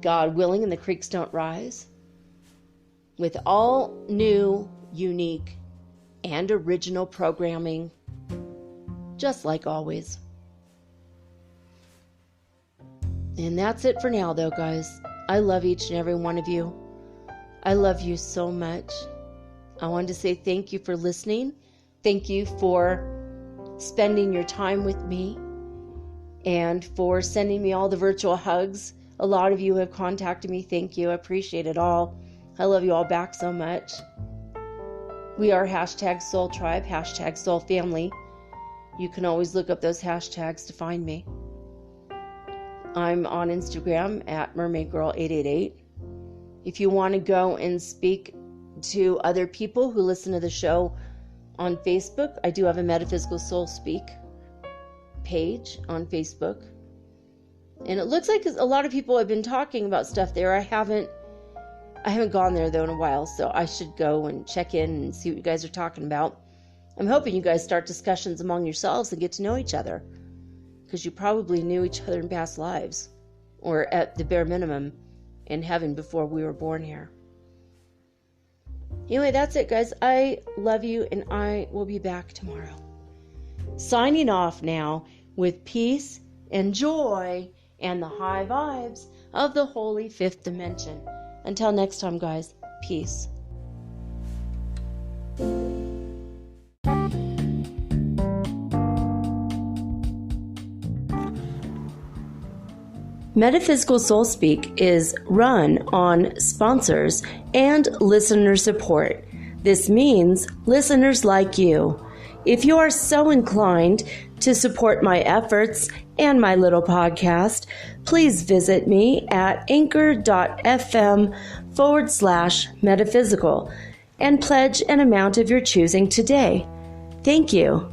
God willing, and the creeks don't rise. with all new, unique, and original programming, just like always. And that's it for now, though, guys. I love each and every one of you. I love you so much. I wanted to say thank you for listening. Thank you for spending your time with me and for sending me all the virtual hugs. A lot of you have contacted me. Thank you. I appreciate it all. I love you all back so much. We are #Soul Tribe, #Soul Family. You can always look up those hashtags to find me. I'm on Instagram at mermaidgirl888. If you want to go and speak to other people who listen to the show on Facebook, I do have a Metaphysical Soul Speak page on Facebook. And it looks like a lot of people have been talking about stuff there. I haven't gone there, though, in a while, so I should go and check in and see what you guys are talking about. I'm hoping you guys start discussions among yourselves and get to know each other, because you probably knew each other in past lives, or at the bare minimum in heaven before we were born here. Anyway, that's it, guys. I love you, and I will be back tomorrow. Signing off now with peace and joy and the high vibes of the holy fifth dimension. Until next time, guys, peace. Metaphysical Soul Speak is run on sponsors and listener support. This means listeners like you. If you are so inclined to support my efforts and my little podcast, please visit me at anchor.fm/metaphysical and pledge an amount of your choosing today. Thank you.